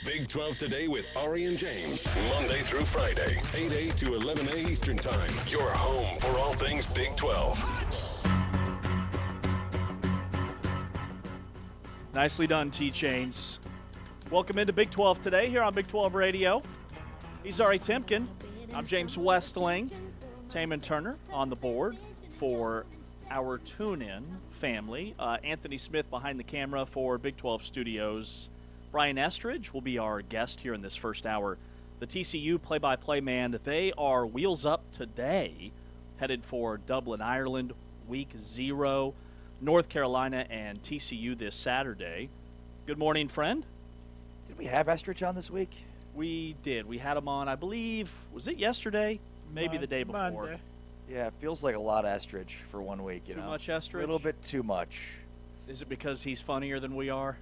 Big 12 Today with Ari and James. Monday through Friday, 8A to 11A Eastern Time. Your home for all things Big 12. Nicely done, T-Chains. Welcome into Big 12 Today here on Big 12 Radio. He's Ari Timken. I'm James Westling. Taman Turner on the board for our tune-in family. Anthony Smith behind the camera for Big 12 Studios. Brian Estridge will be our guest here in this first hour. The TCU play-by-play man, they are wheels up today, headed for Dublin, Ireland, week 0. North Carolina and TCU this Saturday. Good morning, friend. Did we have Estridge on this week? We did. We had him on, I believe, was it yesterday? Maybe the day before. Monday. Yeah, it feels like a lot of Estridge for 1 week, you know. Too much Estridge? A little bit too much. Is it because he's funnier than we are?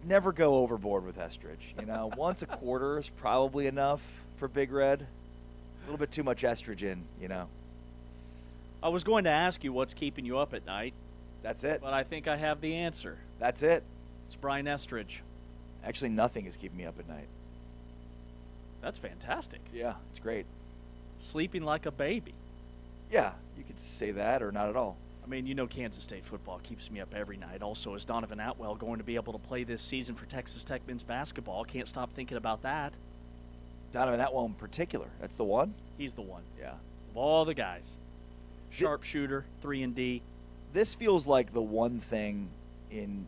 Never go overboard with Estridge. You know, once a quarter is probably enough for Big Red. A little bit too much estrogen, you know. I was going to ask you what's keeping you up at night. That's it. But I think I have the answer. That's it. It's Brian Estridge. Actually, nothing is keeping me up at night. That's fantastic. Yeah, it's great. Sleeping like a baby. Yeah, you could say that or not at all. I mean, you know Kansas State football keeps me up every night. Also, is Donovan Atwell going to be able to play this season for Texas Tech men's basketball? Can't stop thinking about that. Donovan Atwell in particular. That's the one? He's the one. Yeah. Of all the guys. Sharpshooter, 3-and-D. This feels like the one thing in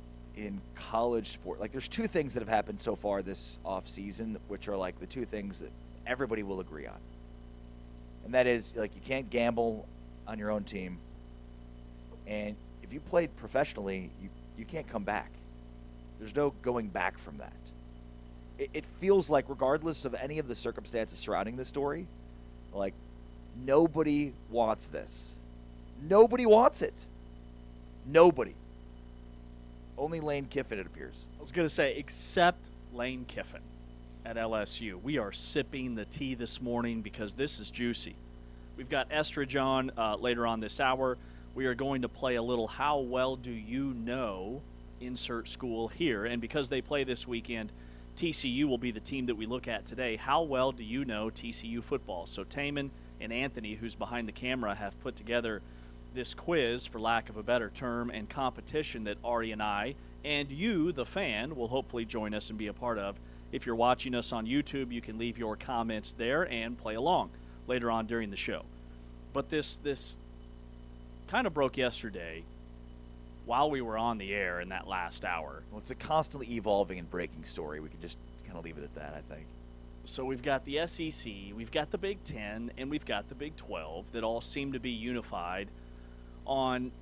college sport. Like, there's two things that have happened so far this offseason, which are like the two things that everybody will agree on. And that is, like, you can't gamble on your own team. And if you played professionally, you can't come back. There's no going back from that. It feels like, regardless of any of the circumstances surrounding this story, like, nobody wants this. Nobody wants it. Nobody. Only Lane Kiffin, it appears. I was going to say, except Lane Kiffin at LSU. We are sipping the tea this morning because this is juicy. We've got Estridge on later on this hour. We are going to play a little How Well Do You Know? Insert school here. And because they play this weekend, TCU will be the team that we look at today. How well do you know TCU football? So Taman and Anthony, who's behind the camera, have put together this quiz, for lack of a better term, and competition that Ari and I and you, the fan, will hopefully join us and be a part of. If you're watching us on YouTube, you can leave your comments there and play along later on during the show. But this kind of broke yesterday while we were on the air in that last hour. Well, it's a constantly evolving and breaking story. We could just kind of leave it at that, I think. So we've got the SEC, we've got the Big Ten, and we've got the Big 12 that all seem to be unified on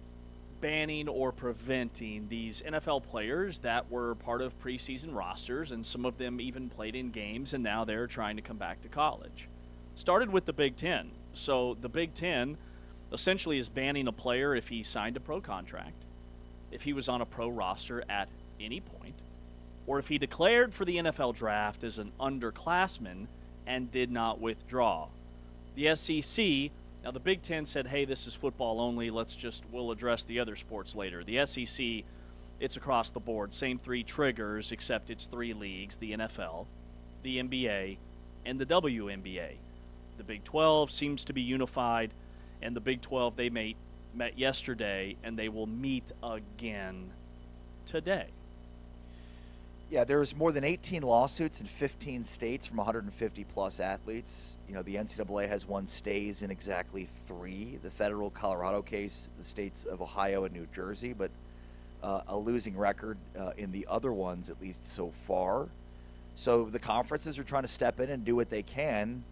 banning or preventing these NFL players that were part of preseason rosters, and some of them even played in games, and now they're trying to come back to college. Started with the Big Ten. So the Big Ten essentially is banning a player if he signed a pro contract, if he was on a pro roster at any point, or if he declared for the NFL draft as an underclassman and did not withdraw. The SEC, now the Big Ten said, hey, this is football only, we'll address the other sports later. The SEC, it's across the board, same three triggers, except it's three leagues, the NFL, the NBA, and the WNBA. The Big 12 seems to be unified, and the Big 12, they met yesterday, and they will meet again today. Yeah, there's more than 18 lawsuits in 15 states from 150-plus athletes. You know, the NCAA has won stays in exactly 3. The federal Colorado case, the states of Ohio and New Jersey, but a losing record in the other ones, at least so far. So the conferences are trying to step in and do what they can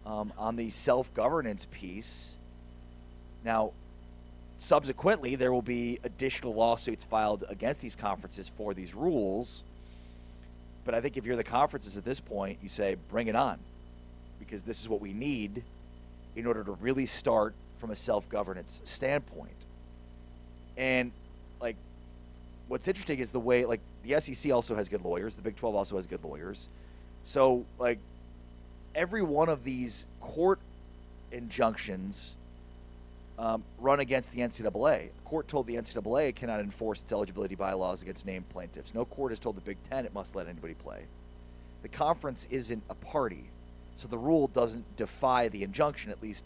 on the self-governance piece. Now, subsequently, there will be additional lawsuits filed against these conferences for these rules. But I think if you're the conferences at this point, you say, bring it on, because this is what we need in order to really start from a self-governance standpoint. And, like, what's interesting is the way, like, the SEC also has good lawyers. The Big 12 also has good lawyers. So, like, every one of these court injunctions run against the NCAA. A court told the NCAA it cannot enforce its eligibility bylaws against named plaintiffs. No court has told the Big Ten it must let anybody play. the conference isn't a party. So the rule doesn't defy the injunction. At least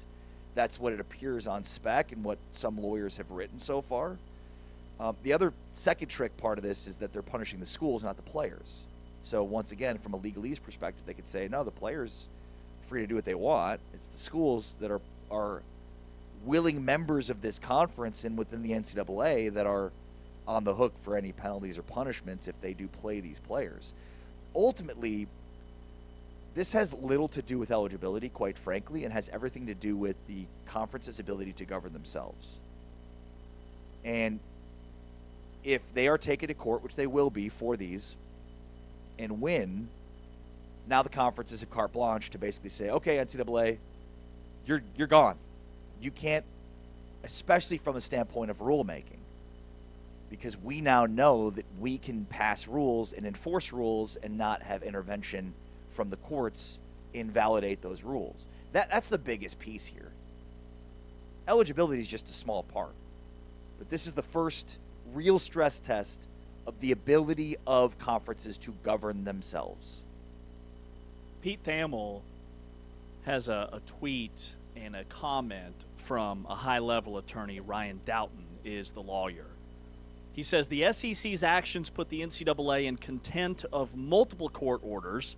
that's what it appears on spec and what some lawyers have written so far. The other second trick part of this is that they're punishing the schools, not the players. So once again, from a legalese perspective, they could say, no, the players are free to do what they want. It's the schools that are willing members of this conference and within the NCAA that are on the hook for any penalties or punishments if they do play these players. Ultimately, this has little to do with eligibility, quite frankly, and has everything to do with the conference's ability to govern themselves. And if they are taken to court, which they will be for these, and win, now the conferences have carte blanche to basically say, okay, NCAA, you're gone. You can't, especially from a standpoint of rulemaking, because we now know that we can pass rules and enforce rules and not have intervention from the courts invalidate those rules. That's the biggest piece here. Eligibility is just a small part. But this is the first real stress test of the ability of conferences to govern themselves. Pete Thamel has a tweet and a comment from a high-level attorney. Ryan Doughton is the lawyer. He says the SEC's actions put the NCAA in contempt of multiple court orders.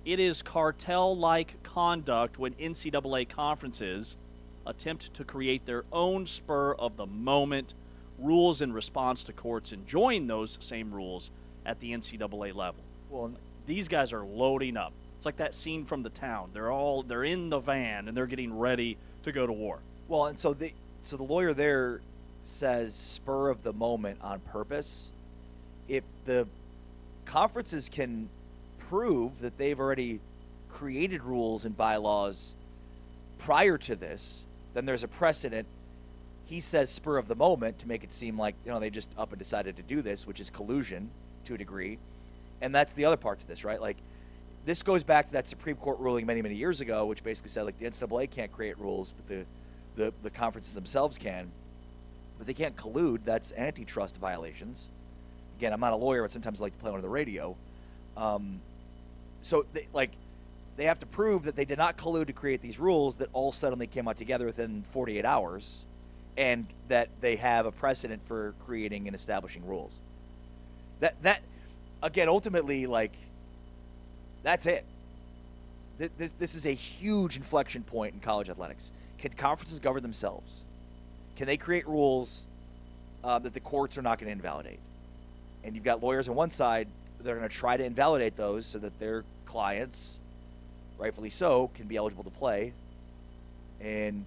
It is cartel-like conduct when NCAA conferences attempt to create their own spur-of-the-moment rules in response to courts enjoying those same rules at the NCAA level. Well, these guys are loading up. It's like that scene from The Town. They're in the van and they're getting ready to go to war. Well, and so the lawyer there says spur of the moment on purpose. If the conferences can prove that they've already created rules and bylaws prior to this, then there's a precedent. He says spur of the moment to make it seem like, they just up and decided to do this, which is collusion to a degree. And that's the other part to this, right? Like, this goes back to that Supreme Court ruling many, many years ago, which basically said, like, the NCAA can't create rules, but the conferences themselves can. But they can't collude. That's antitrust violations. Again, I'm not a lawyer, but sometimes I like to play on the radio. So they have to prove that they did not collude to create these rules that all suddenly came out together within 48 hours, and that they have a precedent for creating and establishing rules. That again, ultimately, that's it. This is a huge inflection point in college athletics. Can conferences govern themselves? Can they create rules that the courts are not going to invalidate? And you've got lawyers on one side that are going to try to invalidate those so that their clients, rightfully so, can be eligible to play. And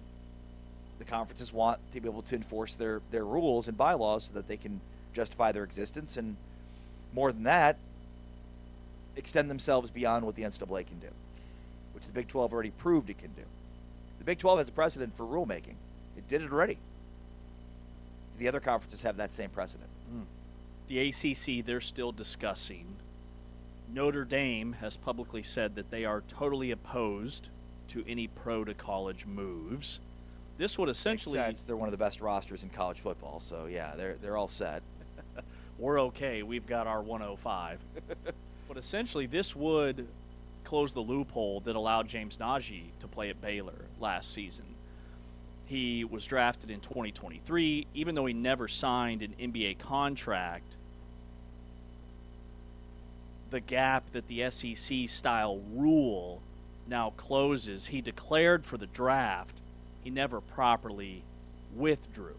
the conferences want to be able to enforce their rules and bylaws so that they can justify their existence. And more than that, extend themselves beyond what the NCAA can do, which the Big 12 already proved it can do. The Big 12 has a precedent for rulemaking. It did it already. The other conferences have that same precedent. The ACC, they're still discussing. Notre Dame has publicly said that they are totally opposed to any pro-to-college moves. This would essentially... Makes sense. They're one of the best rosters in college football, so yeah, they're all set. We're okay. We've got our 105. But essentially, this would close the loophole that allowed James Najee to play at Baylor last season. He was drafted in 2023. Even though he never signed an NBA contract, the gap that the SEC-style rule now closes, he declared for the draft. He never properly withdrew.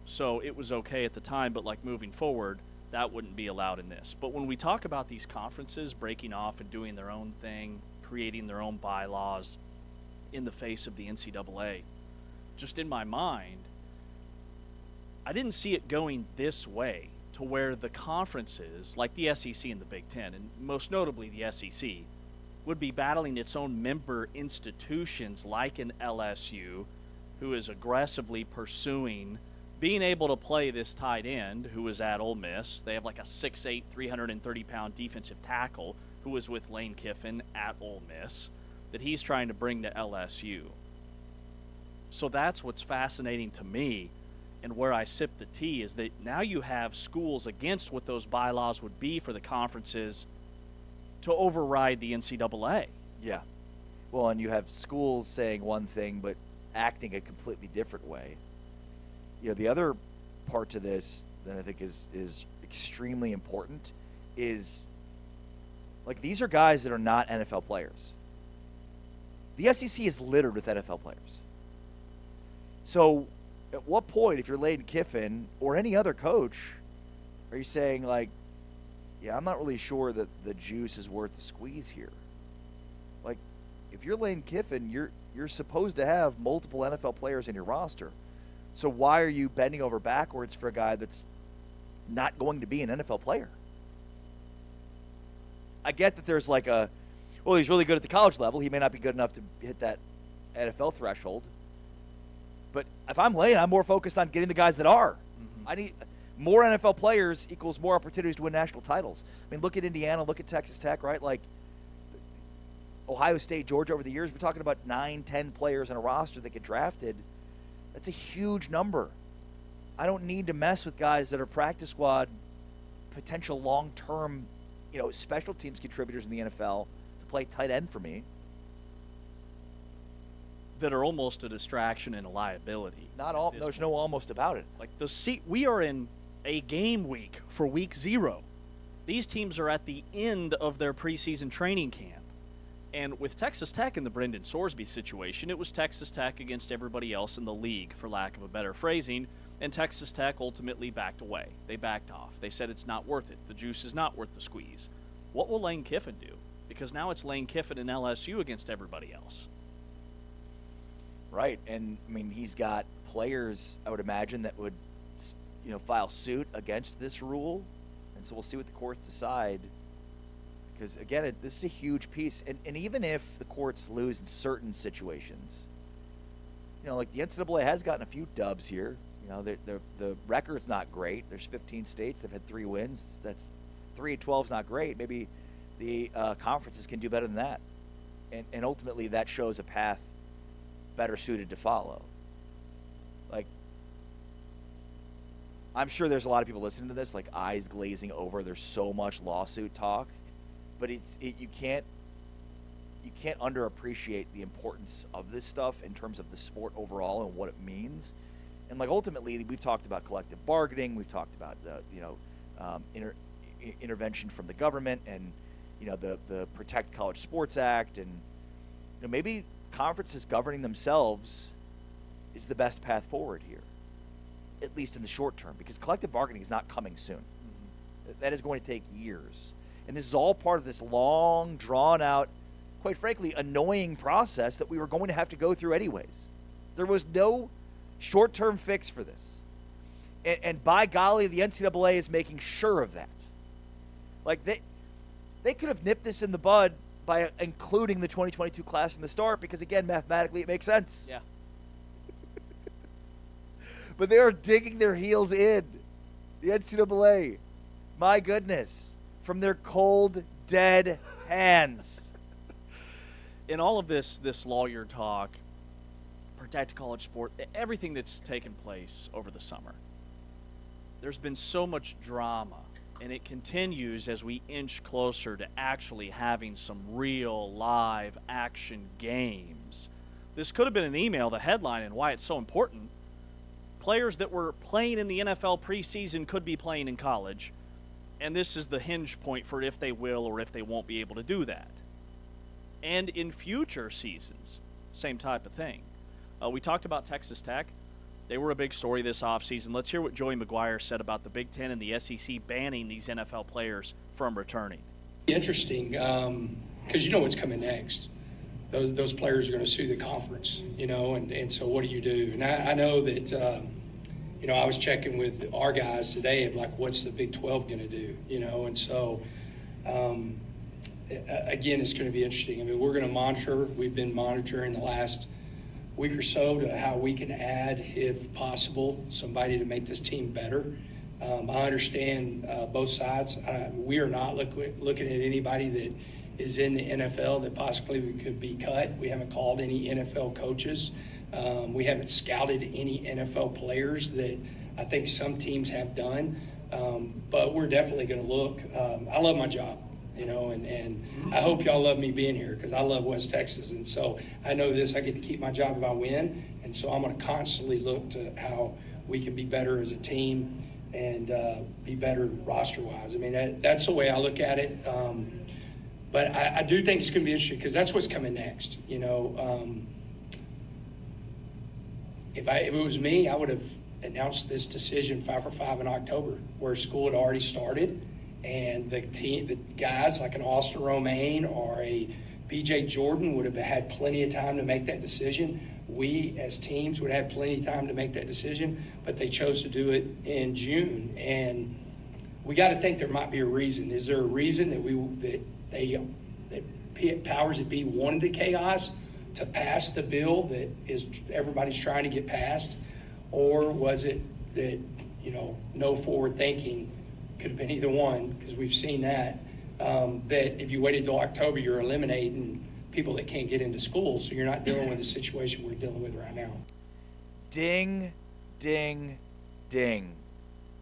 So it was okay at the time, but moving forward, that wouldn't be allowed in this. But when we talk about these conferences breaking off and doing their own thing, creating their own bylaws in the face of the NCAA, just in my mind, I didn't see it going this way, to where the conferences, like the SEC and the Big Ten, and most notably the SEC, would be battling its own member institutions like an LSU, who is aggressively pursuing being able to play this tight end who is at Ole Miss. They have a 6'8", 330-pound defensive tackle who was with Lane Kiffin at Ole Miss that he's trying to bring to LSU. So that's what's fascinating to me, and where I sip the tea is that now you have schools against what those bylaws would be for the conferences to override the NCAA. Yeah. Well, and you have schools saying one thing but acting a completely different way. The other part to this that I think is extremely important is, like, these are guys that are not NFL players. The SEC is littered with NFL players. So at what point, if you're Lane Kiffin or any other coach, are you saying, like, yeah, I'm not really sure that the juice is worth the squeeze here? Like, if you're Lane Kiffin, you're supposed to have multiple NFL players in your roster. So why are you bending over backwards for a guy that's not going to be an NFL player? I get that there's like he's really good at the college level. He may not be good enough to hit that NFL threshold. But if I'm Lane, I'm more focused on getting the guys that are. Mm-hmm. I need more NFL players equals more opportunities to win national titles. I mean, look at Indiana, look at Texas Tech, right? Like Ohio State, Georgia over the years, we're talking about 9, 10 players in a roster that get drafted. That's a huge number. I don't need to mess with guys that are practice squad, potential long-term, special teams contributors in the NFL to play tight end for me. That are almost a distraction and a liability. There's no almost about it. Like we are in a game week for week 0. These teams are at the end of their preseason training camp. And with Texas Tech in the Brendan Sorsby situation, it was Texas Tech against everybody else in the league, for lack of a better phrasing, and Texas Tech ultimately backed away. They backed off. They said it's not worth it. The juice is not worth the squeeze. What will Lane Kiffin do? Because now it's Lane Kiffin and LSU against everybody else. Right, and I mean, he's got players, I would imagine, that would, file suit against this rule, and so we'll see what the courts decide. Because again, this is a huge piece, and even if the courts lose in certain situations, like the NCAA has gotten a few dubs here. The record's not great. There's 15 states. They've had 3 wins. That's 3-12 is not great. Maybe the conferences can do better than that, and ultimately that shows a path better suited to follow. Like, I'm sure there's a lot of people listening to this, like, eyes glazing over. There's so much lawsuit talk, but you can't underappreciate the importance of this stuff in terms of the sport overall and what it means. And like, ultimately, we've talked about collective bargaining. We've talked about intervention from the government, and the Protect College Sports Act, and maybe conferences governing themselves is the best path forward here, at least in the short term, because collective bargaining is not coming soon. Mm-hmm. That is going to take years. And this is all part of this long, drawn-out, quite frankly, annoying process that we were going to have to go through anyways. There was no short-term fix for this. And by golly, the NCAA is making sure of that. Like, they could have nipped this in the bud by including the 2022 class from the start, because, again, mathematically it makes sense. Yeah. But they are digging their heels in. The NCAA, my goodness, from their cold, dead hands. In all of this lawyer talk, Protect College Sport, everything that's taken place over the summer, there's been so much drama, and it continues as we inch closer to actually having some real live action games. This could have been an email, the headline, and why it's so important. Players that were playing in the NFL preseason could be playing in college, and this is the hinge point for if they will or if they won't be able to do that. And in future seasons, same type of thing. We talked about Texas Tech. They were a big story this offseason. Let's hear what Joey McGuire said about the Big Ten and the SEC banning these NFL players from returning. Interesting, because you know what's coming next. Those players are going to sue the conference, and so what do you do? And I know that, I was checking with our guys today of, like, what's the Big 12 going to do, and so, again, it's going to be interesting. I mean, we're going to monitor. We've been monitoring the last week or so to how we can add, if possible, somebody to make this team better. I understand both sides. We are not looking at anybody that is in the NFL that possibly could be cut. We haven't called any NFL coaches. We haven't scouted any NFL players that I think some teams have done. But we're definitely going to look. I love my job. and I hope y'all love me being here because I love West Texas. And so I know this, I get to keep my job if I win. And so I'm going to constantly look to how we can be better as a team and be better roster-wise. I mean, that's the way I look at it. But I do think it's going to be interesting because that's what's coming next. If it was me, I would have announced this decision 5 for 5 in October, where school had already started, and the guys like an Austin Romaine or a BJ Jordan would have had plenty of time to make that decision. We as teams would have plenty of time to make that decision, but they chose to do it in June. And we got to think there might be a reason. Is there a reason that powers that be wanted the chaos to pass the bill that everybody's trying to get passed? Or was it that, no forward thinking, could have been either one, because we've seen that if you waited till October, you're eliminating people that can't get into school, so you're not dealing with the situation we're dealing with right now. Ding, ding, ding.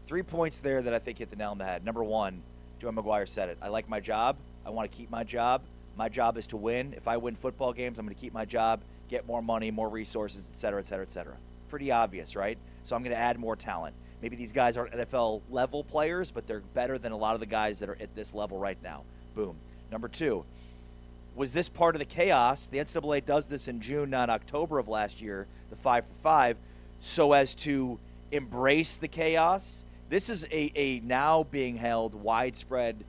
3 points there that I think hit the nail on the head. Number one, Joe McGuire said it. I like my job. I want to keep my job. My job is to win. If I win football games, I'm going to keep my job, get more money, more resources, et cetera, et cetera, et cetera. Pretty obvious, right? So I'm going to add more talent. Maybe these guys aren't NFL level players, but they're better than a lot of the guys that are at this level right now. Boom. Number two, was this part of the chaos? The NCAA does this in June, not October of last year, the 5 for 5, so as to embrace the chaos. This is a now being held widespread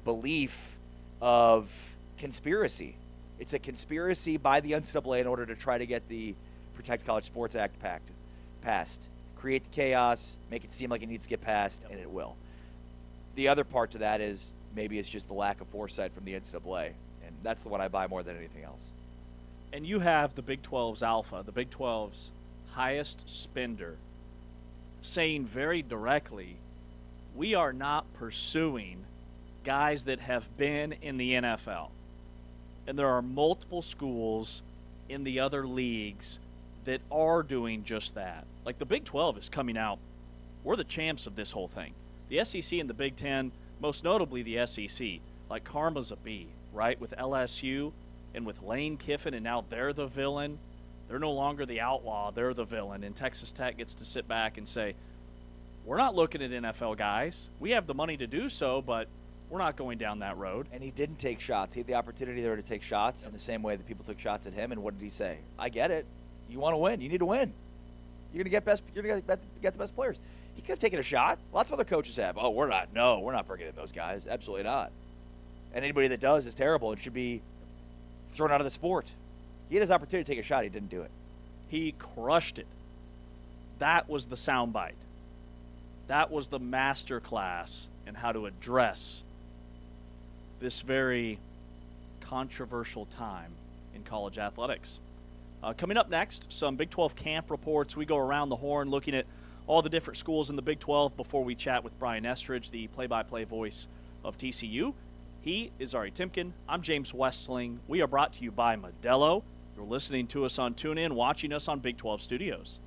belief of conspiracy. It's a conspiracy by the NCAA in order to try to get the Protect College Sports Act passed. Create the chaos, make it seem like it needs to get passed, and it will. The other part to that is maybe it's just the lack of foresight from the NCAA, and that's the one I buy more than anything else. And you have the Big 12's alpha, the Big 12's highest spender, saying very directly, we are not pursuing guys that have been in the NFL. And there are multiple schools in the other leagues that are doing just that. Like the Big 12 is coming out, we're the champs of this whole thing. The SEC and the Big 10, most notably the SEC, like karma's a bee, right? With LSU and with Lane Kiffin, and now they're the villain. They're no longer the outlaw, they're the villain. And Texas Tech gets to sit back and say, we're not looking at NFL guys. We have the money to do so, but we're not going down that road. And he didn't take shots. He had the opportunity there to take shots in the same way that people took shots at him. And what did he say? I get it. You want to win. You need to win. You're going to get the best players. He could have taken a shot. Lots of other coaches have. Oh, we're not bringing in those guys. Absolutely not. And anybody that does is terrible and should be thrown out of the sport. He had his opportunity to take a shot. He didn't do it. He crushed it. That was the soundbite. That was the master class in how to address this very controversial time in college athletics. Coming up next, some Big 12 camp reports. We go around the horn looking at all the different schools in the Big 12 before we chat with Brian Estridge, the play-by-play voice of TCU. He is Ari Timken. I'm James Westling. We are brought to you by Modelo. You're listening to us on TuneIn, watching us on Big 12 Studios.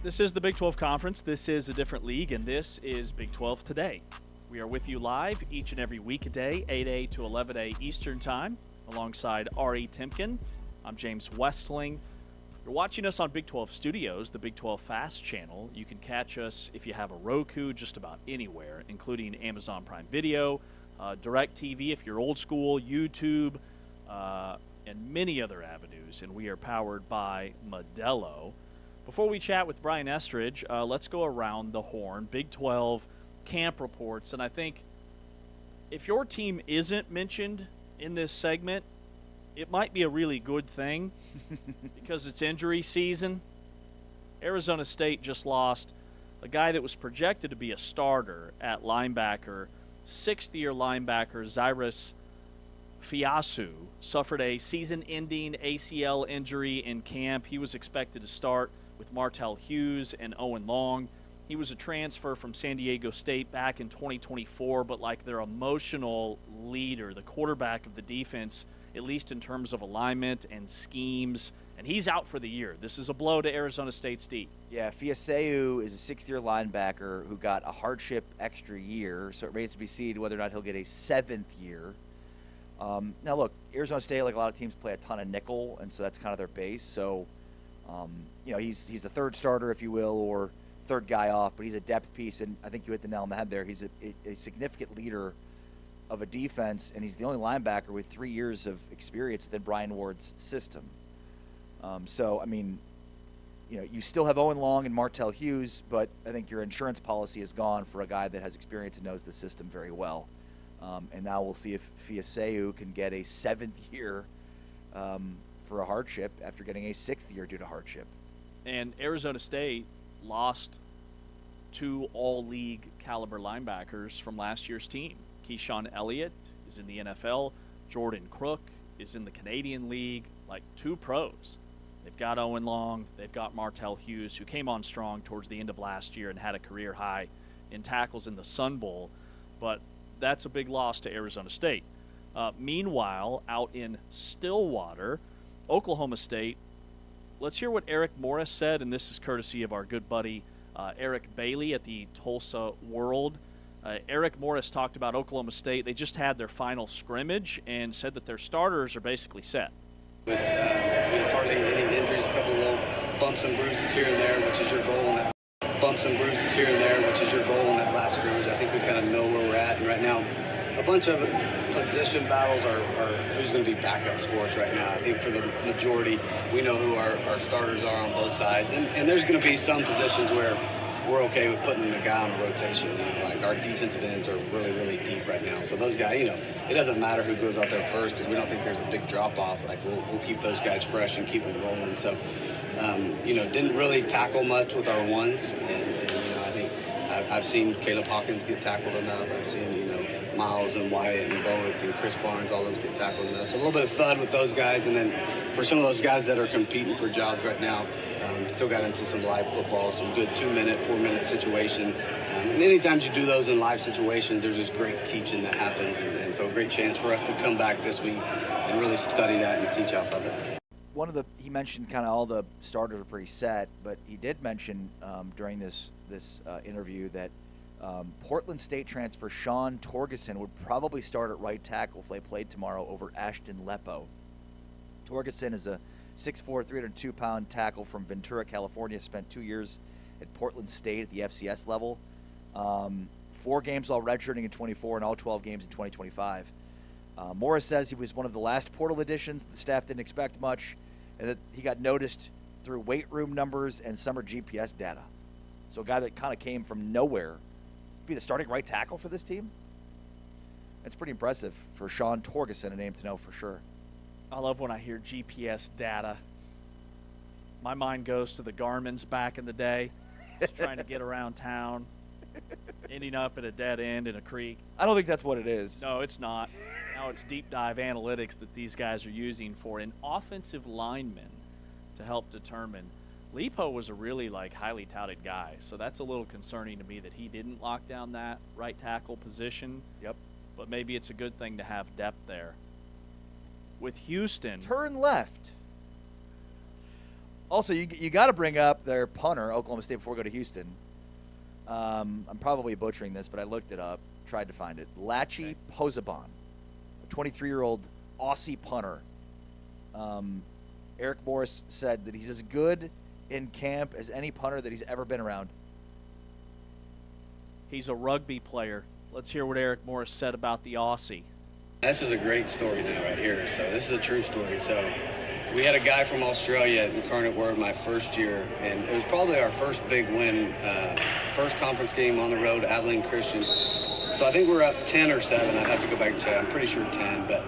This is the Big 12 Conference. This is a different league, and this is Big 12 Today. We are with you live each and every weekday, 8A to 11A Eastern Time, alongside Ari Timken. I'm James Westling. You're watching us on Big 12 Studios, the Big 12 Fast channel. You can catch us if you have a Roku just about anywhere, including Amazon Prime Video, DirecTV if you're old school, YouTube, and many other avenues. And we are powered by Modelo. Before we chat with Brian Estridge, let's go around the horn. Big 12 camp reports. And I think if your team isn't mentioned in this segment, it might be a really good thing because it's injury season. Arizona State just lost a guy that was projected to be a starter at linebacker. Sixth-year linebacker Zyrus Fiasu suffered a season-ending ACL injury in camp. He was expected to start with Martell Hughes and Owen Long. He was a transfer from San Diego State back in 2024, but like their emotional leader, the quarterback of the defense, at least in terms of alignment and schemes, and he's out for the year. This is a blow to Arizona State's D. Yeah, Fiaseu is a sixth-year linebacker who got a hardship extra year, so it remains to be seen whether or not he'll get a seventh year. Now, look, Arizona State, like a lot of teams, play a ton of nickel, and so that's kind of their base. So, he's the third starter, if you will, or third guy off, but he's a depth piece, and I think you hit the nail on the head there. He's a significant leader of a defense, and he's the only linebacker with 3 years of experience within Brian Ward's system. You still have Owen Long and Martell Hughes, but I think your insurance policy is gone for a guy that has experience and knows the system very well. And now we'll see if Fiaseu can get a seventh year for a hardship after getting a sixth year due to hardship. And Arizona State lost two all-league caliber linebackers from last year's team. Keyshawn Elliott is in the NFL. Jordan Crook is in the Canadian League. Like two pros. They've got Owen Long. They've got Martell Hughes, who came on strong towards the end of last year and had a career high in tackles in the Sun Bowl. But that's a big loss to Arizona State. Meanwhile, out in Stillwater, Oklahoma State, let's hear what Eric Morris said, and this is courtesy of our good buddy Eric Bailey at the Tulsa World. Eric Morris talked about Oklahoma State. They just had their final scrimmage and said that their starters are basically set. With hardly any injuries, a couple of little bumps and bruises here and there, which is your goal in that. Last scrimmage. I think we kind of know where we're at, and right now, a bunch of position battles are who's going to be backups for us right now. I think for the majority, we know who our starters are on both sides, and there's going to be some positions where we're okay with putting a guy on a rotation. Like our defensive ends are really, really deep right now. So those guys, it doesn't matter who goes out there first because we don't think there's a big drop-off. Like we'll keep those guys fresh and keep them rolling. So, didn't really tackle much with our ones. And I think I've seen Caleb Hawkins get tackled enough. I've seen, Miles and Wyatt and Bowick and Chris Barnes, all those get tackled enough. So a little bit of thud with those guys. And then for some of those guys that are competing for jobs right now, still got into some live football, some good 2-minute, 4-minute situation. And anytime you do those in live situations, there's just great teaching that happens. And so a great chance for us to come back this week and really study that and teach off of it. He mentioned kind of all the starters are pretty set, but he did mention during this interview that Portland State transfer Sean Torgeson would probably start at right tackle if they played tomorrow over Ashton Lepo. Torgeson is a 6'4", 302-pound tackle from Ventura, California. Spent 2 years at Portland State at the FCS level. 4 games all redshirting in 24 and all 12 games in 2025. Morris says he was one of the last portal additions. The staff didn't expect much, and that he got noticed through weight room numbers and summer GPS data. So a guy that kind of came from nowhere be the starting right tackle for this team? That's pretty impressive for Sean Torgeson, a name to know for sure. I love when I hear GPS data. My mind goes to the Garmins back in the day, just trying to get around town, ending up at a dead end in a creek. I don't think that's what it is. No, it's not. Now it's deep dive analytics that these guys are using for an offensive lineman to help determine. Lepo was a really highly touted guy, so that's a little concerning to me that he didn't lock down that right tackle position. Yep. But maybe it's a good thing to have depth there. With Houston. Turn left. Also, you got to bring up their punter, Oklahoma State, before we go to Houston. I'm probably butchering this, but I looked it up, tried to find it. Lachi Posaban, a 23-year-old Aussie punter. Eric Morris said that he's as good in camp as any punter that he's ever been around. He's a rugby player. Let's hear what Eric Morris said about the Aussie. This is a great story now right here. So this is a true story. So we had a guy from Australia at Incarnate Word my first year, and it was probably our first big win, first conference game on the road, Abilene Christian. So I think we're up 10 or 7. I'd have to go back and check. I'm pretty sure 10, but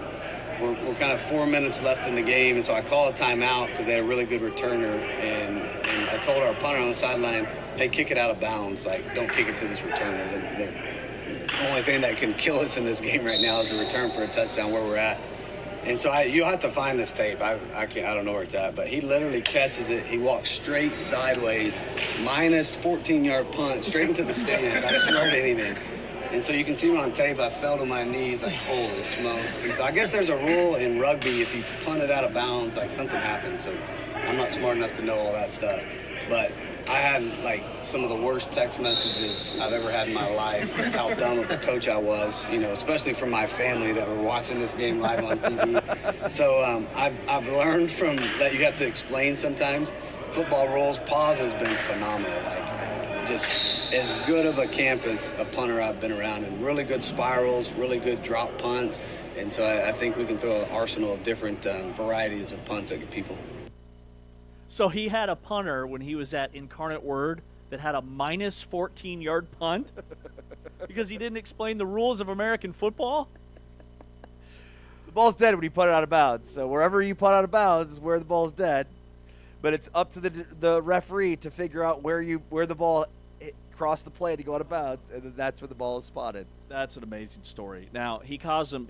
we're kind of 4 minutes left in the game, and so I call a timeout because they had a really good returner, and I told our punter on the sideline, hey, kick it out of bounds. Like, don't kick it to this returner. The only thing that can kill us in this game right now is a return for a touchdown where we're at. And so you'll have to find this tape. I don't know where it's at, but he literally catches it. He walks straight sideways, minus 14-yard punt, straight into the stands. I swear to anything. And so you can see me on tape. I fell to my knees like, holy smokes. And so I guess there's a rule in rugby, if you punt it out of bounds, like something happens. So I'm not smart enough to know all that stuff. But I had like some of the worst text messages I've ever had in my life, how dumb of a coach I was, especially from my family that were watching this game live on TV. So I've learned from that you have to explain sometimes. Football rules, pause has been phenomenal. Just as good of a camp as a punter I've been around, and really good spirals, really good drop punts. And so I think we can throw an arsenal of different varieties of punts at people. So he had a punter when he was at Incarnate Word that had a minus 14-yard punt because he didn't explain the rules of American football? The ball's dead when you put it out of bounds. So wherever you put out of bounds is where the ball's dead. But it's up to the referee to figure out where the ball crossed the play to go out of bounds, and then that's where the ball is spotted. That's an amazing story. Now he calls him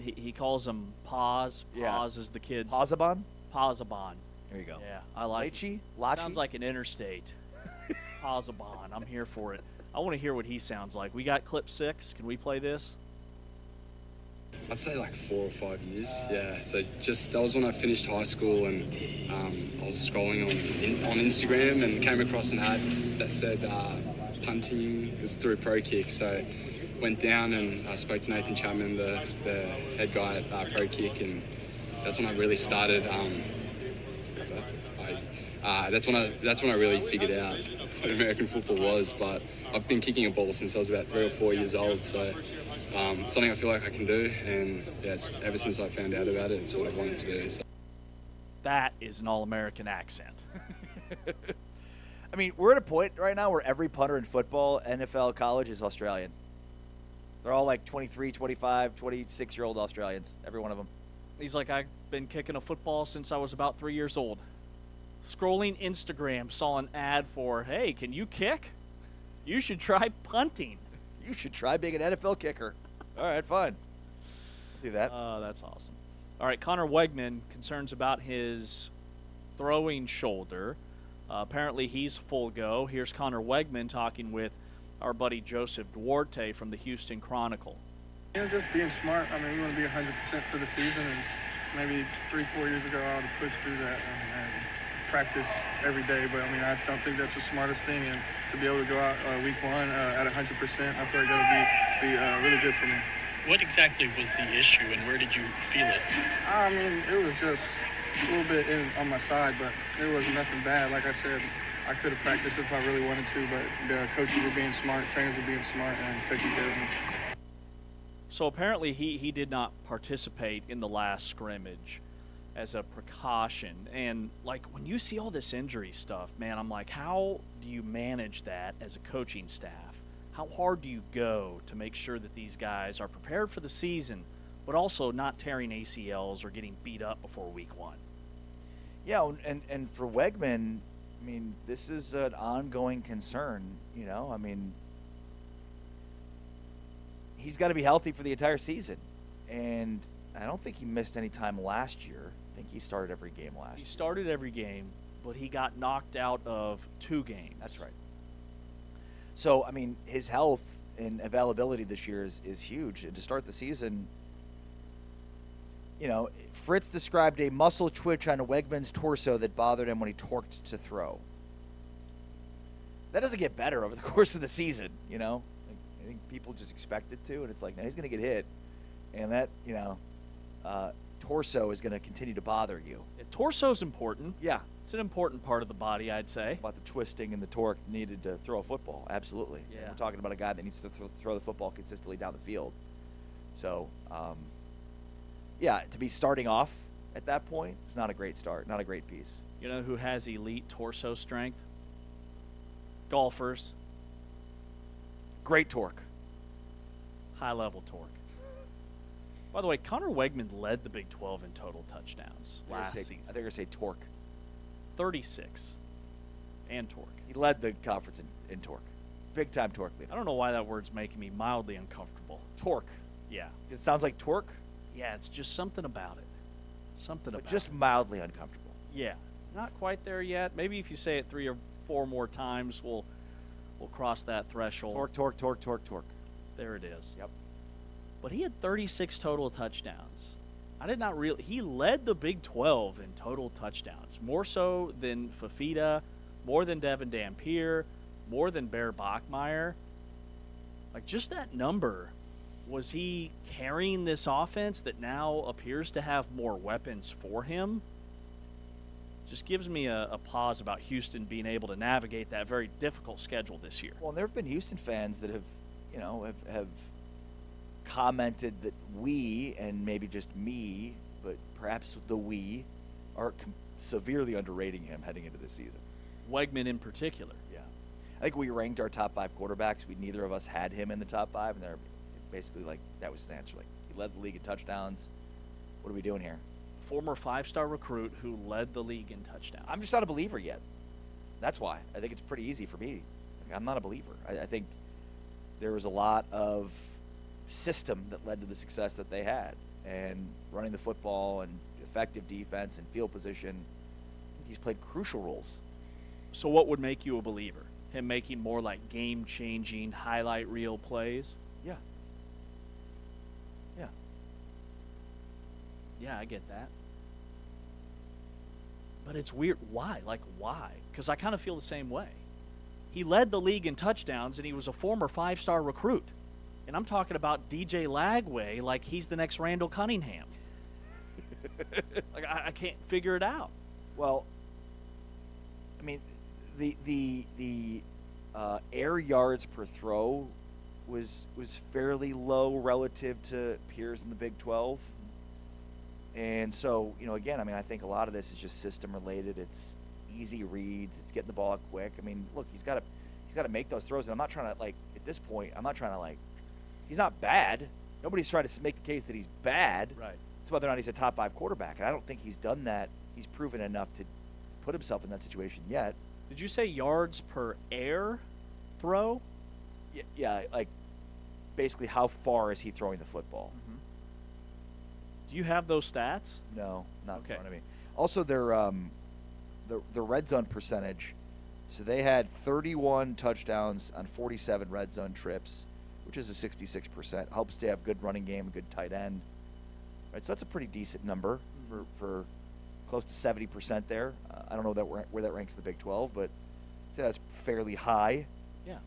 Paz. Paz is the kids. Posaban? Posaban. There you go. Yeah, I like Lachi? it. Sounds like an interstate. Posaban. I'm here for it. I want to hear what he sounds like. We got clip 6. Can we play this? I'd say like 4 or 5 years. Yeah. So that was when I finished high school, and I was scrolling on Instagram and came across an ad that said punting was through Pro Kick. So went down and I spoke to Nathan Chapman, the head guy at Pro Kick, and that's when I really started. That's when I really figured out what American football was. But I've been kicking a ball since I was about 3 or 4 years old. So it's something I feel like I can do, and ever since I found out about it, it's what I've wanted to do. So. That is an all-American accent. I mean, we're at a point right now where every punter in football, NFL, college is Australian. They're all like 23, 25, 26-year-old Australians, every one of them. He's like, I've been kicking a football since I was about 3 years old. Scrolling Instagram, saw an ad for, hey, can you kick? You should try punting. You should try being an NFL kicker. All right, fine. I'll do that. That's awesome. All right, Connor Wegman, concerns about his throwing shoulder. Apparently he's full go. Here's Connor Wegman talking with our buddy Joseph Duarte from the Houston Chronicle. Just being smart. I mean, we want to be 100% for the season, and maybe 3-4 years ago I would have pushed through that and practice every day. But I mean, I don't think that's the smartest thing, and to be able to go out week 1 at 100%, I feel like that would be really good for me. What exactly was the issue, and where did you feel it? I mean, it was just a little bit on my side, but it wasn't nothing bad. Like I said, I could have practiced if I really wanted to, but the coaches were being smart, trainers were being smart, and taking care of me. So apparently he did not participate in the last scrimmage as a precaution. And, like, when you see all this injury stuff, man, I'm like, how do you manage that as a coaching staff? How hard do you go to make sure that these guys are prepared for the season, but also not tearing ACLs or getting beat up before week 1? Yeah, and for Wegman, I mean, this is an ongoing concern, I mean, he's got to be healthy for the entire season. And I don't think he missed any time last year. I think he started every game last year. He started every game, but he got knocked out of 2 games. That's right. So, I mean, his health and availability this year is huge. And to start the season, Fritz described a muscle twitch on Wegman's torso that bothered him when he torqued to throw. That doesn't get better over the course of the season, I think people just expect it to, and it's like, now he's going to get hit, and that, torso is going to continue to bother you. Torso's important. Yeah. It's an important part of the body, I'd say. About the twisting and the torque needed to throw a football. Absolutely. Yeah. And we're talking about a guy that needs to throw the football consistently down the field. So, to be starting off at that point is not a great start, not a great piece. You know who has elite torso strength? Golfers. Great torque. High-level torque. By the way, Connor Wegman led the Big 12 in total touchdowns last season. I think you're going to say torque. 36. And torque. He led the conference in torque. Big-time torque leader. I don't know why that word's making me mildly uncomfortable. Torque. Yeah. It sounds like torque? Yeah, it's just something about it. But just mildly uncomfortable. Yeah. Not quite there yet. Maybe if you say it 3 or 4 more times, we'll cross that threshold. Torque. There it is. Yep. But he had 36 total touchdowns. He led the Big 12 in total touchdowns, more so than Fafita, more than Devin Dampier, more than Bear Bachmeier. Like, just that number. Was he carrying this offense that now appears to have more weapons for him? Just gives me a pause about Houston being able to navigate that very difficult schedule this year. Well, there have been Houston fans that have commented that we, and maybe just me, but perhaps the we, are severely underrating him heading into this season. Wegman in particular. Yeah. I think we ranked our top 5 quarterbacks. Neither of us had him in the top 5, and they're basically like, that was his answer. Like, he led the league in touchdowns. What are we doing here? Former 5-star recruit who led the league in touchdowns. I'm just not a believer yet. That's why. I think it's pretty easy for me. I'm not a believer. I think there was a lot of system that led to the success that they had, and running the football and effective defense and field position. He's played crucial roles. So what would make you a believer? Him making more like game-changing highlight reel plays? Yeah. Yeah, I get that. But it's weird. Why? Like, why? Because I kind of feel the same way. He led the league in touchdowns, and he was a former 5-star recruit. And I'm talking about DJ Lagway like he's the next Randall Cunningham. Like, I can't figure it out. Well, I mean, the air yards per throw was fairly low relative to peers in the Big 12. And so, again, I think a lot of this is just system related. It's easy reads. It's getting the ball out quick. Look, he's got to make those throws. And I'm not trying to, at this point, he's not bad. Nobody's trying to make the case that he's bad. Right. It's whether or not he's a top 5 quarterback. And I don't think he's done that. He's proven enough to put himself in that situation yet. Did you say yards per air throw? Yeah, like basically how far is he throwing the football? Mm-hmm. Do you have those stats? No, not in front of me. Also, their red zone percentage. So they had 31 touchdowns on 47 red zone trips, which is a 66%. Helps to have good running game, a good tight end. Right, so that's a pretty decent number for close to 70% there. I don't know where that ranks in the Big 12, but I'd say that's fairly high. Yeah.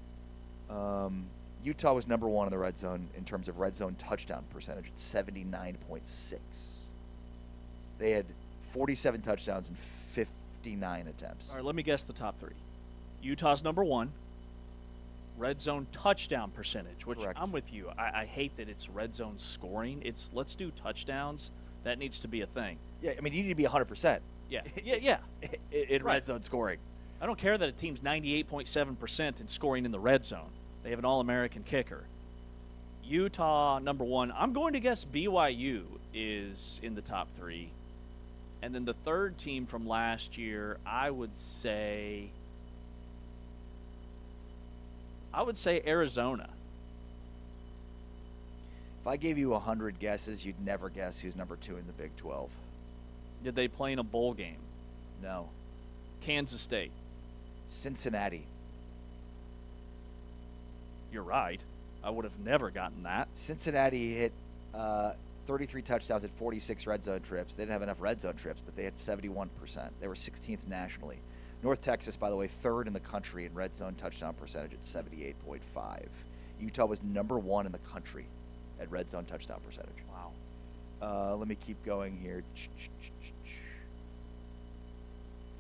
Utah was number 1 in the red zone in terms of red zone touchdown percentage at 79.6. They had 47 touchdowns and 59 attempts. All right, let me guess the top 3. Utah's number 1. Red zone touchdown percentage, which Correct. I'm with you. I hate that it's red zone scoring. It's let's do touchdowns. That needs to be a thing. Yeah, you need to be 100%. Yeah. in red zone scoring. I don't care that a team's 98.7% in scoring in the red zone. They have an All-American kicker. Utah, number 1. I'm going to guess BYU is in the top 3. And then the third team from last year, I would say Arizona. If I gave you 100 guesses, you'd never guess who's number 2 in the Big 12. Did they play in a bowl game? No. Kansas State. Cincinnati. You're right. I would have never gotten that. Cincinnati hit 33 touchdowns at 46 red zone trips. They didn't have enough red zone trips, but they had 71%. They were 16th nationally. North Texas, by the way, 3rd in the country in red zone touchdown percentage at 78.5. Utah was number 1 in the country at red zone touchdown percentage. Wow. Let me keep going here.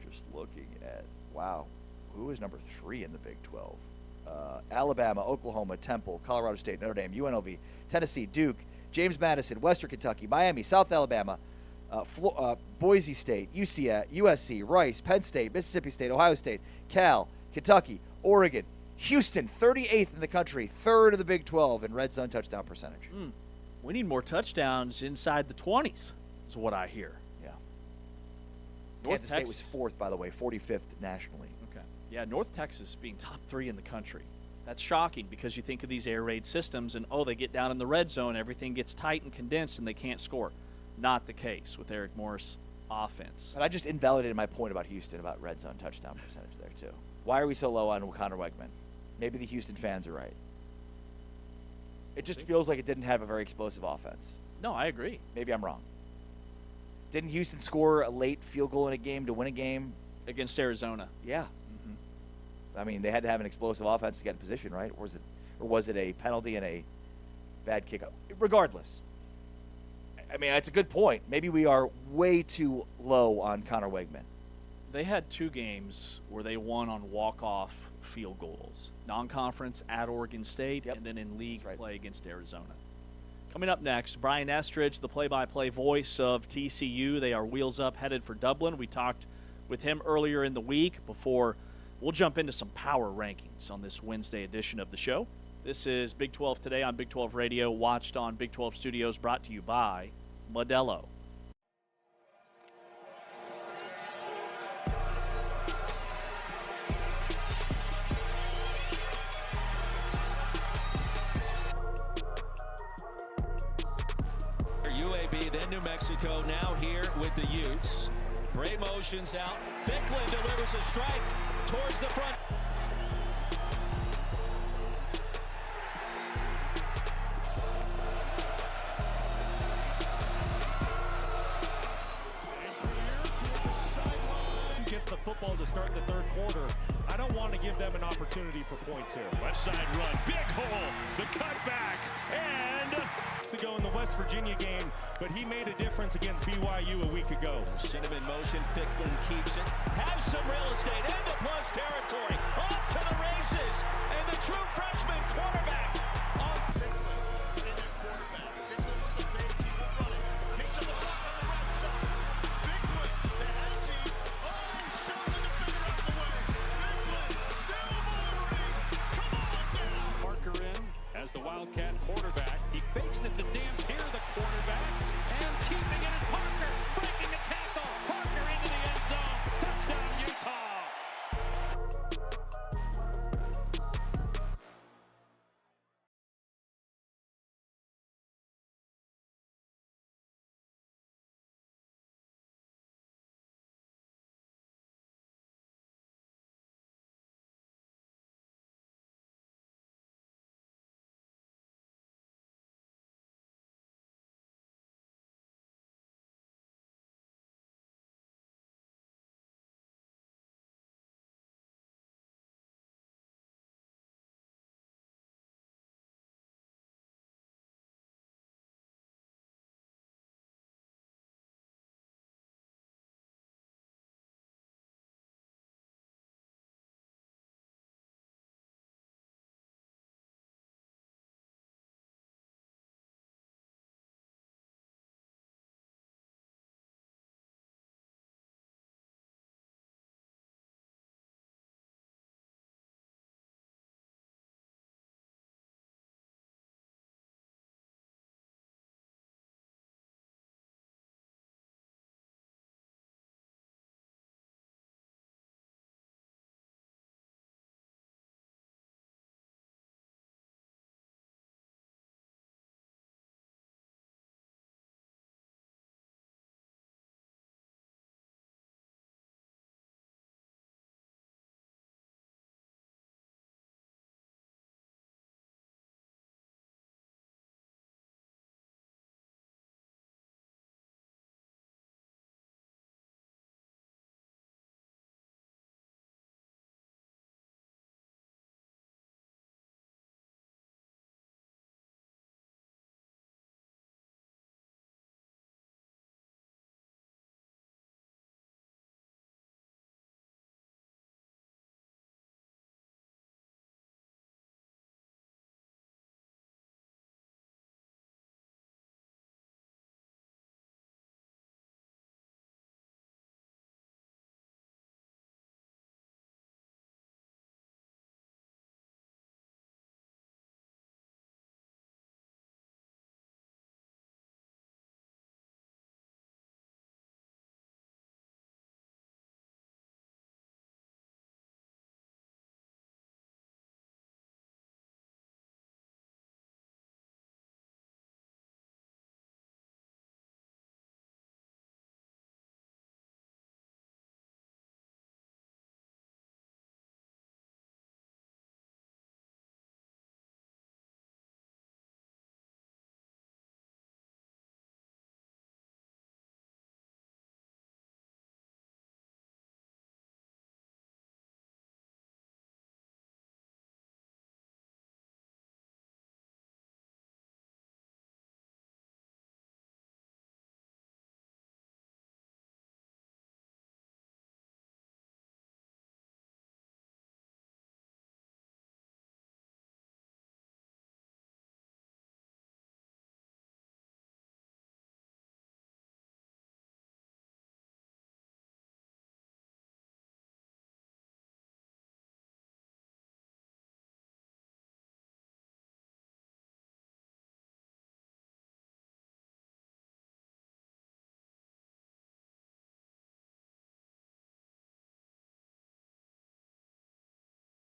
Just looking at, wow, who is number 3 in the Big 12? Alabama, Oklahoma, Temple, Colorado State, Notre Dame, UNLV, Tennessee, Duke, James Madison, Western Kentucky, Miami, South Alabama, Boise State, USC, Rice, Penn State, Mississippi State, Ohio State, Cal, Kentucky, Oregon, Houston, 38th in the country, 3rd in the Big 12 in red zone touchdown percentage. We need more touchdowns inside the 20s, is what I hear. Yeah. North Kansas State was Texas. 4th, by the way, 45th nationally. Okay. Yeah, North Texas being top 3 in the country. That's shocking because you think of these air raid systems and, they get down in the red zone, everything gets tight and condensed, and they can't score. Not the case with Eric Morris' offense. But I just invalidated my point about Houston about red zone touchdown percentage there, too. Why are we so low on Connor Wegman? Maybe the Houston fans are right. It just feels like it didn't have a very explosive offense. No, I agree. Maybe I'm wrong. Didn't Houston score a late field goal in a game to win a game? Against Arizona. Yeah. I mean, they had to have an explosive offense to get in position, right? Or was it a penalty and a bad kick? Regardless. I mean, that's a good point. Maybe we are way too low on Connor Wegman. They had 2 games where they won on walk-off field goals. Non-conference at Oregon State, and then in league play against Arizona. Coming up next, Brian Estridge, the play-by-play voice of TCU. They are wheels up, headed for Dublin. We talked with him earlier in the week before we'll jump into some power rankings on this Wednesday edition of the show. This is Big 12 Today on Big 12 Radio, watched on Big 12 Studios, brought to you by Modelo. UAB, then New Mexico, now here with the Utes. Bray motions out. Ficklin delivers a strike towards the front. Gets the football to start the third quarter. I don't want to give them an opportunity for points here. Left side run, big hole, the cutback, and To go in the West Virginia game, but he made a difference against BYU a week ago. Cinnamon motion, Ficklin keeps it. Has some real estate into plus territory. Off to the races, and the true freshman quarterback. as the Wildcat quarterback. He fakes it to Dampier, the quarterback, and keeping it is Parker, breaking a tackle. Parker into the end zone. Touchdown, Utah.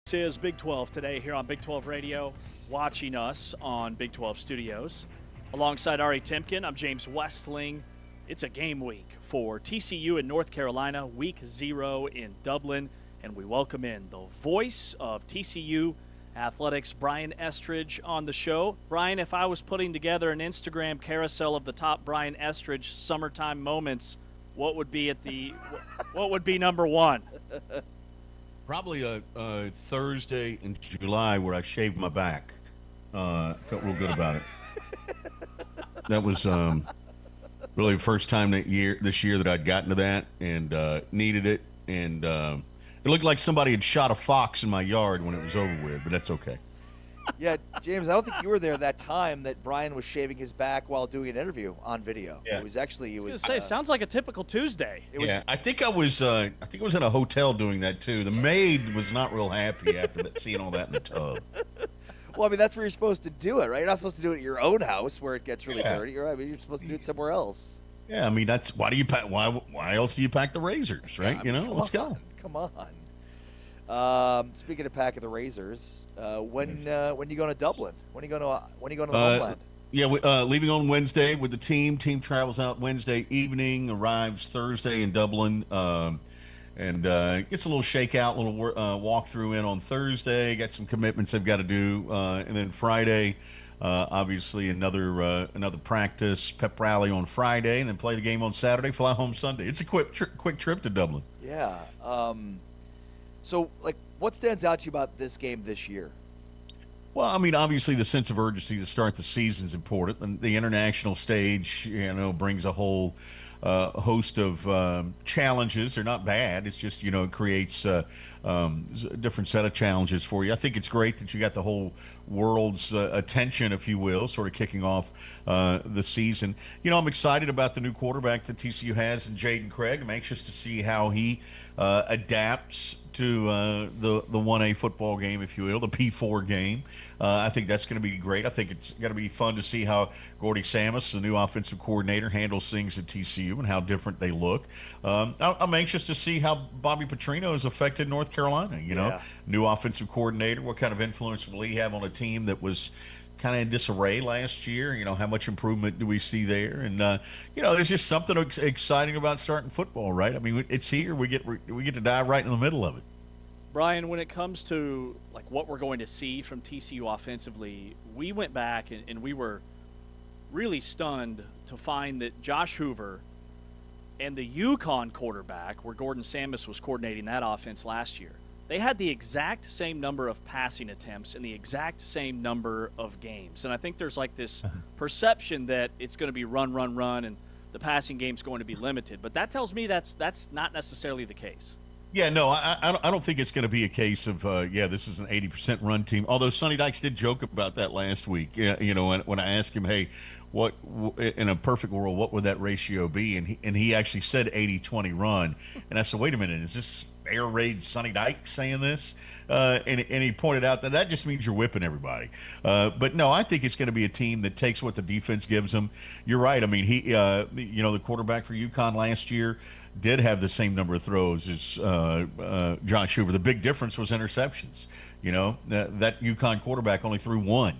This is Big 12 today here on Big 12 Radio, watching us on Big 12 Studios. Alongside Ari Timken, I'm James Westling. It's a game week for TCU in North Carolina, week 0 in Dublin, and we welcome in the voice of TCU athletics, Brian Estridge, on the show. Brian, if I was putting together an Instagram carousel of the top Brian Estridge summertime moments, what would be what would be number one? Probably a Thursday in July where I shaved my back. Felt real good about it. That was really the first time this year that I'd gotten to that and needed it. And it looked like somebody had shot a fox in my yard when it was over with, but that's okay. Yeah, James, I don't think you were there that time that Brian was shaving his back while doing an interview on video. Yeah. It was actually, I was gonna say, sounds like a typical Tuesday. I think I was in a hotel doing that too. The maid was not real happy after seeing all that in the tub. Well, I mean, that's where you're supposed to do it, right? You're not supposed to do it at your own house where it gets really dirty, right? I mean, you're supposed to do it somewhere else. Yeah, I mean, that's why do you pack? Why else do you pack the razors, right? Yeah, I mean, Let's go. Come on. Speaking of packing the razors, when you going to Dublin? When you going to the homeland? Yeah, leaving on Wednesday with the team. Team travels out Wednesday evening, arrives Thursday in Dublin, and gets a little shakeout, a little walkthrough in on Thursday. Got some commitments they've got to do, and then Friday, obviously another practice, pep rally on Friday, and then play the game on Saturday. Fly home Sunday. It's a quick trip to Dublin. Yeah. So, what stands out to you about this game this year? Well, I mean, obviously the sense of urgency to start the season is important. And the international stage, brings a whole host of challenges. They're not bad. It's just, it creates a different set of challenges for you. I think it's great that you got the whole world's attention, if you will, sort of kicking off the season. I'm excited about the new quarterback that TCU has in Jaden Craig. I'm anxious to see how he adapts to the 1A football game, if you will, the P4 game. I think that's going to be great. I think it's going to be fun to see how Gordy Samus, the new offensive coordinator, handles things at TCU and how different they look. I'm anxious to see how Bobby Petrino has affected North Carolina. New offensive coordinator, what kind of influence will he have on a team that was kind of in disarray last year? How much improvement do we see there? And there's just something exciting about starting football, right? I mean, it's here. We get to dive right in the middle of it. Brian, when it comes to what we're going to see from TCU offensively, we went back and we were really stunned to find that Josh Hoover and the UConn quarterback, where Gordon Samus was coordinating that offense last year, they had the exact same number of passing attempts and the exact same number of games. And I think there's this perception that it's going to be run, and the passing game's going to be limited. But that tells me that's not necessarily the case. Yeah, no, I don't think it's going to be a case of, this is an 80% run team. Although Sonny Dykes did joke about that last week. When I asked him, hey, what in a perfect world, what would that ratio be? And he actually said 80-20 run. And I said, wait a minute, is this air raid Sonny Dykes saying this? And he pointed out that just means you're whipping everybody. But no, I think it's going to be a team that takes what the defense gives them. You're right. I mean, he, the quarterback for UConn last year did have the same number of throws as Josh Hoover. The big difference was interceptions. That UConn quarterback only threw one.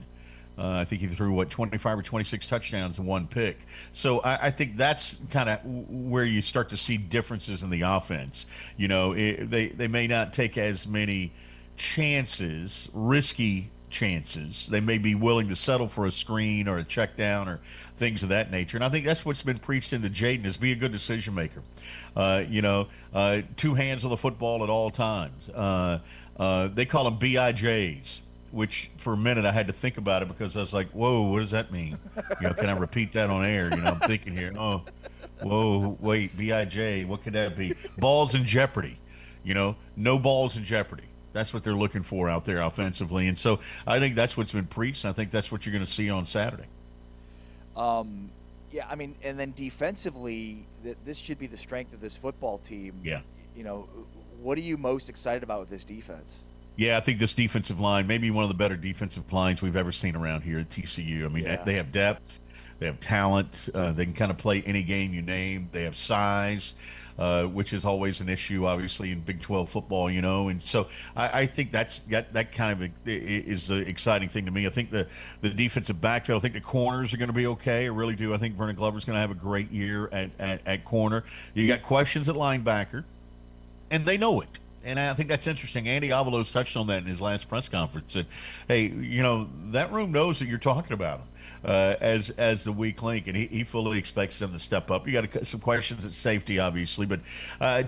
I think he threw 25 or 26 touchdowns and one pick. So I think that's kind of where you start to see differences in the offense. They may not take as many chances, risky chances. They may be willing to settle for a screen or a check down or things of that nature. And I think that's what's been preached into Jaden, is be a good decision maker. Two hands on the football at all times. They call them BIJs, which for a minute I had to think about it because I was like, whoa, what does that mean? Can I repeat that on air? I'm thinking here, oh, whoa, wait, BIJ, what could that be? Balls in jeopardy. No balls in jeopardy. That's what they're looking for out there offensively. And so I think that's what's been preached. And I think that's what you're going to see on Saturday. Yeah, I mean, and then defensively, this should be the strength of this football team. Yeah. What are you most excited about with this defense? Yeah, I think this defensive line may be one of the better defensive lines we've ever seen around here at TCU. I mean, They have depth. They have talent. They can kind of play any game you name. They have size, which is always an issue, obviously, in Big 12 football, And so I think that kind of is the exciting thing to me. I think the defensive backfield, I think the corners are going to be okay. I really do. I think Vernon Glover's going to have a great year at corner. You got questions at linebacker, and they know it. And I think that's interesting. Andy Avalos touched on that in his last press conference. Said, "Hey, that room knows that you're talking about them as the weak link, and he fully expects them to step up. You got some questions at safety, obviously, but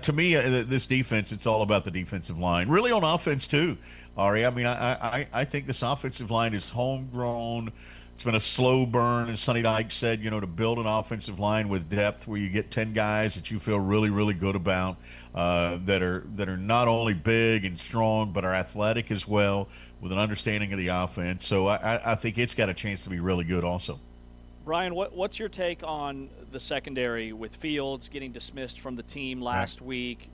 to me, this defense, it's all about the defensive line. Really on offense too, Ari. I mean, I think this offensive line is homegrown. It's been a slow burn, as Sonny Dykes said, to build an offensive line with depth where you get 10 guys that you feel really, really good about, that are not only big and strong, but are athletic as well, with an understanding of the offense. So I think it's got a chance to be really good also. Brian, what's your take on the secondary with Fields getting dismissed from the team last week?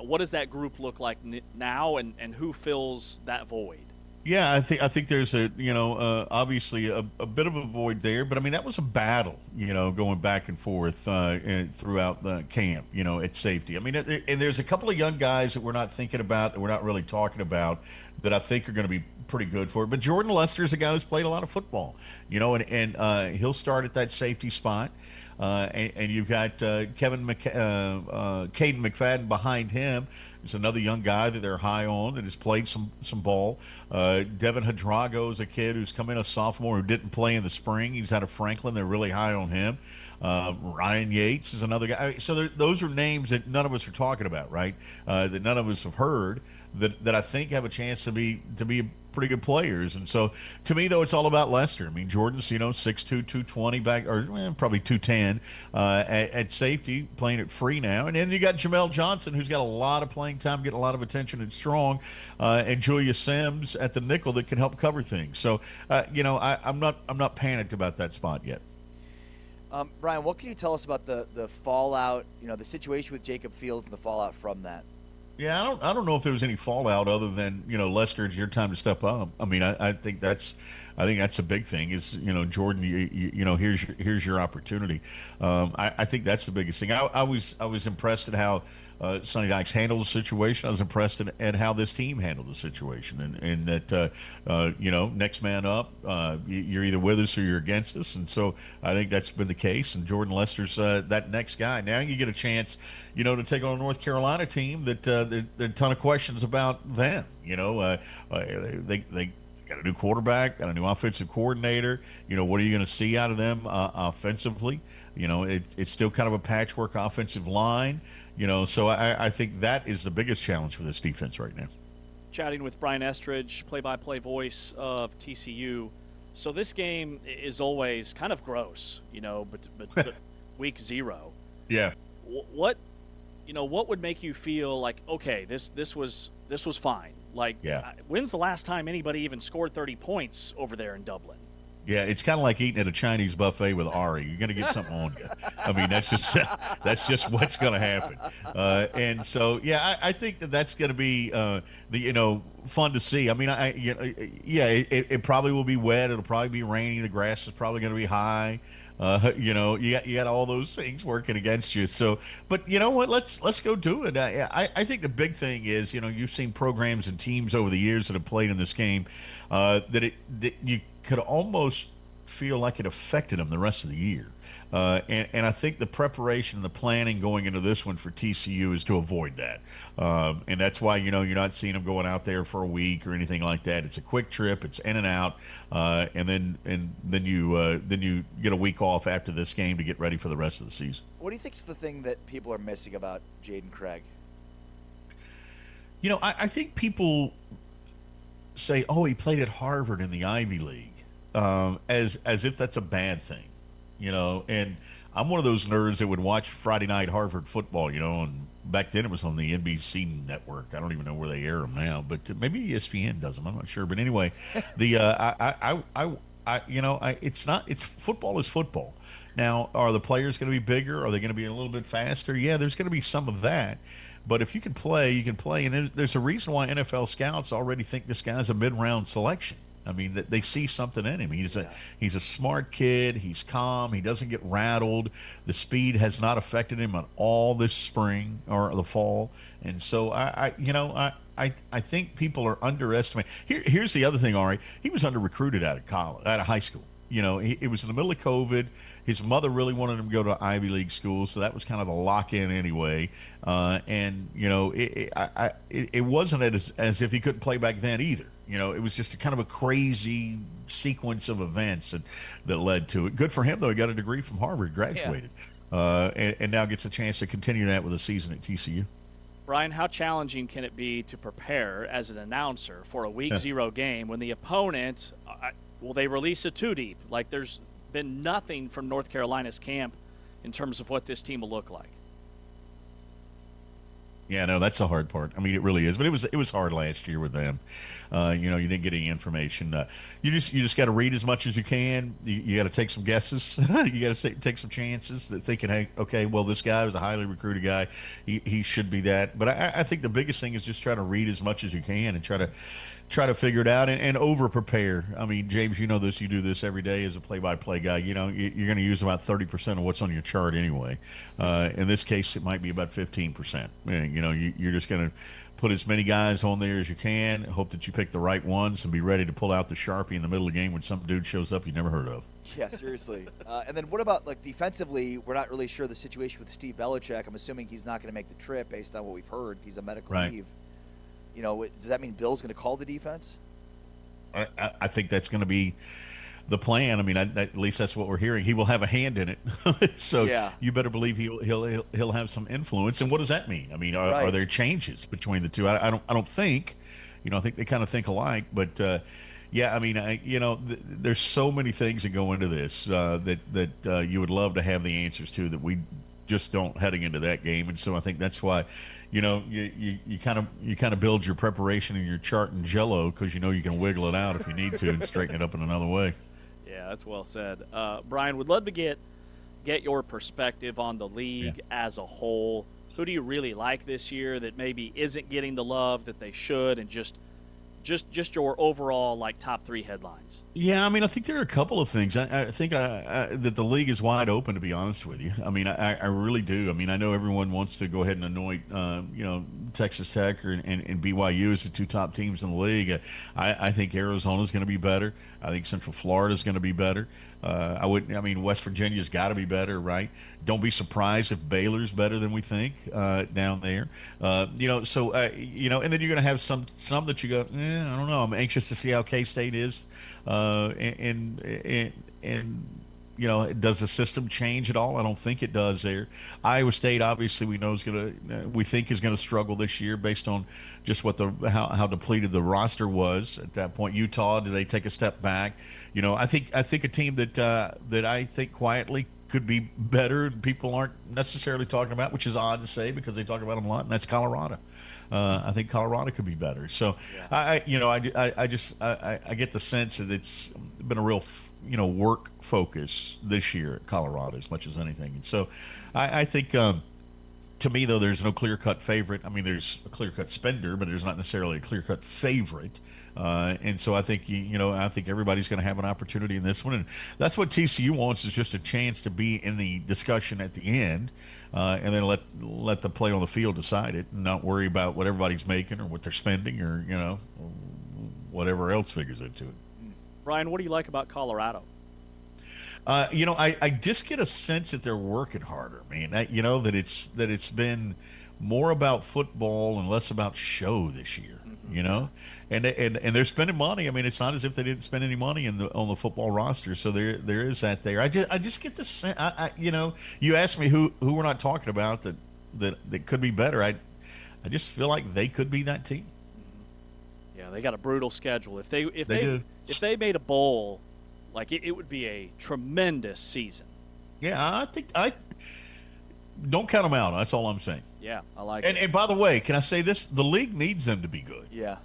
What does that group look like now, and who fills that void? Yeah, I think there's obviously a bit of a void there, but I mean that was a battle, going back and forth throughout the camp, at safety. I mean, and there's a couple of young guys that we're not thinking about, that we're not really talking about, that I think are going to be pretty good for it. But Jordan Lester is a guy who's played a lot of football, and he'll start at that safety spot. And you've got Caden McFadden behind him. It's another young guy that they're high on that has played some ball. Devin Hadrago is a kid who's come in, a sophomore, who didn't play in the spring. He's out of Franklin. They're really high on him. Ryan Yates is another guy. So those are names that none of us are talking about, right? That none of us have heard, that I think have a chance to be pretty good players. And so to me, though, it's all about Lester. I mean, Jordan's 6'2", 220 back, or probably 210 at safety, playing it free now. And then you got Jamel Johnson, who's got a lot of playing time, getting a lot of attention and strong, and Julius Sims at the nickel that can help cover things. So I'm not panicked about that spot yet. Brian, what can you tell us about the fallout, the situation with Jacob Fields and the fallout from that? Yeah, I don't know if there was any fallout other than, Lester, it's your time to step up. I mean, I think that's a big thing is, Jordan, here's your opportunity. I think that's the biggest thing. I was impressed at how Sonny Dykes handled the situation. I was impressed at how this team handled the situation, and that next man up. You're either with us or you're against us, and so I think that's been the case. And Jordan Lester's that next guy. Now you get a chance, to take on a North Carolina team that there are a ton of questions about them. They got a new quarterback, got a new offensive coordinator. What are you going to see out of them offensively? It's still kind of a patchwork offensive line. So I think that is the biggest challenge for this defense right now. Chatting with Brian Estridge, play-by-play voice of TCU. So this game is always kind of gross, but week 0. Yeah. What would make you feel like, okay, this was fine? Like, yeah. When's the last time anybody even scored 30 points over there in Dublin? Yeah, it's kind of like eating at a Chinese buffet with Ari. You're going to get something on you. I mean, that's just what's going to happen. And so, yeah, I think that's going to be fun to see. I mean, it probably will be wet. It'll probably be rainy. The grass is probably going to be high. You got all those things working against you. So, but you know what? Let's go do it. I think the big thing is, you've seen programs and teams over the years that have played in this game that you could almost feel like it affected them the rest of the year. And I think the preparation and the planning going into this one for TCU is to avoid that. And that's why, you're not seeing them going out there for a week or anything like that. It's a quick trip. It's in and out. And then you get a week off after this game to get ready for the rest of the season. What do you think is the thing that people are missing about Jaden Craig? I think people say, oh, he played at Harvard in the Ivy League, as if that's a bad thing. And I'm one of those nerds that would watch Friday night Harvard football, and back then it was on the NBC network. I don't even know where they air them now, but maybe ESPN does them. I'm not sure. But anyway, it's football is football. Now, are the players going to be bigger? Are they going to be a little bit faster? Yeah, there's going to be some of that. But if you can play, you can play. And there's a reason why NFL scouts already think this guy's a mid-round selection. I mean, they see something in him. He's a smart kid. He's calm. He doesn't get rattled. The speed has not affected him at all this spring or the fall. And so I think people are underestimating. Here's the other thing, Ari. He was under recruited out of high school. It was in the middle of COVID. His mother really wanted him to go to Ivy League school, so that was kind of a lock-in anyway. It wasn't as if he couldn't play back then either. It was just a kind of a crazy sequence of events that led to it. Good for him, though. He got a degree from Harvard, graduated, and now gets a chance to continue that with a season at TCU. Brian, how challenging can it be to prepare as an announcer for a Week 0 game when the opponent they release a two-deep? Like, there's been nothing from North Carolina's camp in terms of what this team will look like. Yeah, no, that's the hard part. I mean, it really is. But it was hard last year with them. You didn't get any information. You just got to read as much as you can. You got to take some guesses. You got to take some chances. Thinking, hey, okay, well, this guy was a highly recruited guy. He should be that. But I think the biggest thing is just try to read as much as you can and try to figure it out and over prepare. I mean, James, you know this. You do this every day as a play-by-play guy. You're going to use about 30% of what's on your chart anyway. In this case, it might be about 15%. You're just going to put as many guys on there as you can, hope that you pick the right ones, and be ready to pull out the Sharpie in the middle of the game when some dude shows up you never heard of. Yeah, seriously. And then what about, defensively? We're not really sure the situation with Steve Belichick. I'm assuming he's not going to make the trip based on what we've heard. He's on medical leave. Does that mean Bill's going to call the defense? I think that's going to be the plan. I mean, at least that's what we're hearing. He will have a hand in it, so you better believe he'll have some influence. And what does that mean? I mean, are there changes between the two? I don't think. I think they kind of think alike. But I mean, there's so many things that go into this that you would love to have the answers to that we just don't heading into that game. And so I think that's why, you kind of build your preparation and your chart in Jell-O because you can wiggle it out if you need to and straighten it up in another way. Yeah, that's well said. Brian, would love to get your perspective on the league as a whole. Who do you really like this year that maybe isn't getting the love that they should, and just your overall top 3 headlines? Yeah, I mean, I think there are a couple of things. I think that the league is wide open, to be honest with you. I mean, I really do. I mean, I know everyone wants to go ahead and anoint, Texas Tech and BYU as the 2 top teams in the league. I think Arizona's going to be better. I think Central Florida's going to be better. West Virginia's got to be better, right? Don't be surprised if Baylor's better than we think down there. And then you're going to have some that you go, I don't know. I'm anxious to see how K-State is, and does the system change at all? I don't think it does there. Iowa State, obviously, we think is going to struggle this year based on just how depleted the roster was at that point. Utah, do they take a step back? I think a team that I think quietly could be better and people aren't necessarily talking about, which is odd to say because they talk about them a lot, and that's Colorado. I think Colorado could be better. So I get the sense that it's been a real work focus this year at Colorado as much as anything. And so I think to me, though, there's no clear-cut favorite. I mean, there's a clear-cut spender, but there's not necessarily a clear-cut favorite. And so I think, I think everybody's going to have an opportunity in this one. And that's what TCU wants, is just a chance to be in the discussion at the end, and then let the play on the field decide it and not worry about what everybody's making or what they're spending or, whatever else figures into it. Brian, what do you like about Colorado? I just get a sense that they're working harder, man. That it's been more about football and less about show this year. And they're spending money. I mean, it's not as if they didn't spend any money on the football roster. So there is that there. I just get the sense. You asked me who we're not talking about that could be better. I just feel like they could be that team. Yeah, they got a brutal schedule. If they made a bowl, it would be a tremendous season. Yeah, I don't count them out. That's all I'm saying. Yeah, I like it. And by the way, can I say this? The league needs them to be good. Yeah.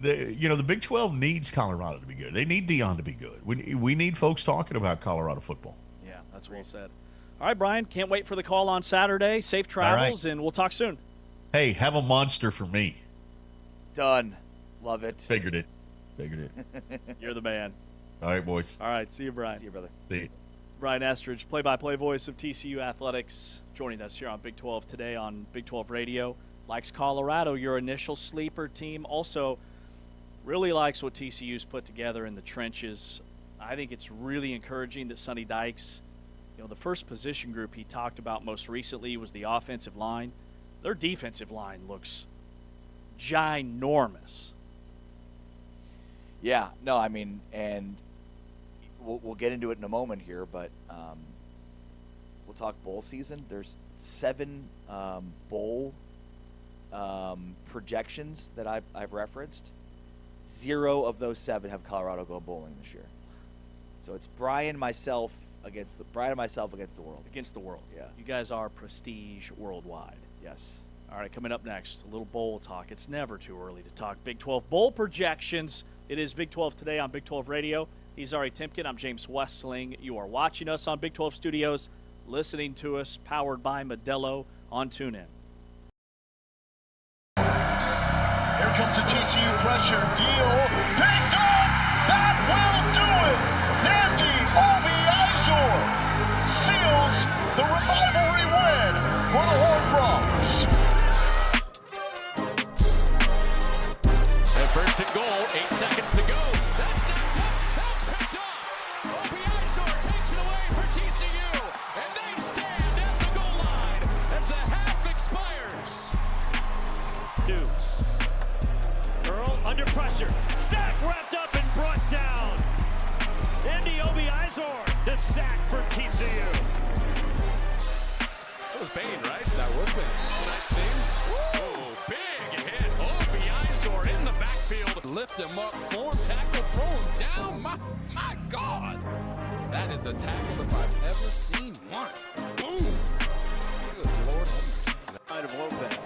The Big 12 needs Colorado to be good. They need Dion to be good. We need folks talking about Colorado football. Yeah, that's well said. All right, Brian, can't wait for the call on Saturday. Safe travels, and we'll talk soon. Hey, have a monster for me. Done. Love it. Figured it. Figured it. You're the man. All right, boys. All right, see you, Brian. See you, brother. See you. Brian Estridge, play-by-play voice of TCU Athletics, joining us here on Big 12 today on Big 12 Radio. Likes Colorado, your initial sleeper team. Also, really likes what TCU's put together in the trenches. I think it's really encouraging that Sonny Dykes, the first position group he talked about most recently was the offensive line. Their defensive line looks ginormous. Yeah, no, I mean, and we'll get into it in a moment here, but we'll talk bowl season. There's 7 bowl projections that I've referenced. 0 of those 7 have Colorado go bowling this year. So it's Brian and myself against the world. Against the world. Yeah. You guys are prestige worldwide. Yes. All right, coming up next, a little bowl talk. It's never too early to talk Big 12 bowl projections. It is Big 12 today on Big 12 Radio. He's Ari Timken. I'm James Westling. You are watching us on Big 12 Studios, listening to us, powered by Modelo on TuneIn. Here comes the TCU pressure. Deal. Picked off. That will do it. Nandy Obi-Izor seals the rivalry win for the Horned Frogs. At first and goal, 8 seconds to go. That's knocked up. That's picked off. Obi-Izor takes it away for TCU. And they stand at the goal line as the half expires. Earl under pressure. Sack wrapped up and brought down. Andy Obi-Izor, the sack for TCU. That was Bain, right? That was Bain. Tonight's theme. Oh, big hit. Obi-Izor in the backfield. Lift him up, form tackle, throw him down. My God. That is a tackle if I've ever seen one. Boom. Good Lord. Side of Lopez.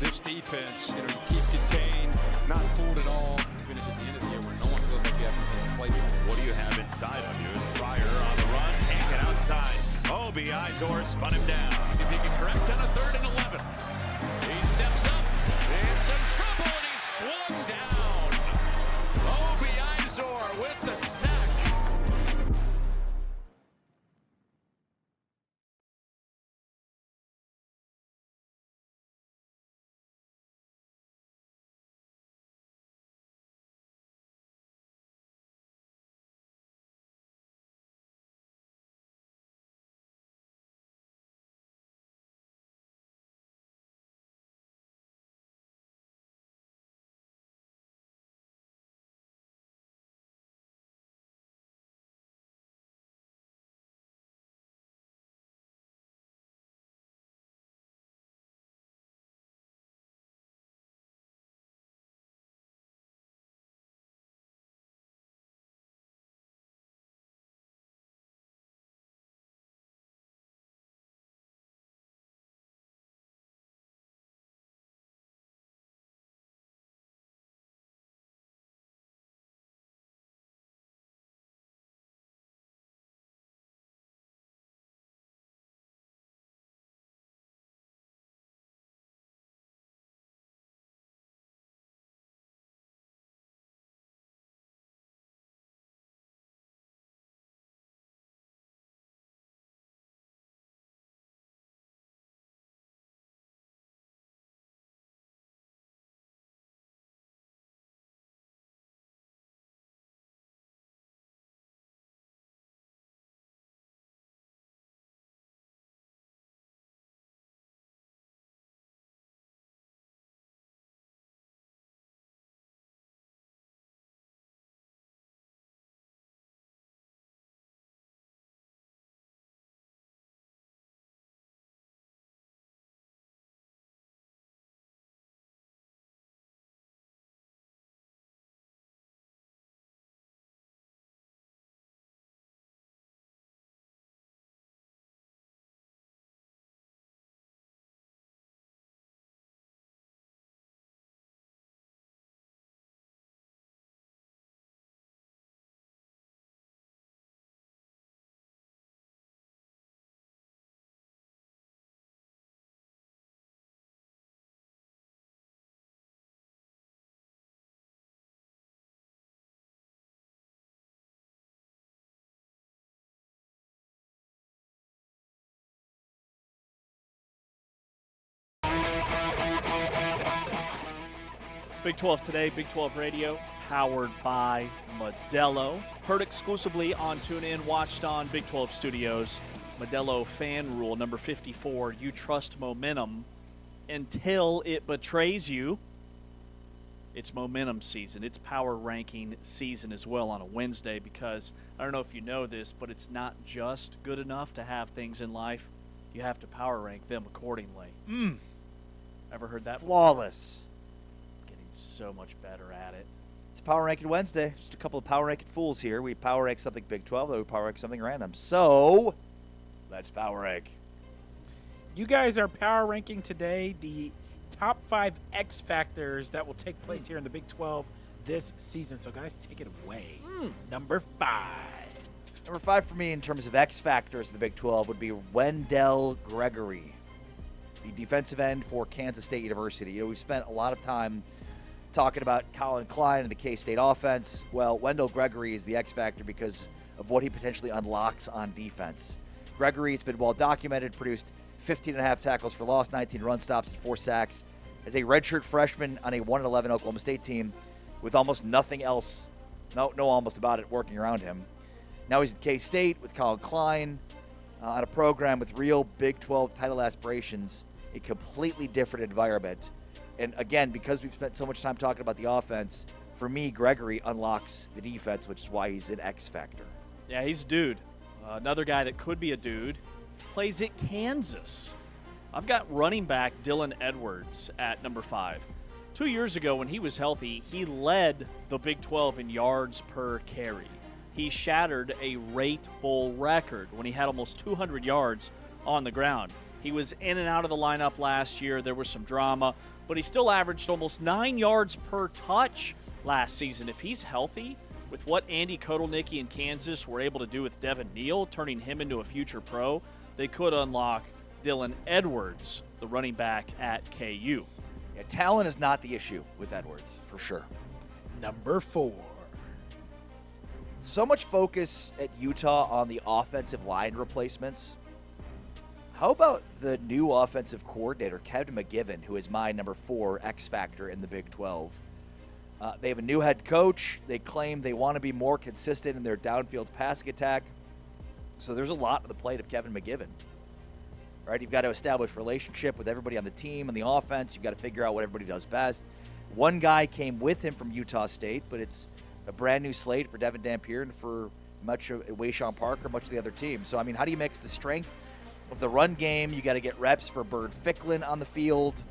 This defense, you keep contained, not fooled at all. Finish at the end of the year where no one feels like you have anything to play for. What do you have inside of you? Is Pryor on the run, taken outside. Obi-Izor spun him down. If he can correct on a 3rd and 11. He steps up, in some trouble, and he's swung down. Obi-Izor with the sack. Big 12 Today, Big 12 Radio, powered by Modelo. Heard exclusively on TuneIn, watched on Big 12 Studios. Modelo fan rule number 54, you trust momentum until it betrays you. It's momentum season. It's power ranking season as well on a Wednesday because, I don't know if you know this, but it's not just good enough to have things in life. You have to power rank them accordingly. Ever heard that Flawless. before? Getting so much better at it. It's Power Ranking Wednesday. Just a couple of power ranking fools here. We power rank something Big 12, then we power rank something random. So, let's power rank. You guys are power ranking today the top 5 X factors that will take place here in the Big 12 this season. So, guys, take it away. Number 5. Number 5 for me in terms of X factors in the Big 12 would be Wendell Gregory, the defensive end for Kansas State University. You know, we've spent a lot of time talking about Colin Klein and the K-State offense. Well, Wendell Gregory is the X factor because of what he potentially unlocks on defense. Gregory, it's been well documented, produced 15.5 tackles for loss, 19 run stops, and 4 sacks as a redshirt freshman on a 1-11 Oklahoma State team with almost nothing else, no almost about it, working around him. Now he's at K-State with Colin Klein on a program with real Big 12 title aspirations, a completely different environment. And again, because we've spent so much time talking about the offense, for me, Gregory unlocks the defense, which is why he's an X factor. Yeah, he's a dude. Another guy that could be a dude plays at Kansas. I've got running back Dylan Edwards at number 5. 2 years ago when he was healthy, he led the Big 12 in yards per carry. He shattered a Rate Bowl record when he had almost 200 yards on the ground. He was in and out of the lineup last year. There was some drama, but he still averaged almost 9 yards per touch last season. If he's healthy, with what Andy Kotelnicki in Kansas were able to do with Devin Neal, turning him into a future pro, they could unlock Dylan Edwards, the running back at KU. Yeah, talent is not the issue with Edwards, for sure. Number 4. So much focus at Utah on the offensive line replacements. How about the new offensive coordinator, Kevin McGivern, who is my number 4 X factor in the Big 12? They have a new head coach. They claim they want to be more consistent in their downfield passing attack. So there's a lot on the plate of Kevin McGivern. Right? You've got to establish relationship with everybody on the team and the offense. You've got to figure out what everybody does best. One guy came with him from Utah State, but it's a brand new slate for Devin Dampier and for much of Wayshawn Parker, much of the other team. So, I mean, how do you mix the strength of the run game? You got to get reps for Bird Ficklin on the field,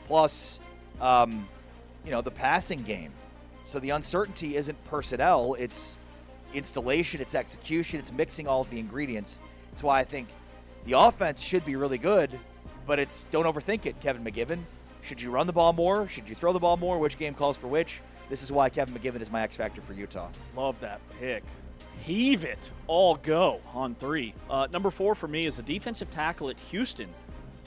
plus, the passing game. So the uncertainty isn't personnel, it's installation, it's execution, it's mixing all of the ingredients. That's why I think the offense should be really good, but it's don't overthink it, Kevin McGivern. Should you run the ball more? Should you throw the ball more? Which game calls for which? This is why Kevin McGivern is my X factor for Utah. Love that pick. Heave it. All go on 3. Number 4 for me is a defensive tackle at Houston.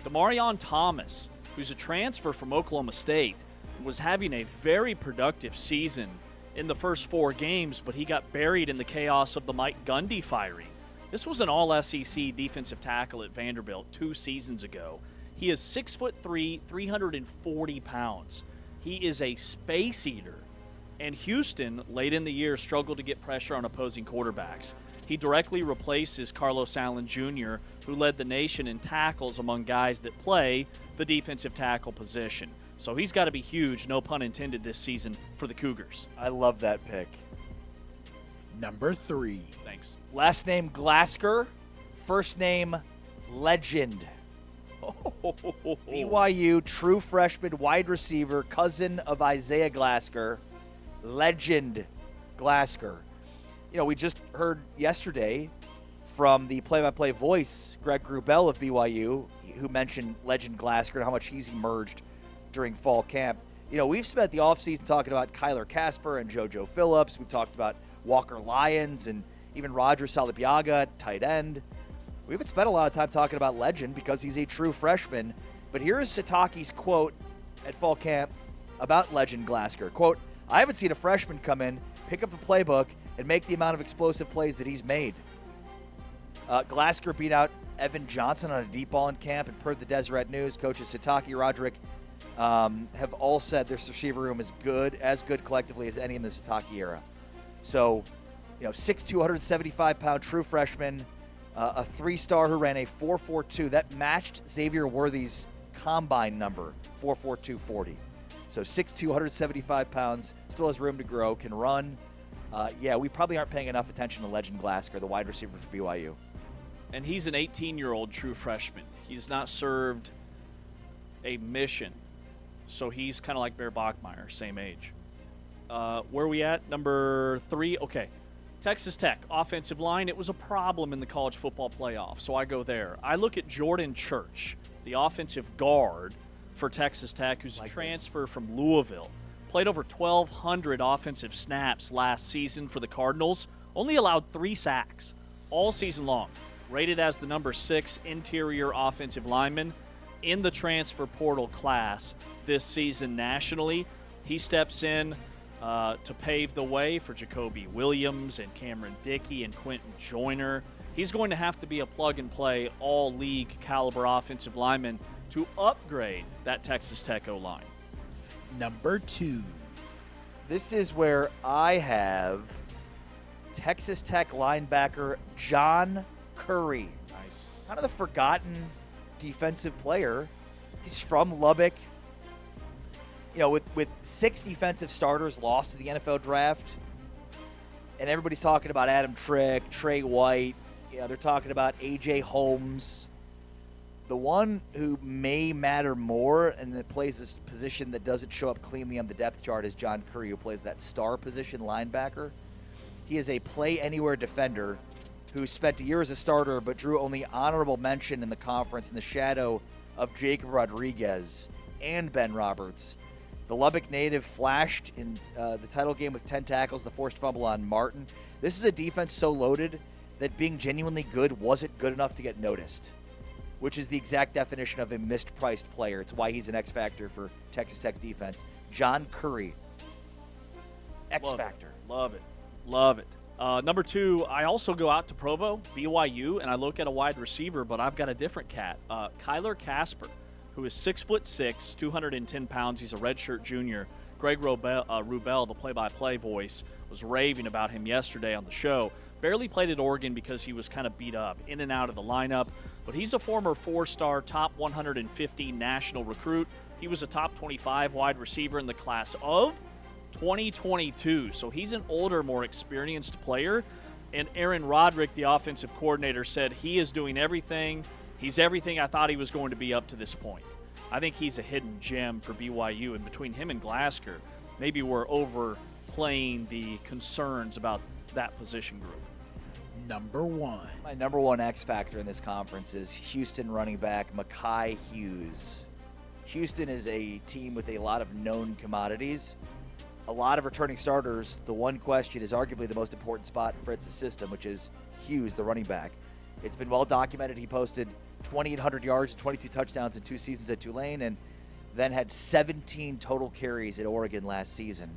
Demarion Thomas, who's a transfer from Oklahoma State, was having a very productive season in the first 4 games, but he got buried in the chaos of the Mike Gundy firing. This was an all-SEC defensive tackle at Vanderbilt 2 seasons ago. He is 6'3", 340 pounds. He is a space eater. And Houston, late in the year, struggled to get pressure on opposing quarterbacks. He directly replaces Carlos Allen Jr., who led the nation in tackles among guys that play the defensive tackle position. So he's got to be huge, no pun intended, this season for the Cougars. I love that pick. Number 3. Thanks. Last name Glasker, first name Legend. BYU true freshman wide receiver, cousin of Isaiah Glasker, Legend Glasker. You know, we just heard yesterday from the play-by-play voice, Greg Grubel of BYU, who mentioned Legend Glasker and how much he's emerged during fall camp. You know, we've spent the offseason talking about Kyler Casper and JoJo Phillips. We've talked about Walker Lyons and even Roger Salabiaga at tight end. We haven't spent a lot of time talking about Legend because he's a true freshman. But here's Sitake's quote at fall camp about Legend Glasker. Quote, "I haven't seen a freshman come in, pick up the playbook, and make the amount of explosive plays that he's made." Glasker beat out Evan Johnson on a deep ball in camp, and per the Deseret News, coaches Sitake, Roderick, have all said this receiver room is as good collectively as any in the Satake era. So, 6'2", 275-pound true freshman, a 3-star who ran a 4.42. That matched Xavier Worthy's combine number, 4.4240. So 6'2", 175 pounds, still has room to grow, can run. We probably aren't paying enough attention to Legend Glasgow, the wide receiver for BYU. And he's an 18-year-old true freshman. He's not served a mission. So he's kind of like Bear Bachmeier, same age. Where are we at? Number 3. Okay. Texas Tech, offensive line. It was a problem in the college football playoff, so I go there. I look at Jordan Church, the offensive guard for Texas Tech, who's a transfer from Louisville. Played over 1,200 offensive snaps last season for the Cardinals. Only allowed 3 sacks all season long. Rated as the number 6 interior offensive lineman in the transfer portal class this season nationally. He steps in to pave the way for Jacoby Williams and Cameron Dickey and Quentin Joyner. He's going to have to be a plug-and-play all-league caliber offensive lineman to upgrade that Texas Tech O-line. Number 2. This is where I have Texas Tech linebacker John Curry. Nice. Kind of the forgotten defensive player. He's from Lubbock. With 6 defensive starters lost to the NFL draft, and everybody's talking about Adam Trick, Trey White. They're talking about A.J. Holmes. The one who may matter more and that plays this position that doesn't show up cleanly on the depth chart is John Curry, who plays that star position linebacker. He is a play-anywhere defender who spent a year as a starter but drew only honorable mention in the conference in the shadow of Jacob Rodriguez and Ben Roberts. The Lubbock native flashed in the title game with 10 tackles, the forced fumble on Martin. This is a defense so loaded that being genuinely good wasn't good enough to get noticed, which is the exact definition of a mispriced player. It's why he's an X factor for Texas Tech's defense. John Curry, X factor. Love it. Number 2, I also go out to Provo, BYU, and I look at a wide receiver, but I've got a different cat. Kyler Casper, who is 6'6", 210 pounds. He's a redshirt junior. Greg Wrubel, the play-by-play voice, was raving about him yesterday on the show. Barely played at Oregon because he was kind of beat up, in and out of the lineup. But he's a former 4-star, top 150 national recruit. He was a top 25 wide receiver in the class of 2022. So he's an older, more experienced player. And Aaron Roderick, the offensive coordinator, said he is doing everything. He's everything I thought he was going to be up to this point. I think he's a hidden gem for BYU. And between him and Glasgow, maybe we're overplaying the concerns about that position group. Number 1. My number 1 X factor in this conference is Houston running back Mekhi Hughes. Houston is a team with a lot of known commodities, a lot of returning starters. The one question is arguably the most important spot in Fritz's system, which is Hughes, the running back. It's been well documented. He posted 2,800 yards, 22 touchdowns in 2 seasons at Tulane, and then had 17 total carries at Oregon last season.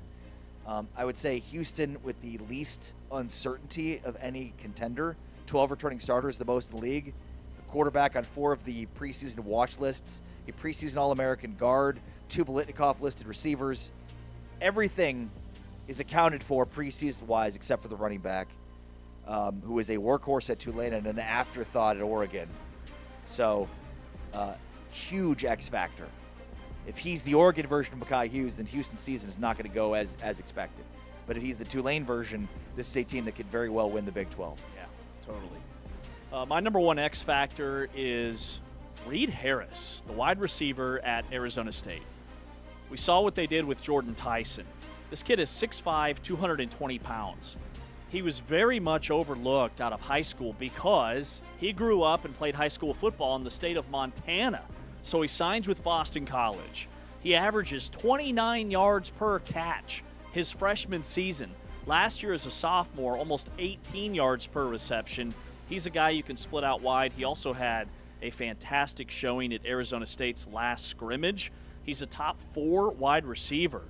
I would say Houston with the least uncertainty of any contender. 12 returning starters, the most in the league. A quarterback on 4 of the preseason watch lists. A preseason All-American guard. 2 Biletnikoff-listed receivers. Everything is accounted for preseason-wise except for the running back, who is a workhorse at Tulane and an afterthought at Oregon. So, huge X factor. If he's the Oregon version of Mekhi Hughes, then Houston's season is not going to go as expected. But if he's the Tulane version, this is a team that could very well win the Big 12. Yeah, totally. My number 1 X factor is Reed Harris, the wide receiver at Arizona State. We saw what they did with Jordan Tyson. This kid is 6'5", 220 pounds. He was very much overlooked out of high school because he grew up and played high school football in the state of Montana. So he signs with Boston College. He averages 29 yards per catch his freshman season. Last year as a sophomore, almost 18 yards per reception. He's a guy you can split out wide. He also had a fantastic showing at Arizona State's last scrimmage. He's a top 4 wide receiver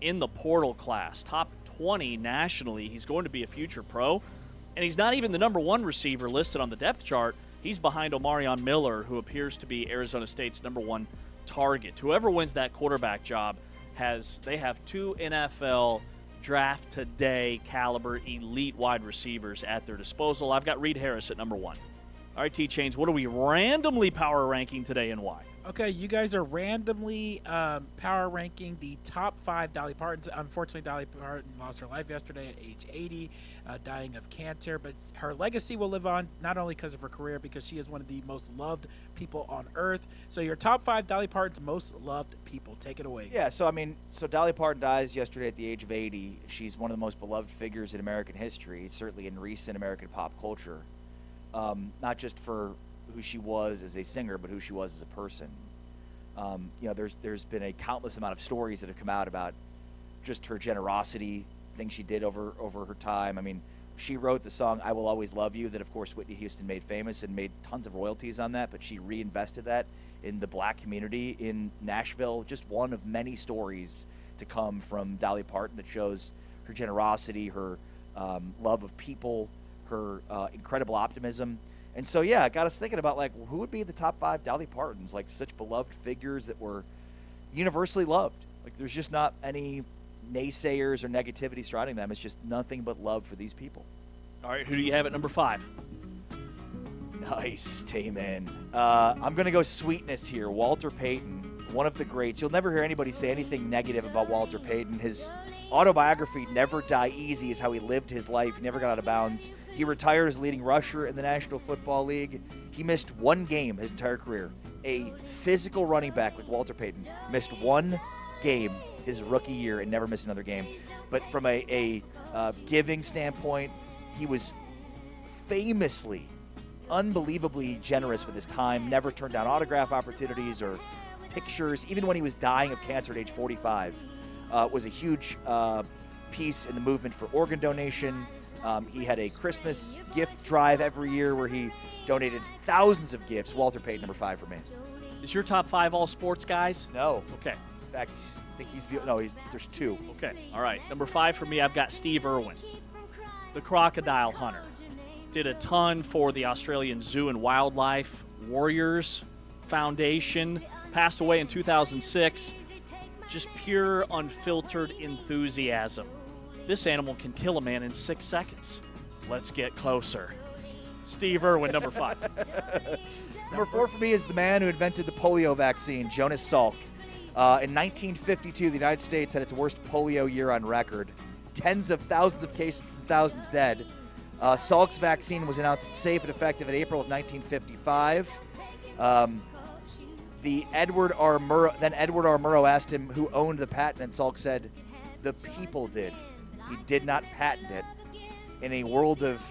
in the portal class, top 20 nationally. He's going to be a future pro. And he's not even the number 1 receiver listed on the depth chart. He's behind Omarion Miller, who appears to be Arizona State's number 1 target. Whoever wins that quarterback job they have 2 NFL draft today caliber elite wide receivers at their disposal. I've got Reed Harris at number 1. All right, T-Chains, what are we randomly power ranking today and why? Okay, you guys are randomly power ranking the top 5 Dolly Partons. Unfortunately, Dolly Parton lost her life yesterday at age 80, dying of cancer. But her legacy will live on, not only because of her career, because she is one of the most loved people on earth. So your top 5 Dolly Parton's most loved people. Take it away. Yeah, so Dolly Parton dies yesterday at the age of 80. She's one of the most beloved figures in American history, certainly in recent American pop culture. Not just for who she was as a singer, but who she was as a person. There's been a countless amount of stories that have come out about just her generosity, things she did over her time. I mean, she wrote the song "I Will Always Love You" that, of course, Whitney Houston made famous and made tons of royalties on that, but she reinvested that in the black community in Nashville. Just one of many stories to come from Dolly Parton that shows her generosity, her love of people, her incredible optimism. And so, yeah, it got us thinking about, like, who would be the top 5 Dolly Partons, like such beloved figures that were universally loved. Like, there's just not any naysayers or negativity surrounding them. It's just nothing but love for these people. All right, who do you have at number 5? Nice, Tayman. I'm going to go sweetness here. Walter Payton, one of the greats. You'll never hear anybody say anything negative about Walter Payton. His autobiography, Never Die Easy, is how he lived his life. He never got out of bounds. He retired as leading rusher in the National Football League. He missed 1 game his entire career. A physical running back like Walter Payton missed 1 game his rookie year and never missed another game. But from a giving standpoint, he was famously, unbelievably generous with his time, never turned down autograph opportunities or pictures. Even when he was dying of cancer at age 45, was a huge piece in the movement for organ donation. He had a Christmas gift drive every year where he donated thousands of gifts. Walter Payton, number 5 for me. Is your top 5 all sports guys? No. Okay. In fact, I think there's 2. Okay. All right. Number 5 for me, I've got Steve Irwin, the crocodile hunter. Did a ton for the Australian Zoo and Wildlife Warriors Foundation. Passed away in 2006. Just pure, unfiltered enthusiasm. This animal can kill a man in 6 seconds. Let's get closer. Steve Irwin, number 5. Number 4 for me is the man who invented the polio vaccine, Jonas Salk. In 1952, the United States had its worst polio year on record. Tens of thousands of cases and thousands dead. Salk's vaccine was announced safe and effective in April of 1955. Edward R. Murrow asked him who owned the patent, and Salk said, "The people did. He did not patent it." In a world of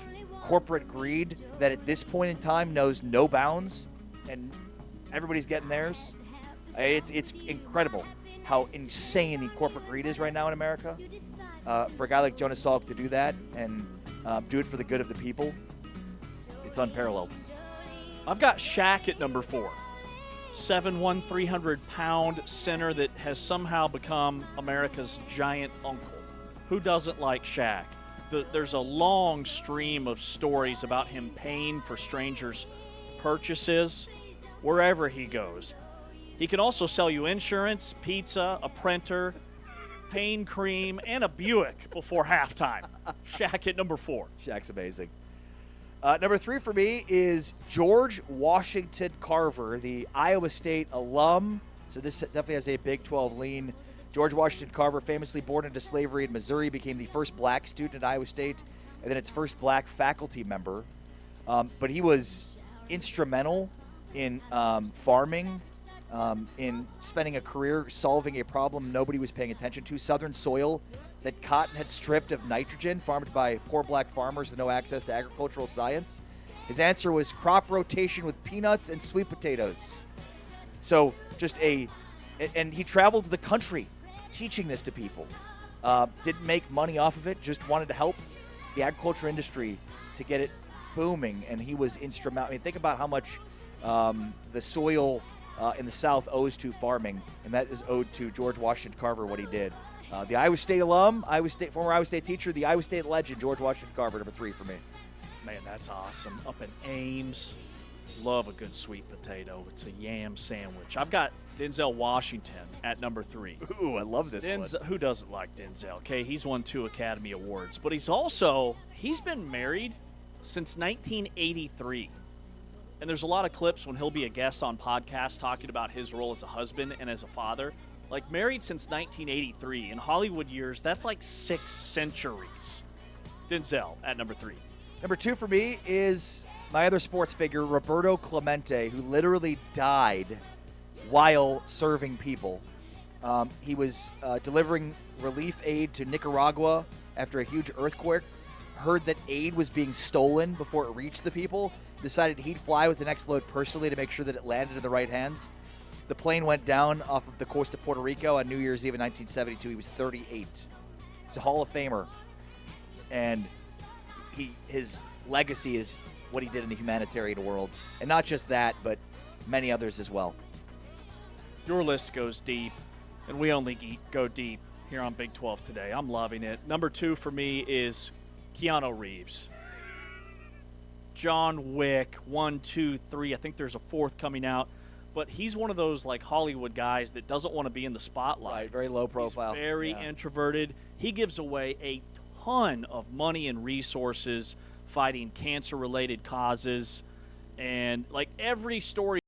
corporate greed that at this point in time knows no bounds and everybody's getting theirs, it's incredible how insane the corporate greed is right now in America. For a guy like Jonas Salk to do that and do it for the good of the people, it's unparalleled. I've got Shaq at number 4. 7'1", 300-pound center that has somehow become America's giant uncle. Who doesn't like Shaq? There's a long stream of stories about him paying for strangers' purchases wherever he goes. He can also sell you insurance, pizza, a printer, pain cream, and a Buick before halftime. Shaq at number 4. Shaq's amazing. Number 3 for me is George Washington Carver, the Iowa State alum. So this definitely has a Big 12 lean. George Washington Carver, famously born into slavery in Missouri, became the first black student at Iowa State and then its first black faculty member. But he was instrumental in farming, in spending a career solving a problem nobody was paying attention to. Southern soil that cotton had stripped of nitrogen, farmed by poor black farmers with no access to agricultural science. His answer was crop rotation with peanuts and sweet potatoes. So and he traveled the country teaching this to people. Didn't make money off of it, just wanted to help the agriculture industry to get it booming, and he was instrumental. I mean, think about how much the soil in the South owes to farming, and that is owed to George Washington Carver, what he did. The Iowa State alum, former Iowa State teacher, the Iowa State legend, George Washington Carver, number 3 for me. Man, that's awesome. Up in Ames. Love a good sweet potato. It's a yam sandwich. I've got Denzel Washington at number 3. Ooh, I love this one. Who doesn't like Denzel? Okay, he's won 2 Academy Awards, but he's been married since 1983. And there's a lot of clips when he'll be a guest on podcasts talking about his role as a husband and as a father. Like, married since 1983. In Hollywood years, that's like 6 centuries. Denzel at number 3. Number 2 for me is my other sports figure, Roberto Clemente, who literally died while serving people. He was delivering relief aid to Nicaragua after a huge earthquake, heard that aid was being stolen before it reached the people, decided he'd fly with the next load personally to make sure that it landed in the right hands. The plane went down off of the coast of Puerto Rico on New Year's Eve in 1972. He was 38. He's a Hall of Famer. And his legacy is what he did in the humanitarian world. And not just that, but many others as well. Your list goes deep, and we only go deep here on Big 12 today. I'm loving it. Number 2 for me is Keanu Reeves. John Wick, 1, 2, 3. I think there's a 4th coming out. But he's one of those like Hollywood guys that doesn't want to be in the spotlight. Right, very low profile. He's very introverted. He gives away a ton of money and resources fighting cancer-related causes. And like every story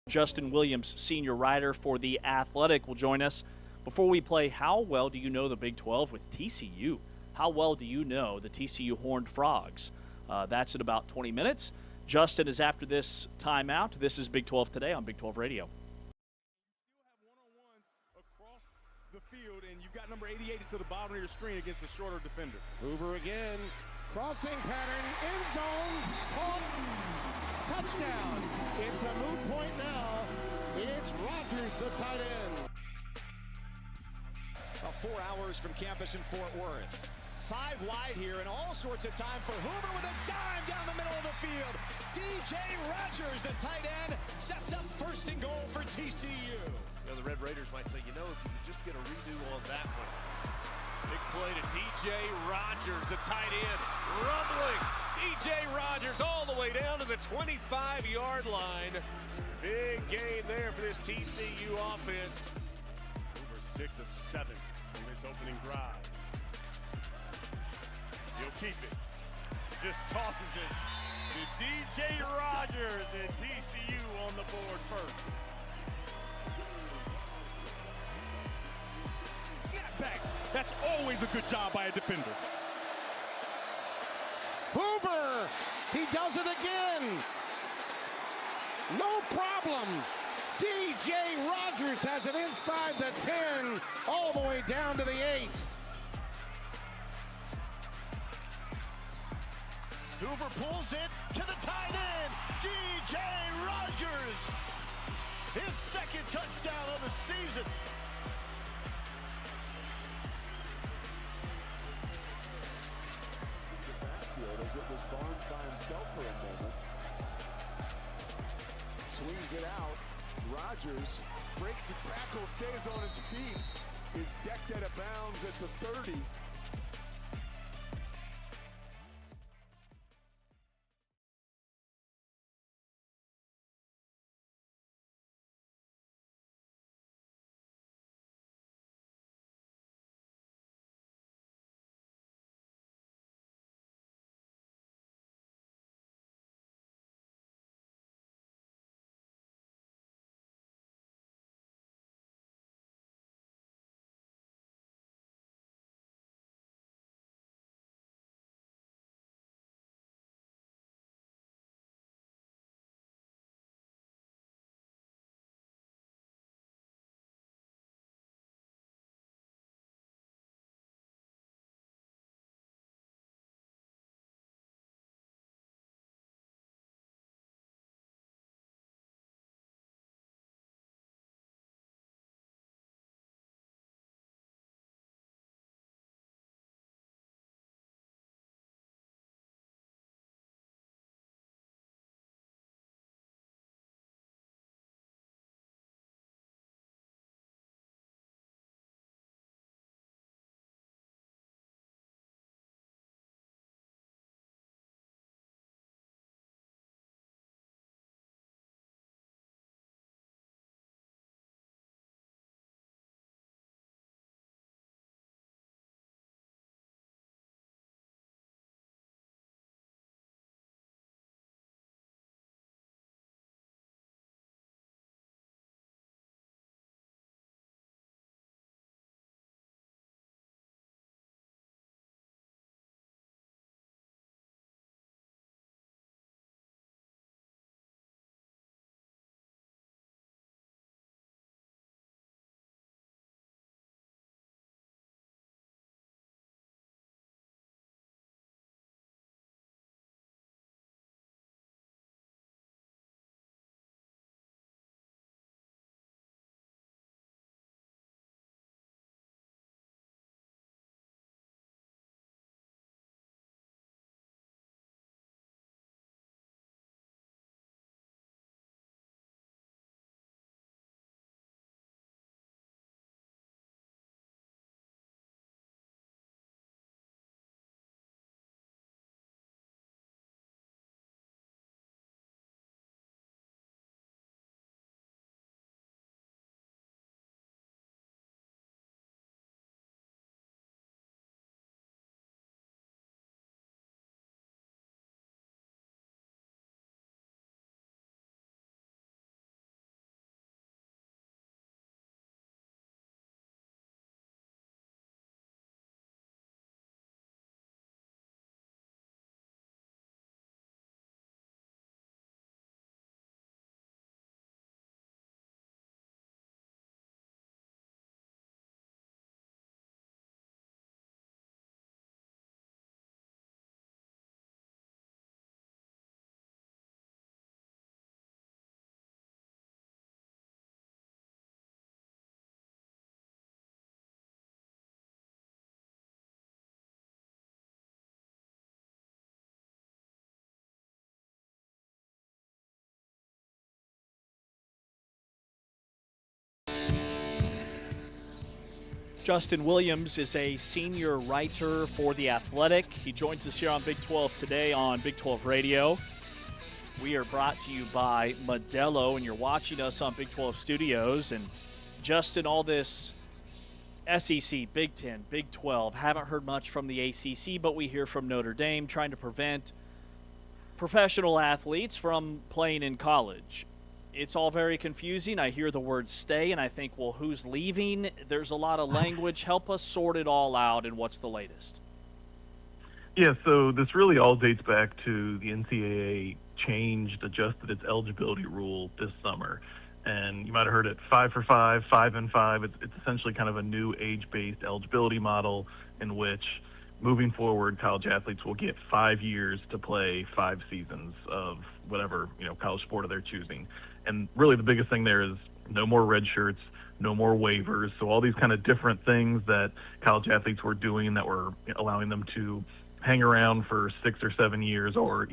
Justin Williams, senior writer for The Athletic, will join us. Before we play, how well do you know the Big 12 with TCU? How well do you know the TCU Horned Frogs? That's in about 20 minutes. Justin is after this timeout. This is Big 12 Today on Big 12 Radio. Across the field, and you've got number 88 to the bottom of your screen against a shorter defender. Hoover again. Crossing pattern, end zone, caught, touchdown. It's a moot point now. It's Rogers, the tight end. About 4 hours from campus in Fort Worth. 5 wide here and all sorts of time for Hoover with a dime down the middle of the field. DJ Rogers, the tight end, sets up first and goal for TCU. You know, the Red Raiders might say, if you could just get a redo on that one. Big play to DJ Rogers, the tight end, rumbling. DJ Rogers all the way down to the 25-yard line. Big gain there for this TCU offense. Over 6 of 7 in this opening drive. He'll keep it. Just tosses it to DJ Rogers, and TCU on the board first. Snap back. That's always a good job by a defender. Hoover, he does it again. No problem. DJ Rogers has it inside the 10, all the way down to the 8. Hoover pulls it to the tight end, DJ Rogers. His second touchdown of the season. The backfield as it was Barnes by himself for a moment. Swings it out. Rogers breaks the tackle, stays on his feet, is decked out of bounds at the 30. Justin Williams is a senior writer for The Athletic. He joins us here on Big 12 today on Big 12 Radio. We are brought to you by Modelo, and you're watching us on Big 12 Studios. And Justin, all this SEC, Big 10, Big 12, haven't heard much from the ACC, but we hear from Notre Dame trying to prevent professional athletes from playing in college. It's all very confusing. I hear the word stay, and I think, well, who's leaving? There's a lot of language. Help us sort it all out, and what's the latest? Yeah, so this really all dates back to the NCAA adjusted its eligibility rule this summer. And you might have heard it 5 for 5, 5 and 5. It's essentially kind of a new age-based eligibility model in which, moving forward, college athletes will get 5 years to play 5 seasons of whatever, college sport they're choosing. And really the biggest thing there is no more red shirts, no more waivers. So all these kind of different things that college athletes were doing that were allowing them to hang around for 6 or 7 years, or,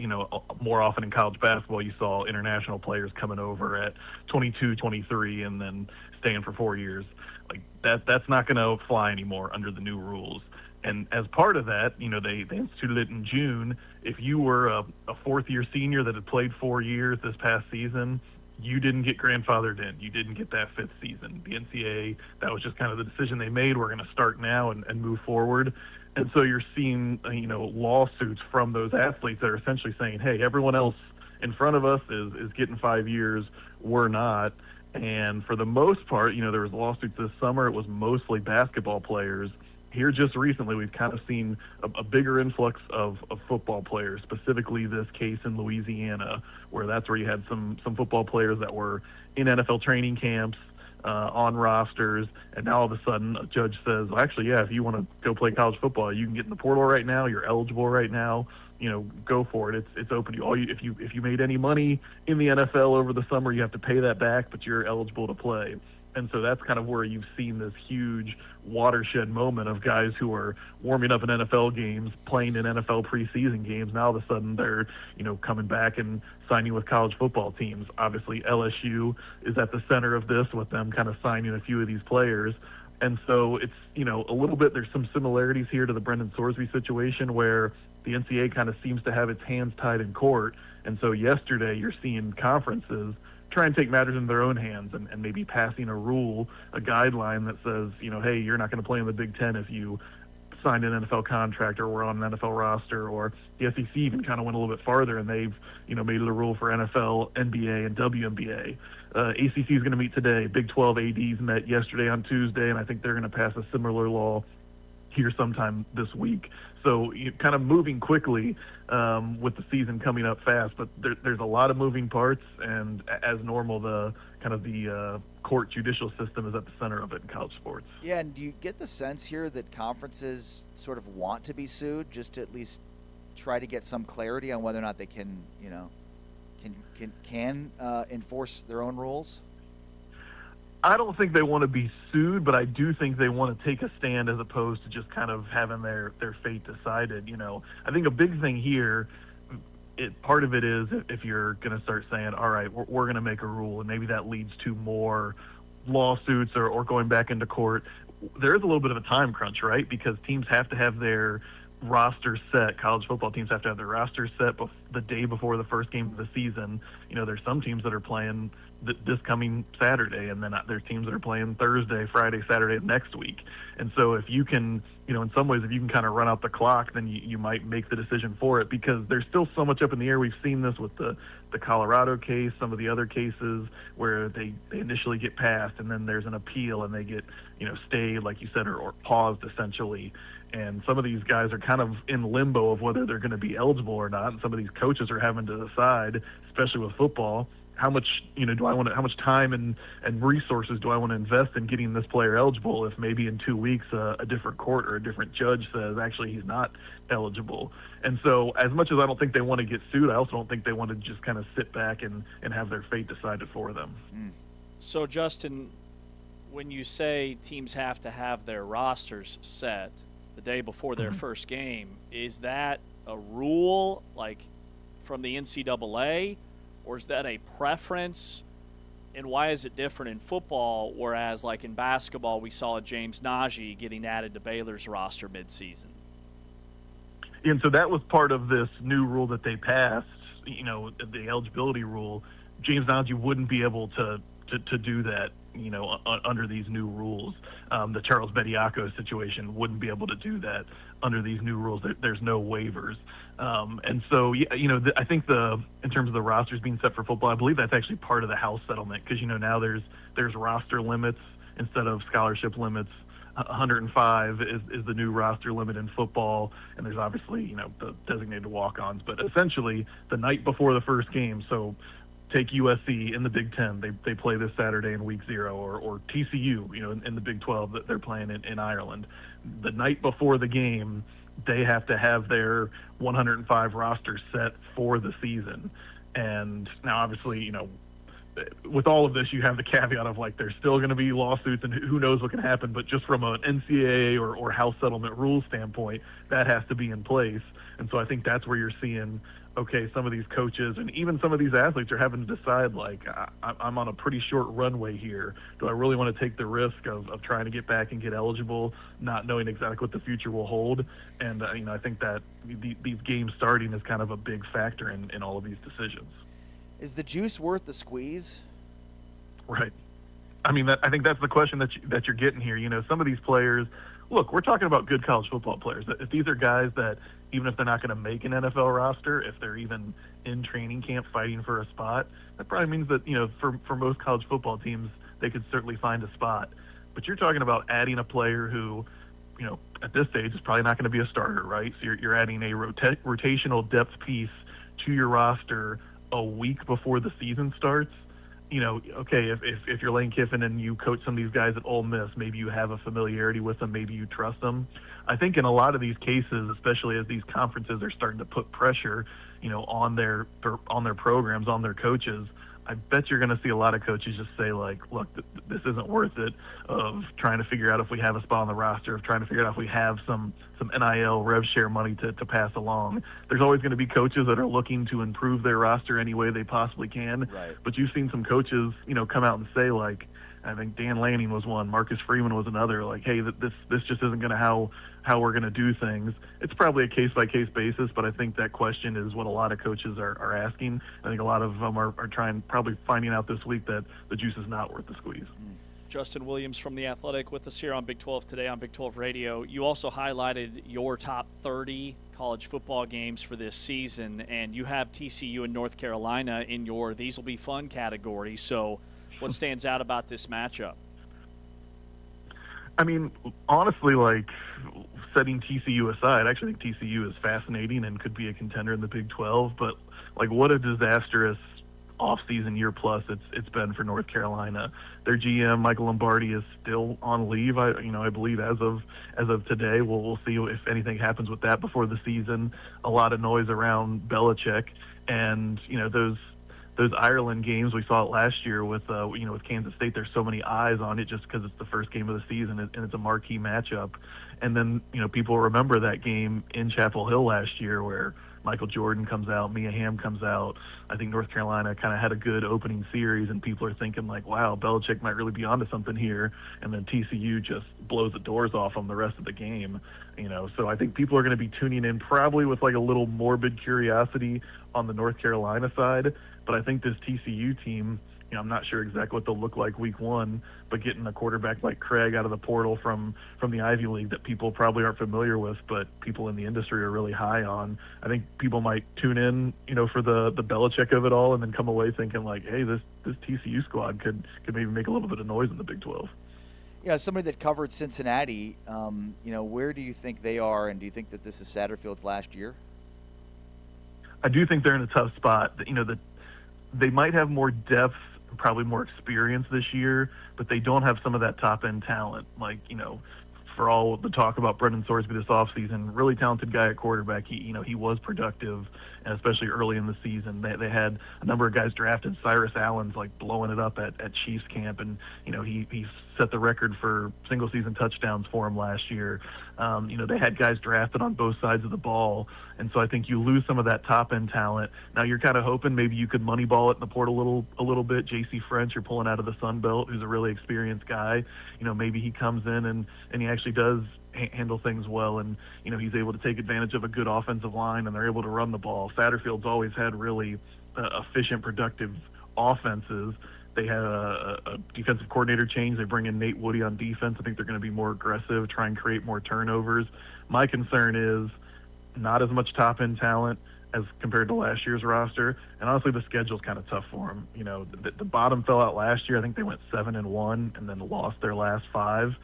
more often in college basketball, you saw international players coming over at 22, 23, and then staying for 4 years. Like that's not going to fly anymore under the new rules. And as part of that, they instituted it in June. If you were a fourth-year senior that had played 4 years this past season, you didn't get grandfathered in. You didn't get that 5th season. The NCAA, that was just kind of the decision they made. We're going to start now and move forward. And so you're seeing, lawsuits from those athletes that are essentially saying, hey, everyone else in front of us is getting 5 years. We're not. And for the most part, there was lawsuits this summer. It was mostly basketball players. Here just recently, we've kind of seen a bigger influx of football players, specifically this case in Louisiana, where that's where you had some football players that were in NFL training camps, on rosters, and now all of a sudden a judge says, well, actually, yeah, if you want to go play college football, you can get in the portal right now. You're eligible right now. Go for it. It's open to you. If you made any money in the NFL over the summer, you have to pay that back, but you're eligible to play. And so that's kind of where you've seen this huge watershed moment of guys who are warming up in NFL games, playing in NFL preseason games. Now all of a sudden they're, coming back and signing with college football teams. Obviously LSU is at the center of this with them kind of signing a few of these players. And so it's, a little bit, there's some similarities here to the Brendan Sorsby situation where the NCAA kind of seems to have its hands tied in court. And so yesterday you're seeing conferences try and take matters into their own hands and maybe passing a rule, a guideline that says, hey, you're not going to play in the Big Ten if you signed an NFL contract or were on an NFL roster. Or the SEC even kind of went a little bit farther, and they've, made it a rule for NFL, NBA, and WNBA. ACC is going to meet today. Big 12 ADs met yesterday on Tuesday, and I think they're going to pass a similar law here sometime this week. So kind of moving quickly with the season coming up fast, but there's a lot of moving parts, and as normal, the court judicial system is at the center of it in college sports. Yeah, and do you get the sense here that conferences sort of want to be sued just to at least try to get some clarity on whether or not they can enforce their own rules? I don't think they want to be sued, but I do think they want to take a stand as opposed to just kind of having their fate decided. I think a big thing here, part of it is if you're going to start saying, all right, we're going to make a rule, and maybe that leads to more lawsuits or going back into court. There is a little bit of a time crunch, right? Because teams have to have their roster set. College football teams have to have their roster set the day before the first game of the season. There's some teams that are playing this coming Saturday, and then there's teams that are playing Thursday, Friday, Saturday of next week. And so if you can, in some ways, if you can kind of run out the clock, then you might make the decision for it, because there's still so much up in the air. We've seen this with the Colorado case, some of the other cases where they initially get passed and then there's an appeal and they get, stayed, like you said, or paused essentially. And some of these guys are kind of in limbo of whether they're going to be eligible or not. And some of these coaches are having to decide, especially with football, how much, how much time and resources do I want to invest in getting this player eligible if maybe in 2 weeks a different court or a different judge says actually he's not eligible. And so as much as I don't think they want to get sued, I also don't think they want to just kind of sit back and have their fate decided for them. So Justin, when you say teams have to have their rosters set the day before their first game, is that a rule like from the NCAA? Or is that a preference And why is it different in football, whereas like in basketball we saw James Najee getting added to Baylor's roster midseason? And so that was part of this new rule that they passed, the eligibility rule. James Najee wouldn't be able to do that, under these new rules. The Charles Bediako situation wouldn't be able to do that under these new rules. There's no waivers. And so, I think in terms of the rosters being set for football, I believe that's actually part of the House settlement because, now there's roster limits instead of scholarship limits. 105 is the new roster limit in football, and there's obviously, the designated walk-ons. But essentially, the night before the first game, so take USC in the Big Ten, they play this Saturday in Week 0, or TCU, in the Big 12 that they're playing in Ireland. The night before the game, they have to have their 105 roster set for the season. And now, obviously, with all of this, you have the caveat of like there's still going to be lawsuits and who knows what can happen. But just from an NCAA or House settlement rules standpoint, that has to be in place. And so I think that's where you're seeing, okay, some of these coaches and even some of these athletes are having to decide, like, I'm on a pretty short runway here. Do I really want to take the risk of trying to get back and get eligible, not knowing exactly what the future will hold? And, I think that these games starting is kind of a big factor in all of these decisions. Is the juice worth the squeeze? Right. I mean, I think that's the question that you're getting here. Some of these players, look, we're talking about good college football players. If these are guys that, even if they're not going to make an NFL roster, if they're even in training camp fighting for a spot, that probably means that, for most college football teams, they could certainly find a spot. But you're talking about adding a player who, at this stage is probably not going to be a starter, right? So you're adding a rotational depth piece to your roster a week before the season starts. Okay, if you're Lane Kiffin and you coach some of these guys at Ole Miss, maybe you have a familiarity with them, maybe you trust them. I think in a lot of these cases, especially as these conferences are starting to put pressure, on their programs, on their coaches, I bet you're going to see a lot of coaches just say, like, look, this isn't worth it, of trying to figure out if we have a spot on the roster, of trying to figure out if we have some NIL rev share money to pass along. There's always going to be coaches that are looking to improve their roster any way they possibly can. Right. But you've seen some coaches, come out and say, like, I think Dan Lanning was one, Marcus Freeman was another, like, hey, this just isn't going to how we're going to do things. It's probably a case-by-case basis, but I think that question is what a lot of coaches are asking. I think a lot of them are probably finding out this week that the juice is not worth the squeeze. Justin Williams from The Athletic with us here on Big 12 Today on Big 12 Radio. You also highlighted your top 30 college football games for this season, and you have TCU and North Carolina in your These Will Be Fun category. So what stands out about this matchup? I mean, honestly, like, setting TCU aside, I actually think TCU is fascinating and could be a contender in the Big 12, but, like, what a disastrous off-season year plus it's been for North Carolina. Their GM, Michael Lombardi, is still on leave, I believe, as of today. We'll see if anything happens with that before the season. A lot of noise around Belichick, and, those Ireland games, we saw it last year with Kansas State. There's so many eyes on it just because it's the first game of the season and it's a marquee matchup. And then, people remember that game in Chapel Hill last year where Michael Jordan comes out, Mia Hamm comes out. I think North Carolina kind of had a good opening series, and people are thinking, like, wow, Belichick might really be onto something here. And then TCU just blows the doors off them the rest of the game. So I think people are going to be tuning in probably with, like, a little morbid curiosity on the North Carolina side. But I think this TCU team, I'm not sure exactly what they'll look like week one, but getting a quarterback like Craig out of the portal from the Ivy League that people probably aren't familiar with, but people in the industry are really high on. I think people might tune in, for the Belichick of it all, and then come away thinking, like, hey, this TCU squad could maybe make a little bit of noise in the Big 12. Yeah, somebody that covered Cincinnati, where do you think they are, and do you think that this is Satterfield's last year? I do think they're in a tough spot. They might have more depth, probably more experience this year, but they don't have some of that top-end talent. Like, for all the talk about Brendan Sorsby this offseason, really talented guy at quarterback. He was productive, and especially early in the season. They had a number of guys drafted. Cyrus Allen's, like, blowing it up at Chiefs camp, and, he set the record for single-season touchdowns for them last year. They had guys drafted on both sides of the ball, and so I think you lose some of that top-end talent. Now you're kind of hoping maybe you could moneyball it in the port a little bit. J.C. French, you're pulling out of the Sun Belt, who's a really experienced guy. Maybe he comes in and he actually does handle things well, and he's able to take advantage of a good offensive line, and they're able to run the ball. Satterfield's always had really efficient, productive offenses. They had a defensive coordinator change. They bring in Nate Woody on defense. I think they're going to be more aggressive, try and create more turnovers. My concern is not as much top-end talent as compared to last year's roster, and honestly, the schedule's kind of tough for them. The bottom fell out last year. I think they went 7-1 and then lost their last 5.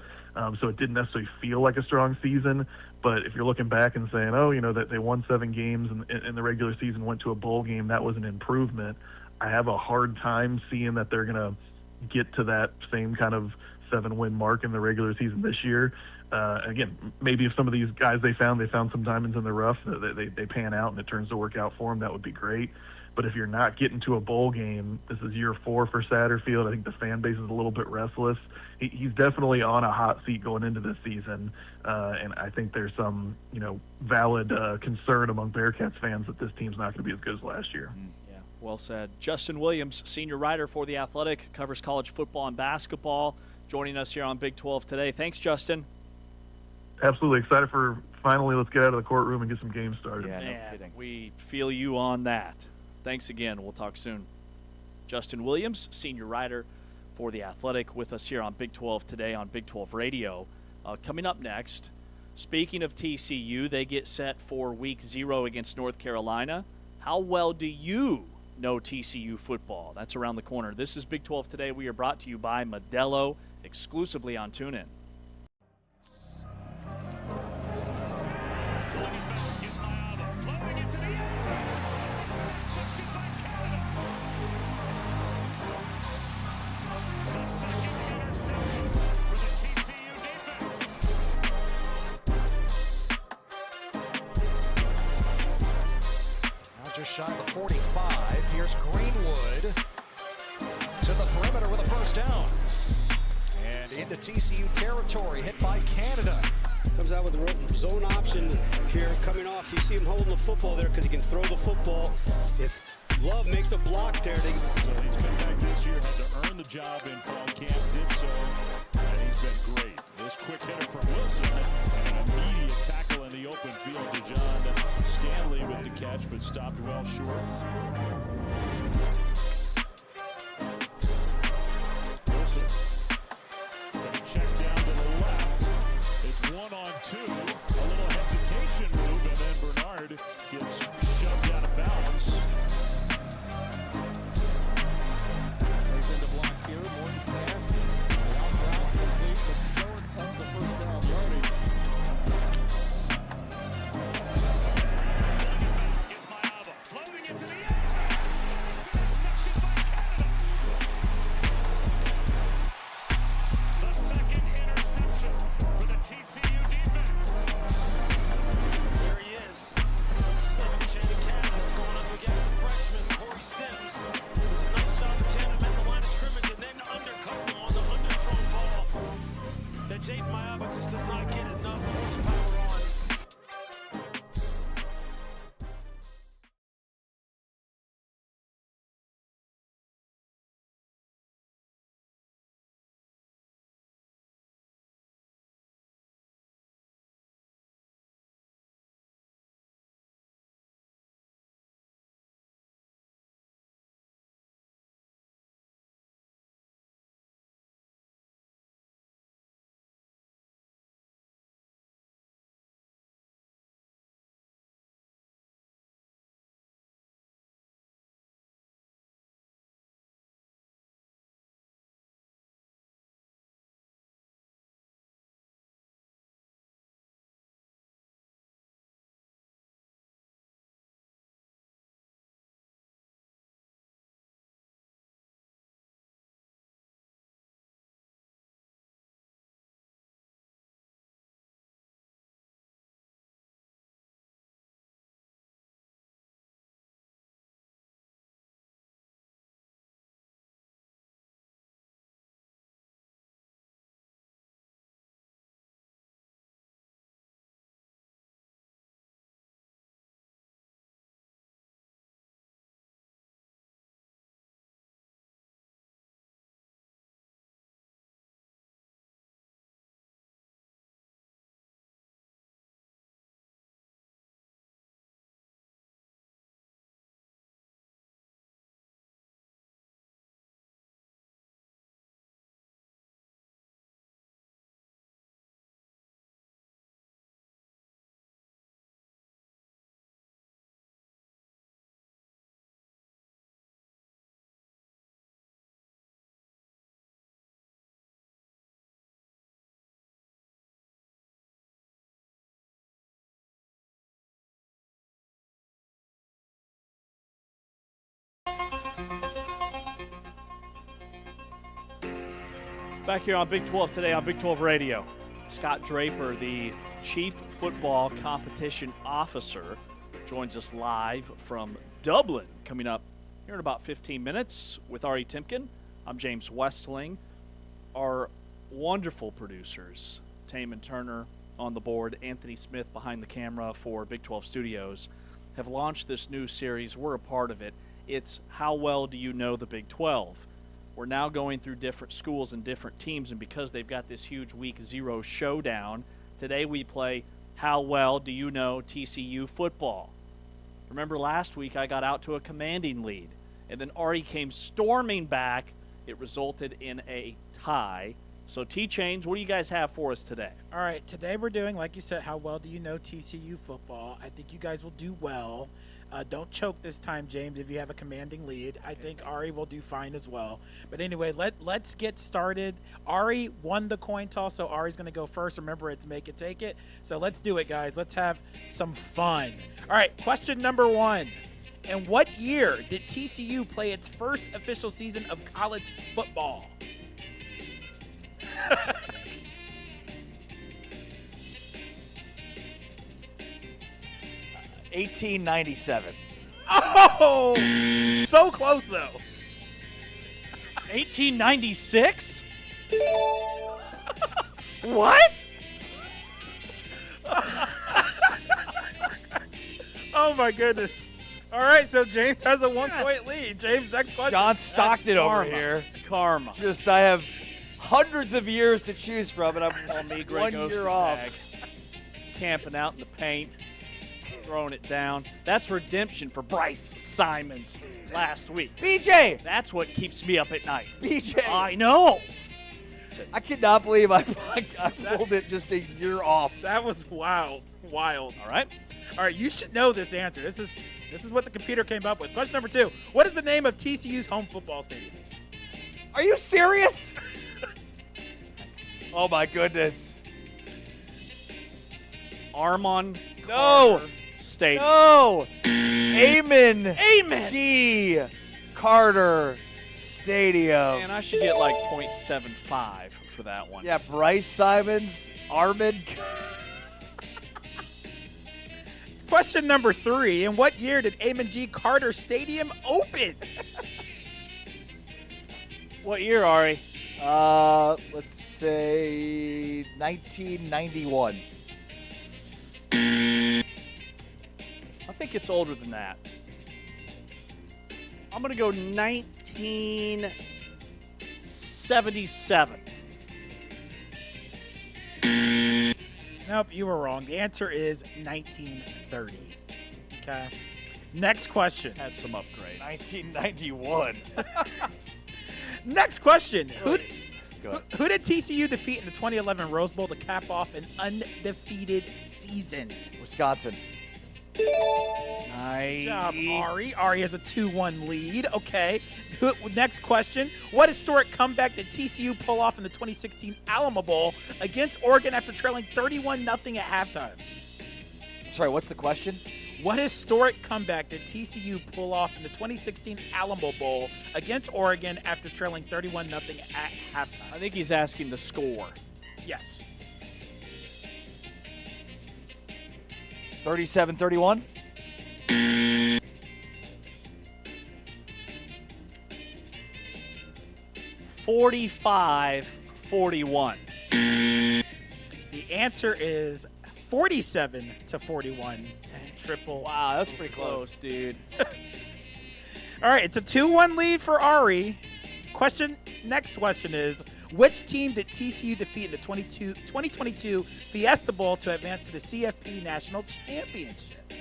So it didn't necessarily feel like a strong season. But if you're looking back and saying, that they won 7 games in the regular season, went to a bowl game, that was an improvement. I have a hard time seeing that they're going to get to that same kind of 7-win mark in the regular season this year. Again, maybe if some of these guys they found some diamonds in the rough, they pan out and it turns to work out for them, that would be great. But if you're not getting to a bowl game, this is year 4 for Satterfield. I think the fan base is a little bit restless. He's definitely on a hot seat going into this season, and I think there's some, valid concern among Bearcats fans that this team's not going to be as good as last year. Yeah, well said. Justin Williams, senior writer for The Athletic, covers college football and basketball, joining us here on Big 12 today. Thanks, Justin. Absolutely excited for finally let's get out of the courtroom and get some games started. Yeah, no kidding. We feel you on that. Thanks again. We'll talk soon. Justin Williams, senior writer for The Athletic, with us here on Big 12 today on Big 12 Radio. Coming up next, speaking of TCU, they get set for Week 0 against North Carolina. How well do you know TCU football? That's around the corner. This is Big 12 Today. We are brought to you by Modelo, exclusively on TuneIn. Shot the 45. Here's Greenwood to the perimeter with a first down. And into TCU territory, hit by Canada. Comes out with a zone option here coming off. You see him holding the football there because he can throw the football. If Love makes a block there. So he's been back this year, had to earn the job in fall camp, did so, and he's been great. This quick hitter from Wilson, and an immediate tackle in the open field. DeJon Stanley with the catch, but stopped well short. Wilson going to check down to the left. It's 1-on-2. A little hesitation move, and then Bernard gets shoved out of bounds. Plays in the block here. Morton's pass. Out route complete, but short of the first down yardage. Back here on Big 12 today on Big 12 Radio. Scott Draper, the Chief Football Competition Officer, joins us live from Dublin. Coming up here in about 15 minutes with Ari Timken. I'm James Westling. Our wonderful producers, Taman Turner on the board, Anthony Smith behind the camera for Big 12 Studios, have launched this new series. We're a part of it. It's How Well Do You Know the Big 12? We're now going through different schools and different teams, and because they've got this huge Week 0 showdown, today we play How Well Do You Know TCU Football? Remember last week I got out to a commanding lead, and then Ari came storming back. It resulted in a tie. So T-Chains, what do you guys have for us today? All right, today we're doing, like you said, How Well Do You Know TCU Football? I think you guys will do well. Don't choke this time, James, if you have a commanding lead. I think Ari will do fine as well. But anyway, let's get started. Ari won the coin toss, so Ari's going to go first. Remember, it's make it, take it. So let's do it, guys. Let's have some fun. All right, question number 1. In what year did TCU play its first official season of college football? 1897. Oh, so close though. 1896? What? Oh my goodness. All right, so James has a 1-point lead. James, next question. John Stockton over here. It's karma. Just, I have hundreds of years to choose from, and I'm Call me 1 year off. Camping out in the paint, throwing it down. That's redemption for Bryce Simons last week. BJ! That's what keeps me up at night. BJ! I know. I cannot believe I pulled it just a year off. That was wild. All right. All right, you should know this answer. This is what the computer came up with. Question number 2. What is the name of TCU's home football stadium? Are you serious? Oh my goodness. Armon No. Carter Stadium. No. Amen. Amen. G. Carter Stadium. Man, I should get like 0.75 for that one. Yeah, Bryce Simons, Armand. Question number 3. In what year did Amon G. Carter Stadium open? What year, Ari? Let's say 1991. I think it's older than that. I'm going to go 1977. Nope, you were wrong. The answer is 1930. Okay. Next question. Had some upgrades. 1991. Next question. Who Go ahead. Who did TCU defeat in the 2011 Rose Bowl to cap off an undefeated season? Wisconsin. Nice. Good job, Ari. Ari has a 2-1 lead. Okay. Next question. What historic comeback did TCU pull off in the 2016 Alamo Bowl against Oregon after trailing 31-0 at halftime? Sorry, what's the question? What historic comeback did TCU pull off in the 2016 Alamo Bowl against Oregon after trailing 31-0 at halftime? I think he's asking the score. Yes. 37-31. $45-41. The answer is 47-41. Triple. Wow, that's pretty close, dude. All right, it's a 2-1 lead for Ari. Next question is, which team did TCU defeat in the 2022 Fiesta Bowl to advance to the CFP National Championship?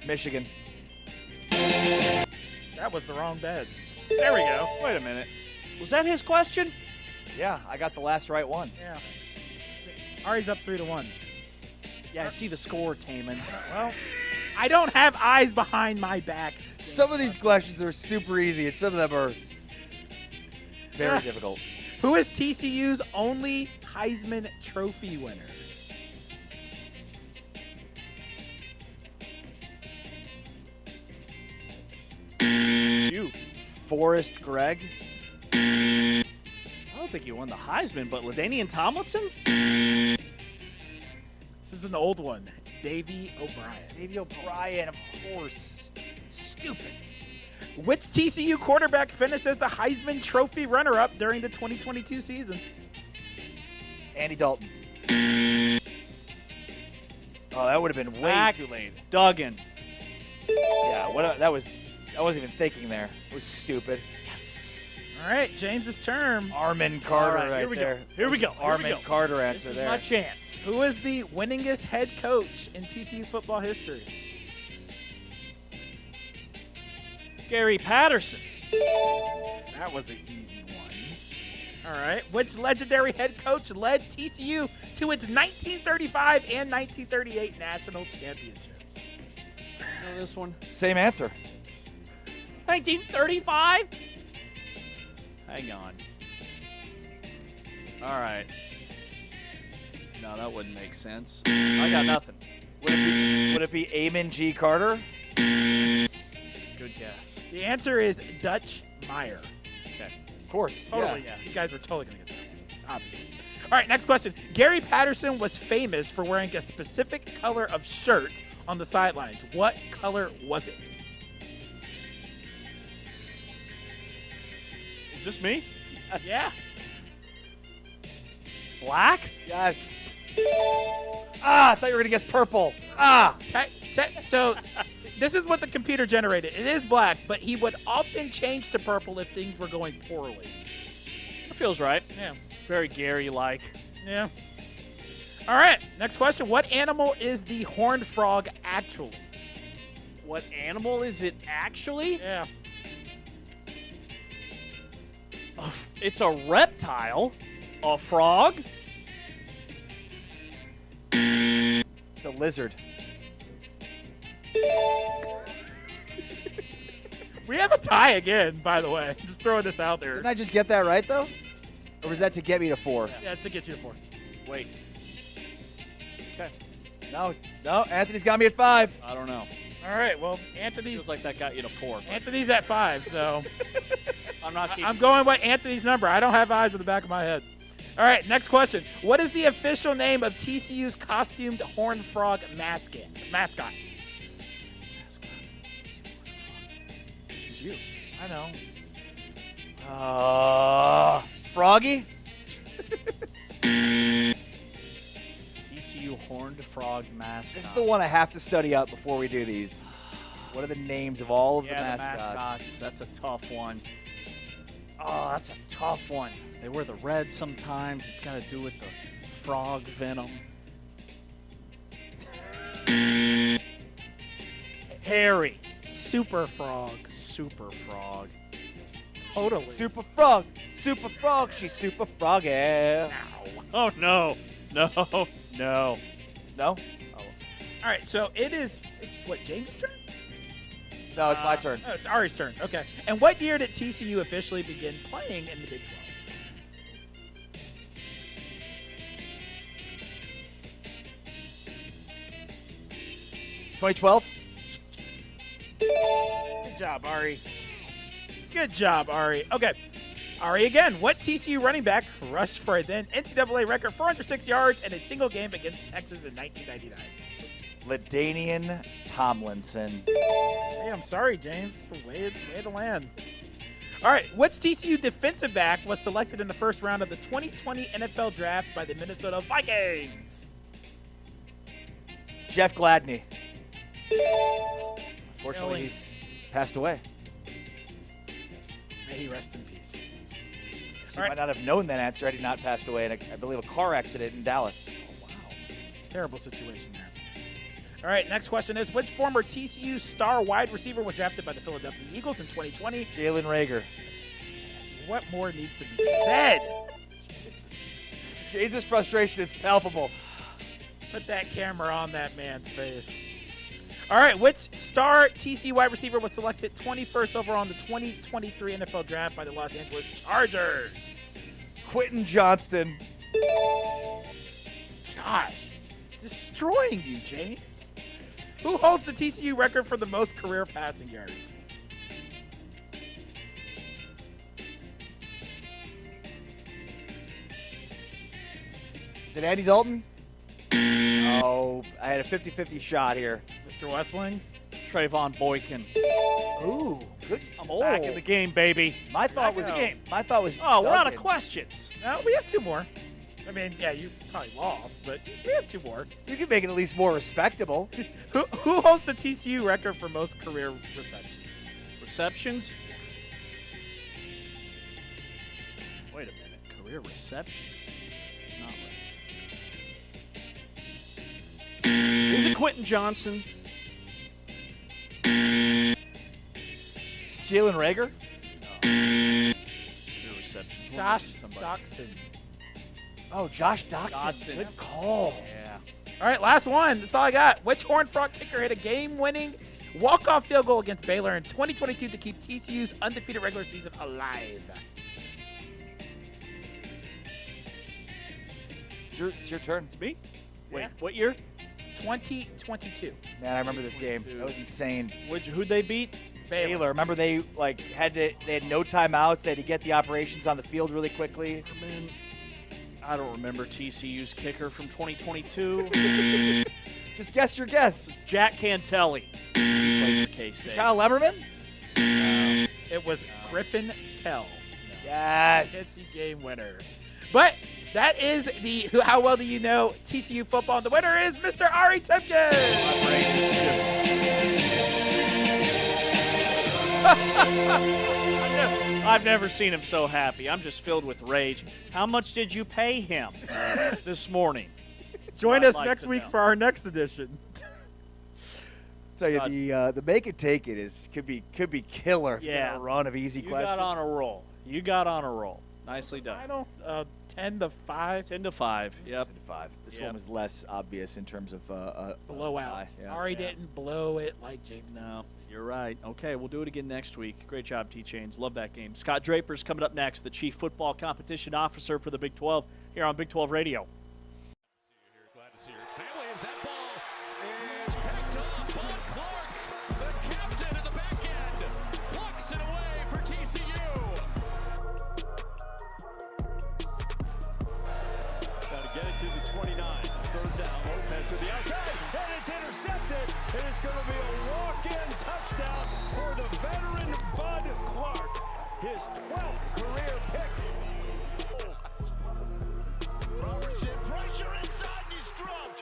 Michigan. That was the wrong bed. There we go. Wait a minute. Was that his question? Yeah, I got the last right one. Yeah. Ari's up 3-1. Yeah, I see the score, Taman. Well, I don't have eyes behind my back. Some of these questions are super easy, and some of them are very difficult. Who is TCU's only Heisman Trophy winner? You. Forrest Gregg. I don't think he won the Heisman, but LaDainian Tomlinson? This is an old one. Davey O'Brien. Davey O'Brien, of course. Stupid. Which TCU quarterback finished as the Heisman Trophy runner-up during the 2022 season? Andy Dalton. Oh, that would have been way Max too late. Duggan. Yeah, I wasn't even thinking there. It was stupid. Yes. All right, James's turn. Armin Carter All right, right there. Here we go. Armin Carter answer This is there. my chance. Who is the winningest head coach in TCU football history? Gary Patterson. That was an easy one. All right. Which legendary head coach led TCU to its 1935 and 1938 national championships? Know this one? Same answer. 1935? Hang on. All right. No, that wouldn't make sense. I got nothing. Would it be Amon G. Carter? Good guess. The answer is Dutch Meyer. Okay. Of course. Totally. Yeah. You guys are totally going to get this, obviously. All right, next question. Gary Patterson was famous for wearing a specific color of shirt on the sidelines. What color was it? Is this me? Yeah. Black? Yes. I thought you were going to guess purple. So this is what the computer generated. It is black, but he would often change to purple if things were going poorly. That feels right. Yeah. Very Gary-like. Yeah. All right, next question. What animal is the horned frog actually? What animal is it actually? Yeah. It's a reptile. A frog? It's a lizard. We have a tie again, by the way. Just throwing this out there. Didn't I just get that right, though? Or was that to get me to 4? Yeah, it's to get you to 4. Wait. Okay. No, Anthony's got me at 5. I don't know. All right, well, Anthony's Feels like that got you to 4. Anthony's at 5, so I'm not keeping I'm going by Anthony's number. I don't have eyes in the back of my head. All right, next question. What is the official name of TCU's costumed horned frog mascot? This is you. I know. Froggy? TCU horned frog mascot. This is the one I have to study up before we do these. What are the names of all of the Yeah, mascots? That's a tough one. Oh, that's a tough one. They wear the red sometimes. It's got to do with the frog venom. Harry. Super frog. Super frog. Totally. Super frog. She's super froggy. Oh, no. No. No? All right, so it's what, James' turn? No, it's my turn. Oh, it's Ari's turn. Okay. And what year did TCU officially begin playing in the Big 2012? Good job, Ari. Good job, Ari. Okay. Ari again. What TCU running back rushed for a then NCAA record 406 yards in a single game against Texas in 1999? LaDainian Tomlinson. Hey, I'm sorry, James. Way to land. All right. Which TCU defensive back was selected in the first round of the 2020 NFL Draft by the Minnesota Vikings? Jeff Gladney. Unfortunately, he's passed away. May he rest in peace. So you might not have known that answer had he not passed away in, I believe, a car accident in Dallas. Oh, wow. Terrible situation there. All right, next question is, which former TCU star wide receiver was drafted by the Philadelphia Eagles in 2020? Jalen Reagor. What more needs to be said? Jesus' frustration is palpable. Put that camera on that man's face. All right, which star TCU wide receiver was selected 21st overall in the 2023 NFL Draft by the Los Angeles Chargers? Quentin Johnston. Gosh, destroying you, James. Who holds the TCU record for the most career passing yards? Is it Andy Dalton? Oh, I had a 50-50 shot here. Mr. Westling? Trayvon Boykin. Ooh, good. I'm back in the game, baby. My thought was Oh, we're out of questions. No, we have 2 more. I mean, yeah, you probably lost, but we have 2 more. You can make it at least more respectable. Who holds the TCU record for most career receptions? Receptions? Wait a minute. Career receptions? It's not right. Is it Quentin Johnson? Jalen Rager? No. Career receptions. Josh Doxson. Oh, Josh Doxson. Dotson. Good call. Yeah. All right, last one. That's all I got. Which Horned Frog kicker hit a game-winning walk-off field goal against Baylor in 2022 to keep TCU's undefeated regular season alive? It's your turn. It's me? Wait, Yeah. what year? 2022. Man, I remember this game. That was insane. Who'd they beat? Baylor. Remember they had no timeouts. They had to get the operations on the field really quickly. Man, I don't remember TCU's kicker from 2022. Just guess your guess. Jack Cantelli. Played for K-State. Kyle Lemmerman? It was Griffin Kell. Yes. It's the game winner. But that is the How Well Do You Know TCU football. And the winner is Mr. Ari Timken. I've never seen him so happy. I'm just filled with rage. How much did you pay him this morning? Join us next week for our next edition. Tell you the make it take it could be killer. If you get a run of easy questions. You got on a roll. Nicely done. I don't 10 to 5. 10 to 5. Yep. 10 to 5. This one was less obvious in terms of blowout. Ari didn't blow it like James. No, you're right. Okay, we'll do it again next week. Great job, T-Chains. Love that game. Scott Draper's coming up next, the Chief Football Competition Officer for the Big 12 here on Big 12 Radio. Glad to see your family as that ball is picked up. Bud Clark, the captain at the back end, plucks it away for TCU. Got to get it to the 29. 3rd down. Lopez to the outside, and it's intercepted. And it's going to be a walk-in touchdown for the veteran Bud Clark. His 12th career pick. Robertson, pressure inside, and he's dropped.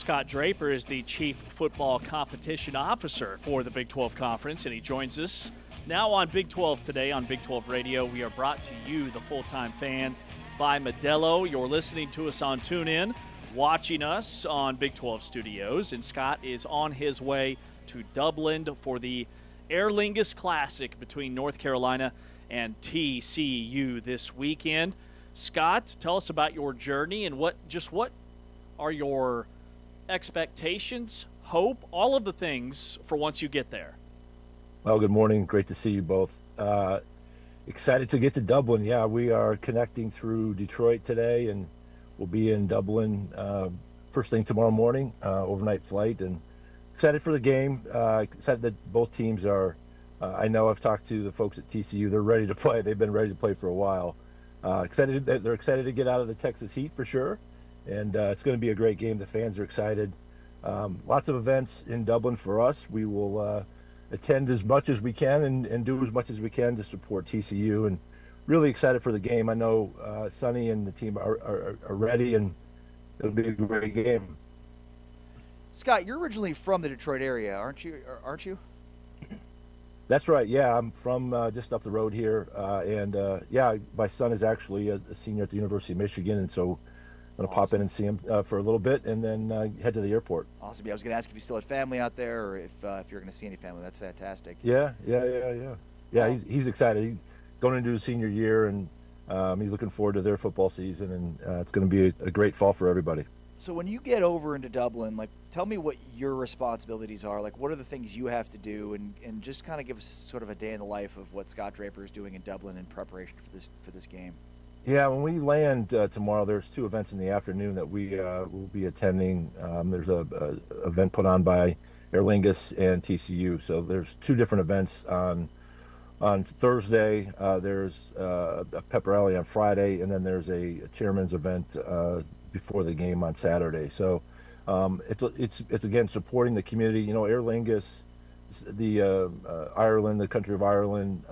Scott Draper is the Chief Football Competition Officer for the Big 12 Conference, and he joins us now on Big 12 Today on Big 12 Radio. We are brought to you, the full-time fan, by Modelo. You're listening to us on TuneIn, watching us on Big 12 Studios, and Scott is on his way to Dublin for the Aer Lingus Classic between North Carolina and TCU this weekend. Scott, tell us about your journey and what are your expectations, hope, all of the things for once you get there. Well, good morning. Great to see you both. Excited to get to Dublin. Yeah, we are connecting through Detroit today, and we'll be in Dublin first thing tomorrow morning, overnight flight, and excited for the game. Excited that both teams are, I know I've talked to the folks at TCU. They're ready to play. They've been ready to play for a while. They're excited to get out of the Texas heat for sure. And it's going to be a great game. The fans are excited. Lots of events in Dublin for us. We will attend as much as we can and do as much as we can to support TCU. And really excited for the game. I know Sonny and the team are ready, and it'll be a great game. Scott, you're originally from the Detroit area, aren't you? That's right. Yeah, I'm from just up the road here. Yeah, my son is actually a senior at the University of Michigan, and so I'm going to pop in and see him for a little bit and then head to the airport. Awesome. Yeah, I was going to ask if you still had family out there or if you're going to see any family. That's fantastic. Yeah. He's excited. He's going into his senior year, and he's looking forward to their football season, and it's going to be a great fall for everybody. So when you get over into Dublin, tell me what your responsibilities are. What are the things you have to do, and just kind of give us sort of a day in the life of what Scott Draper is doing in Dublin in preparation for this game. Yeah, when we land tomorrow, there's two events in the afternoon that we will be attending. There's a event put on by Aer Lingus and TCU. So there's two different events on Thursday. There's a pep rally on Friday, and then there's a chairman's event before the game on Saturday. So it's again supporting the community. Aer Lingus, the Ireland, the country of Ireland.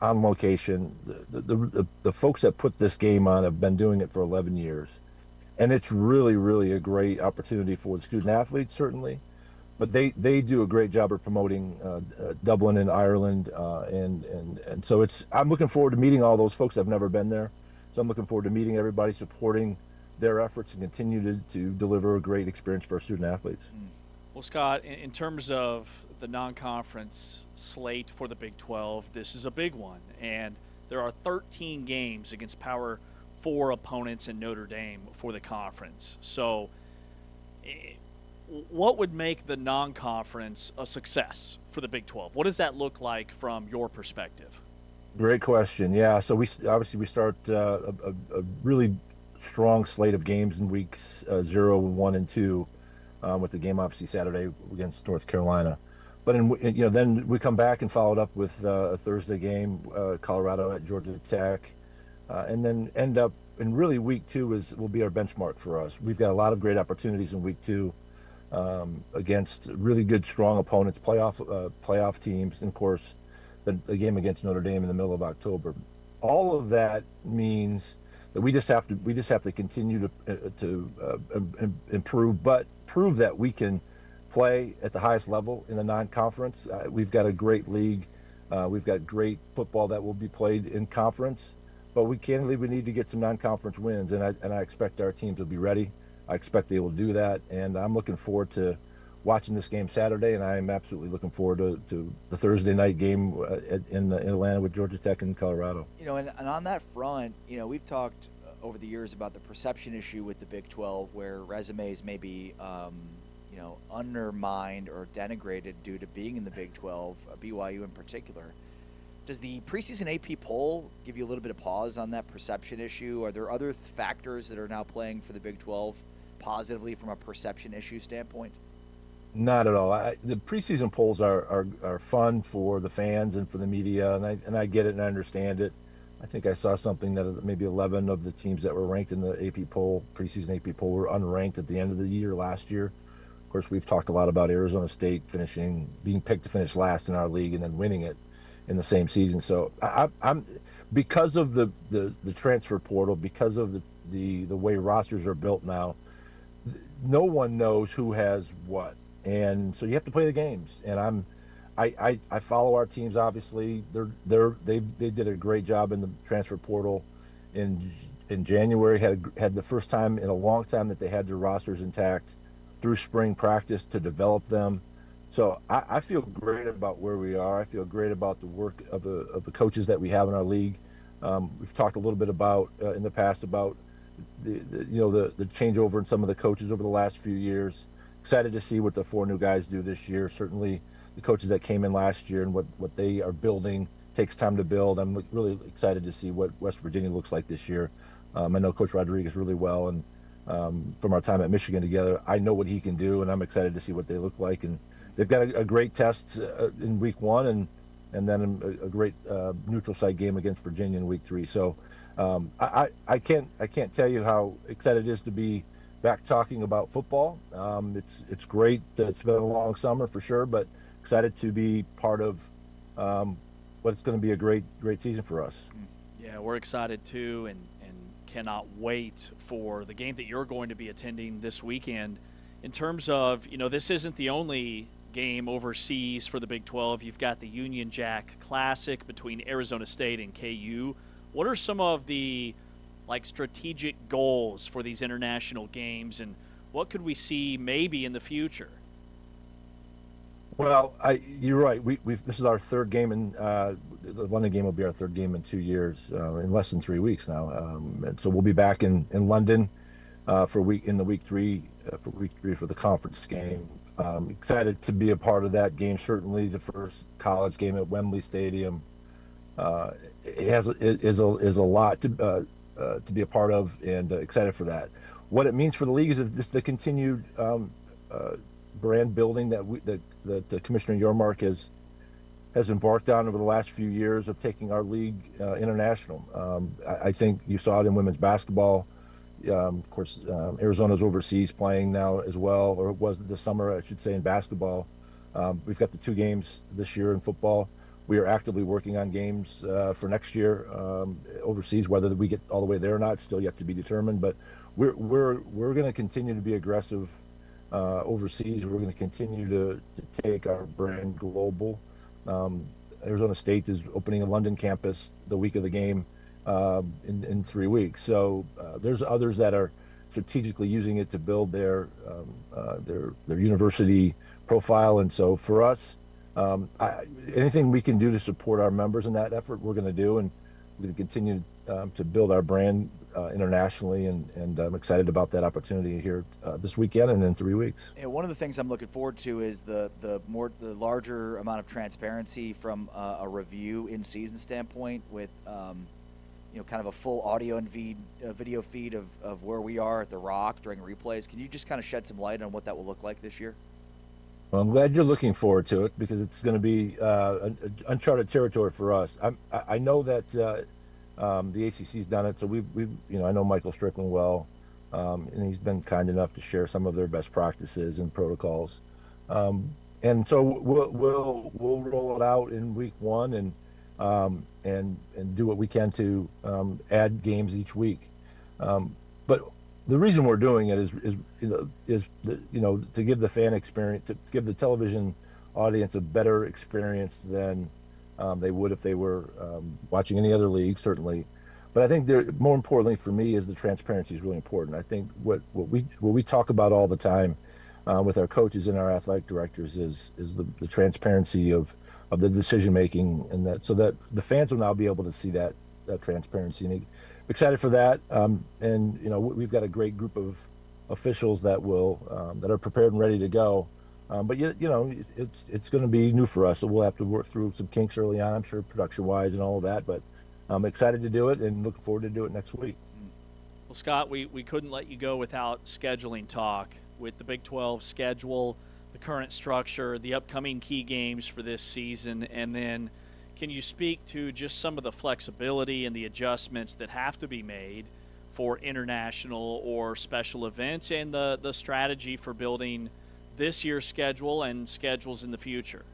On location, the folks that put this game on have been doing it for 11 years, and it's really, really a great opportunity for the student athletes, certainly, but they do a great job of promoting Dublin and Ireland, and so I'm looking forward to meeting all those folks. I've never been there, so I'm looking forward to meeting everybody, supporting their efforts, and continue to deliver a great experience for our student athletes. Well, Scott, in terms of the non-conference slate for the Big 12, this is a big one, and there are 13 games against Power 4 opponents in Notre Dame for the conference. So what would make the non-conference a success for the Big 12? What does that look like from your perspective? Great question. Yeah, so we start a really strong slate of games in weeks 0, 1, and 2, with the game obviously Saturday against North Carolina. But then we come back and follow it up with a Thursday game, Colorado at Georgia Tech, and then end up in really week 2 will be our benchmark for us. We've got a lot of great opportunities in week 2 against really good, strong opponents, playoff teams, and of course the game against Notre Dame in the middle of October. All of that means that we just have to continue to improve, but prove that we can play at the highest level in the non-conference. We've got a great league. We've got great football that will be played in conference, but we need to get some non-conference wins, and I expect our teams will be ready. I expect they will do that, and I'm looking forward to watching this game Saturday, and I'm absolutely looking forward to the Thursday night game in Atlanta with Georgia Tech and Colorado. And on that front, we've talked over the years about the perception issue with the Big 12, where resumes may be undermined or denigrated due to being in the Big 12, BYU in particular. Does the preseason AP poll give you a little bit of pause on that perception issue? Are there other factors that are now playing for the Big 12 positively from a perception issue standpoint? Not at all. The preseason polls are fun for the fans and for the media, and I get it and I understand it. I think I saw something that maybe 11 of the teams that were ranked in the AP poll, preseason AP poll, were unranked at the end of the year last year. Of course, we've talked a lot about Arizona State being picked to finish last in our league and then winning it in the same season. So I'm because of the transfer portal, because of the way rosters are built now, no one knows who has what, and so you have to play the games. And I follow our teams. Obviously, they did a great job in the transfer portal in January. Had the first time in a long time that they had their rosters intact through spring practice to develop them. So I feel great about where we are. I feel great about the work of the coaches that we have in our league. We've talked a little bit about in the past about the changeover in some of the coaches over the last few years. Excited to see what the 4 new guys do this year. Certainly the coaches that came in last year and what they are building takes time to build. I'm really excited to see what West Virginia looks like this year. I know Coach Rodriguez really well, and from our time at Michigan together, I know what he can do, and I'm excited to see what they look like. And they've got a great test in week 1, and then a great neutral site game against Virginia in week 3. So I can't tell you how excited it is to be back talking about football. It's great. It's been a long summer for sure, but excited to be part of what's going to be a great season for us. Yeah, we're excited too, and cannot wait for the game that you're going to be attending this weekend. In terms of, this isn't the only game overseas for the Big 12. You've got the Union Jack Classic between Arizona State and KU. What are some of the strategic goals for these international games, and what could we see maybe in the future? Well, you're right. This is our third game, and the London game will be our third game in 2 years, in less than 3 weeks now. And so we'll be back in London for week 3 for the conference game. Excited to be a part of that game. Certainly, the first college game at Wembley Stadium is a lot to be a part of, and excited for that. What it means for the league is just the continued brand building that Commissioner Yormark has embarked on over the last few years of taking our league international. I think you saw it in women's basketball. Of course, Arizona's overseas playing now as well, or it was this summer, I should say, in basketball. We've got the 2 games this year in football. We are actively working on games for next year overseas. Whether we get all the way there or not, still yet to be determined. But we're going to continue to be aggressive overseas. We're going to continue to take our brand global. Arizona State is opening a London campus the week of the game in 3 weeks. So there's others that are strategically using it to build their university profile. And so for us, anything we can do to support our members in that effort, we're going to do, and we're going to continue to build our brand internationally, and I'm excited about that opportunity here this weekend and in 3 weeks. And one of the things I'm looking forward to is the larger amount of transparency from a review in season standpoint, with kind of a full audio and video feed of where we are at the Rock during replays. Can you just kind of shed some light on what that will look like this year? Well, I'm glad you're looking forward to it, because it's going to be uncharted territory for us. I know that the ACC's done it, so we've I know Michael Strickland well, and he's been kind enough to share some of their best practices and protocols, and so we'll roll it out in week 1 and do what we can to add games each week. But the reason we're doing it is to give the fan experience, to give the television audience a better experience than they would if they were watching any other league, certainly. But I think more importantly for me is the transparency is really important. I think what we talk about all the time with our coaches and our athletic directors is the transparency of the decision making, and that so that the fans will now be able to see that transparency. And excited for that. And we've got a great group of officials that are prepared and ready to go. But it's going to be new for us, so we'll have to work through some kinks early on, I'm sure, production-wise and all of that. But I'm excited to do it and looking forward to do it next week. Well, Scott, we couldn't let you go without scheduling talk. With the Big 12 schedule, the current structure, the upcoming key games for this season, and then can you speak to just some of the flexibility and the adjustments that have to be made for international or special events, and the strategy for building this year's schedule and schedules in the future?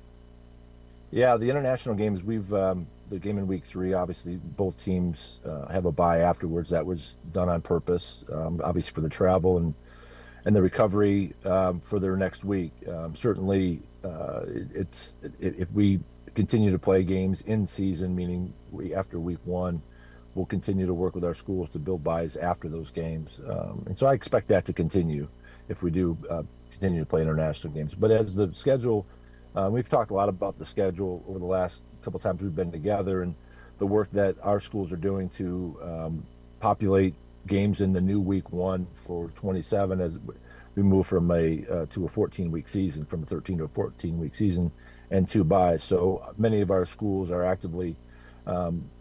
Yeah, the international games, the game in week 3, obviously both teams have a bye afterwards. That was done on purpose, obviously for the travel and the recovery for their next week. Certainly, if we continue to play games in season, meaning after week 1, we'll continue to work with our schools to build buys after those games. And so I expect that to continue if we do continue to play international games. But as the schedule, we've talked a lot about the schedule over the last couple of times we've been together, and the work that our schools are doing to populate games in the new week 1 for 27 as we move from to a 14-week season, from a 13 to a 14-week season, and 2 buys. So many of our schools are actively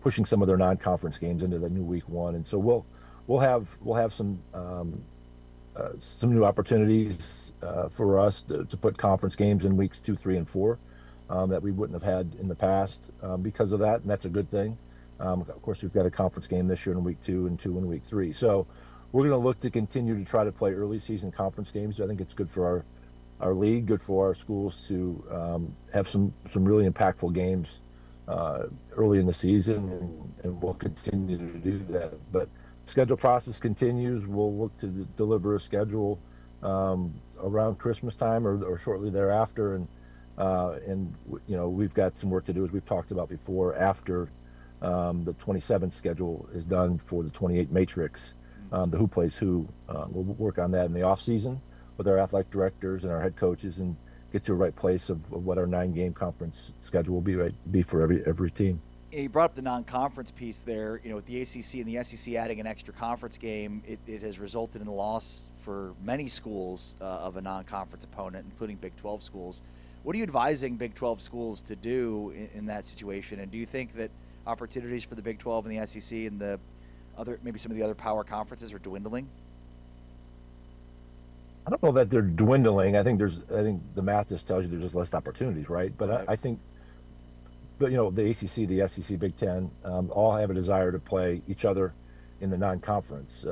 pushing some of their non-conference games into the new week 1, and so we'll have some new opportunities for us to put conference games in weeks 2, 3, and 4 that we wouldn't have had in the past because of that, and that's a good thing. Of course, we've got a conference game this year in week 2 and 2 in week 3. So we're going to look to continue to try to play early season conference games. I think it's good for our league, good for our schools to have some really impactful games early in the season, and we'll continue to do that. But schedule process continues. We'll look to deliver a schedule around Christmas time or shortly thereafter, and we've got some work to do, as we've talked about before, after the 27th schedule is done for the 28 matrix. The who plays who. We'll work on that in the off season with our athletic directors and our head coaches, and get to a right place of what our 9-game conference schedule will be for every team. You brought up the non-conference piece there. With the ACC and the SEC adding an extra conference game, it has resulted in the loss for many schools of a non-conference opponent, including Big 12 schools. What are you advising Big 12 schools to do in that situation? And do you think that opportunities for the Big 12 and the SEC and the maybe some of the other power conferences are dwindling? I don't know that they're dwindling. I think the math just tells you there's just less opportunities, right? But right. I think, the ACC, the SEC, Big Ten, all have a desire to play each other in the non-conference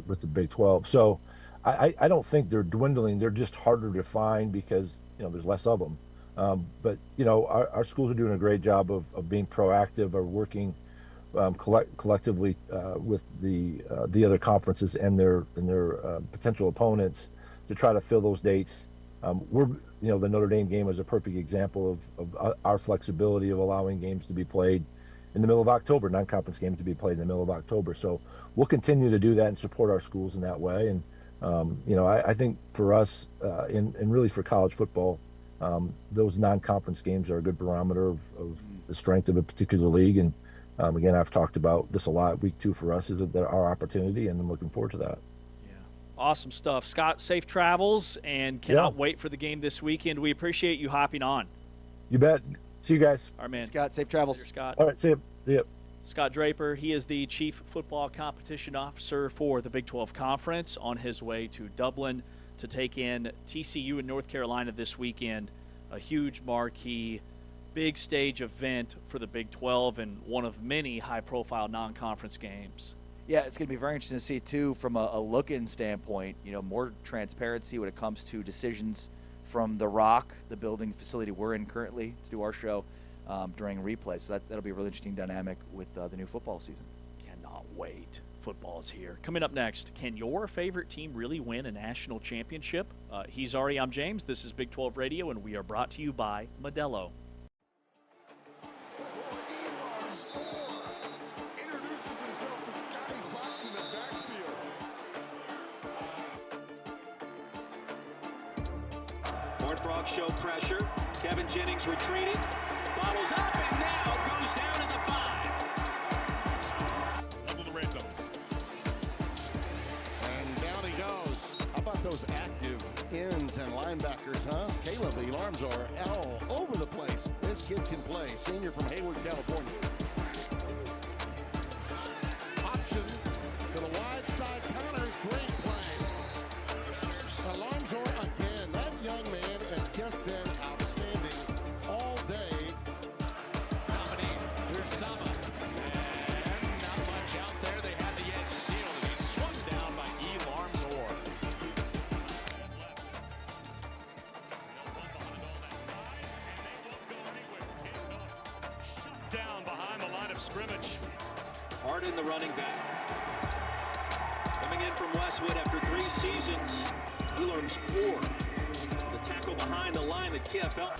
with the Big 12. So I don't think they're dwindling. They're just harder to find because there's less of them. But our schools are doing a great job of being proactive, of working collectively with the other conferences and their potential opponents to try to fill those dates. The Notre Dame game is a perfect example of our flexibility of allowing games to be played in the middle of October, non-conference games to be played in the middle of October. So we'll continue to do that and support our schools in that way. And I think for us and really for college football, those non-conference games are a good barometer of the strength of a particular league. And again, I've talked about this a lot. Week 2 for us is our opportunity, and I'm looking forward to that. Awesome stuff. Scott, safe travels, and cannot wait for the game this weekend. We appreciate you hopping on. You bet. See you guys. All right, man. Scott, safe travels. Later, Scott. All right, see you. Yep. Scott Draper, he is the Chief Football Competition Officer for the Big 12 Conference, on his way to Dublin to take in TCU in North Carolina this weekend. A huge marquee, big stage event for the Big 12 and one of many high-profile non-conference games. Yeah, it's going to be very interesting to see, too, from a look-in standpoint, more transparency when it comes to decisions from The Rock, the building facility we're in currently to do our show during replay. So that'll be a really interesting dynamic with the new football season. Cannot wait. Football's here. Coming up next, can your favorite team really win a national championship? He's Ari, I'm James. This is Big 12 Radio, and we are brought to you by Modelo. Introduces himself to Scotty Fox in the backfield. Horned Frogs show pressure. Kevin Jennings retreating. Bottles up and now goes down to the 5. Double the red zone. And down he goes. How about those active ends and linebackers, huh? Caleb, the alarms are all over the place. This kid can play. Senior from Hayward, California. Option to the wide side counters. Great play. Alarms are again. That young man has just been outstanding all day. Dominique, here's Sama. And not much out there. They had the edge sealed, and he's swung down by Elarms Orr. Down behind the line of scrimmage. Hard in the running back. Coming in from Westwood after 3 seasons, he learns 4. The tackle behind the line, the TFL.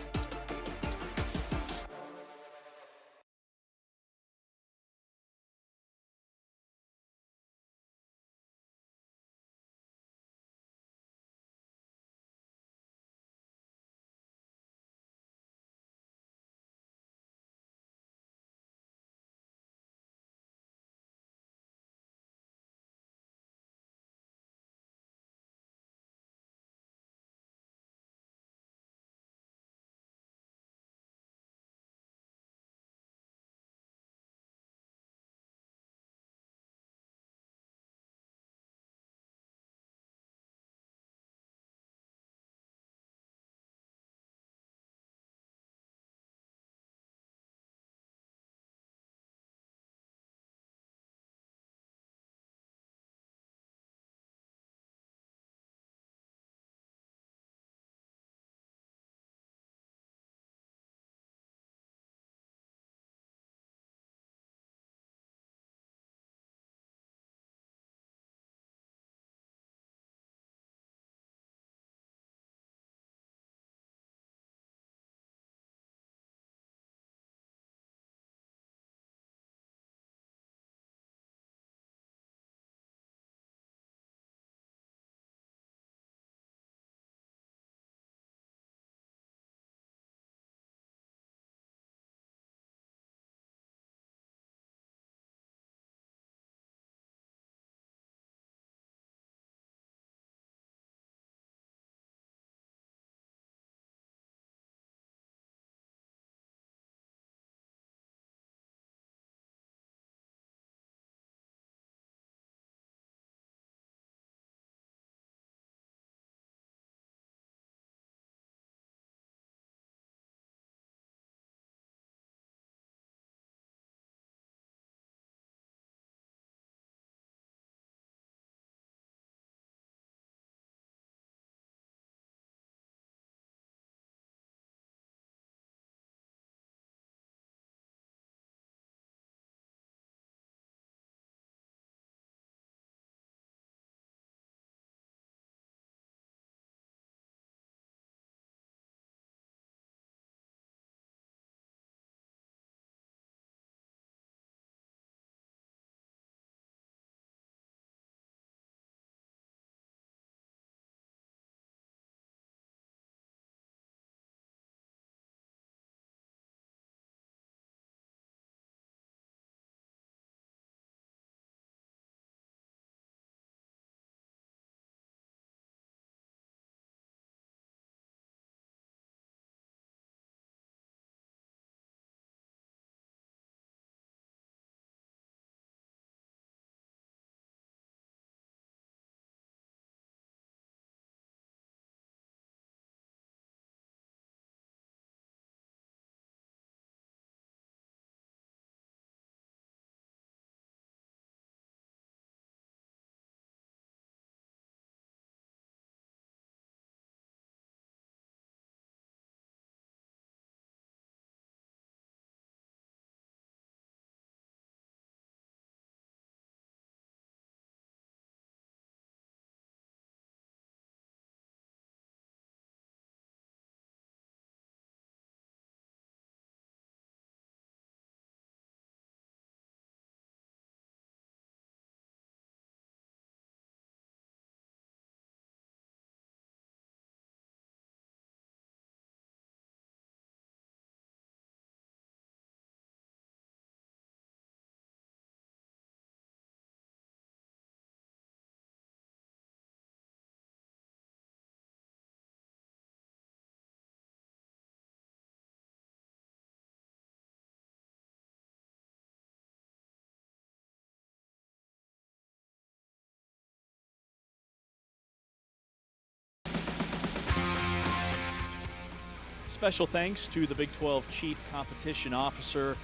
Special thanks to the Big 12 Chief Competition Officer,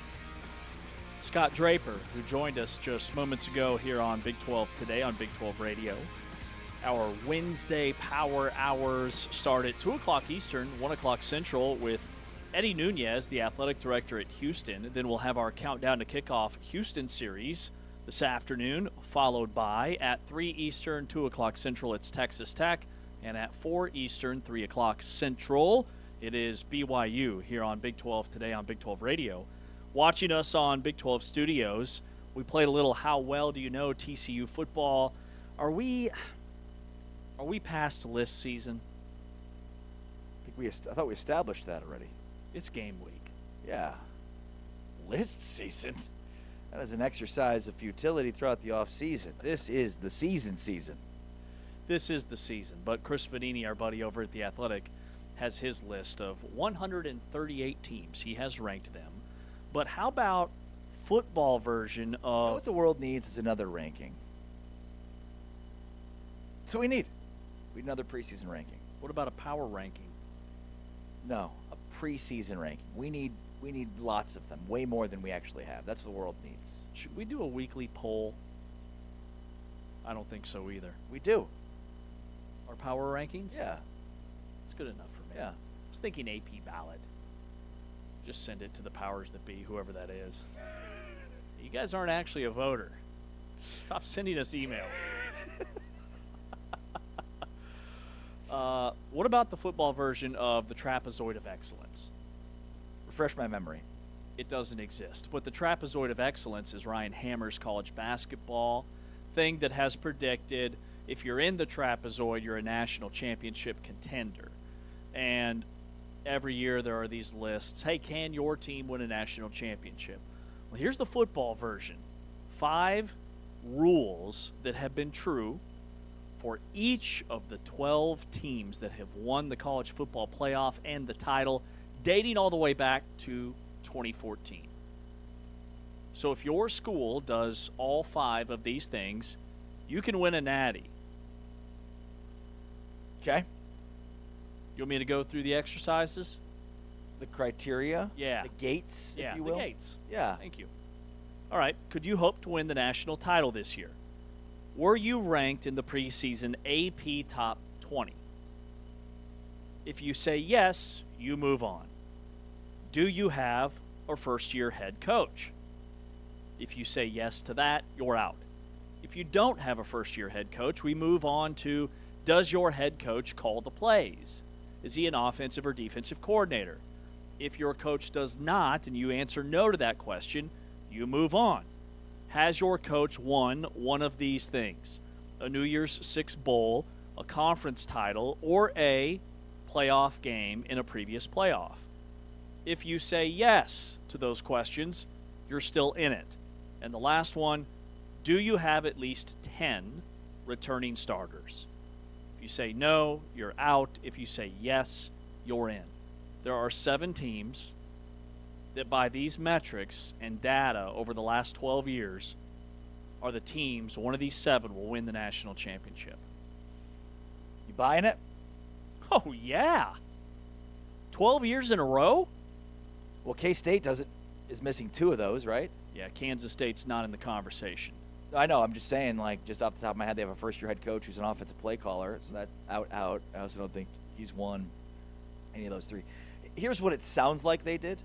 Scott Draper, who joined us just moments ago here on Big 12 Today on Big 12 Radio. Our Wednesday Power Hours start at 2 o'clock Eastern, 1 o'clock Central with Eddie Nunez, the athletic director at Houston. Then we'll have our countdown to kickoff Houston series. This afternoon, followed by at 3 Eastern, 2 o'clock Central, it's Texas Tech. And at 4 Eastern, 3 o'clock Central, it is BYU here on Big 12 Today on Big 12 Radio. Watching us on Big 12 Studios, we played a little How Well Do You Know TCU football. Are we past list season? I thought we established that already. It's game week. Yeah. List season? That is an exercise of futility throughout the offseason. This is the season. This is the season. But Chris Vanini, our buddy over at The Athletic, has his list of 138 teams. He has ranked them. But how about football version of... You know what the world needs is another ranking. That's what we need. We need another preseason ranking. What about a power ranking? No, a preseason ranking. We need lots of them, way more than we actually have. That's what the world needs. Should we do a weekly poll? I don't think so either. We do. Our power rankings? Yeah. It's good enough for me. Yeah. I was thinking AP ballot. Just send it to the powers that be, whoever that is. You guys aren't actually a voter. Stop sending us emails. What about the football version of the Trapezoid of Excellence? Refresh my memory. It doesn't exist. But the Trapezoid of Excellence is Ryan Hammer's college basketball thing that has predicted if you're in the Trapezoid, you're a national championship contender. And every year there are these lists. Hey, can your team win a national championship? Well, here's the football version. 5 rules that have been true for each of the 12 teams that have won the college football playoff and the title, dating all the way back to 2014. So if your school does all 5 of these things, you can win a natty. Okay. You want me to go through the exercises? The criteria? Yeah. The gates, yeah, if you will? the gates. Yeah. Thank you. All right. Could you hope to win the national title this year? Were you ranked in the preseason AP Top 20? If you say yes, you move on. Do you have a first-year head coach? If you say yes to that, you're out. If you don't have a first-year head coach, we move on to, does your head coach call the plays? Is he an offensive or defensive coordinator? If your coach does not, and you answer no to that question, you move on. Has your coach won one of these things? A New Year's Six Bowl, a conference title, or a playoff game in a previous playoff? If you say yes to those questions, you're still in it. And the last one, do you have at least 10 returning starters? If you say no, you're out. If you say yes, you're in. There are 7 teams that by these metrics and data over the last 12 years are the teams, one of these 7 will win the national championship. You buying it? Oh, yeah. 12 years in a row? Well, K-State is missing 2 of those, right? Yeah, Kansas State's not in the conversation. I know. I'm just saying, like, just off the top of my head, they have a first-year head coach who's an offensive play caller. So that out. I also don't think he's won any of those 3. Here's what it sounds like they did.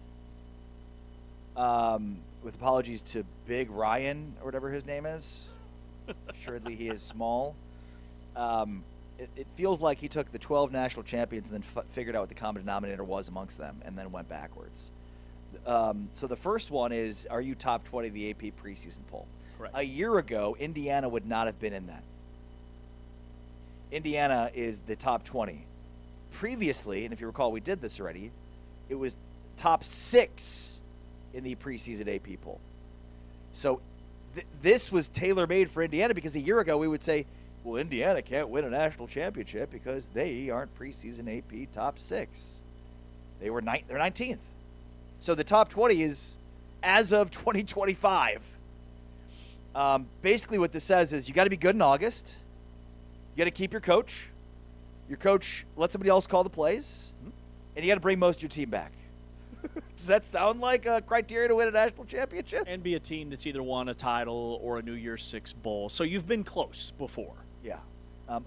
With apologies to Big Ryan or whatever his name is. Assuredly, he is small. It feels like he took the 12 national champions and then figured out what the common denominator was amongst them and then went backwards. So the first one is, are you top 20 of the AP preseason poll? Correct. A year ago, Indiana would not have been in that. Indiana is the top 20. Previously, and if you recall, we did this already, it was top 6 in the preseason AP poll. So this was tailor-made for Indiana because a year ago we would say, well, Indiana can't win a national championship because they aren't preseason AP top 6. They're 19th. So the top 20 is as of 2025. Basically what this says is you got to be good in August. You got to keep your coach. Your coach let somebody else call the plays. And you got to bring most of your team back. Does that sound like a criteria to win a national championship? And be a team that's either won a title or a New Year's Six Bowl. So you've been close before. Yeah.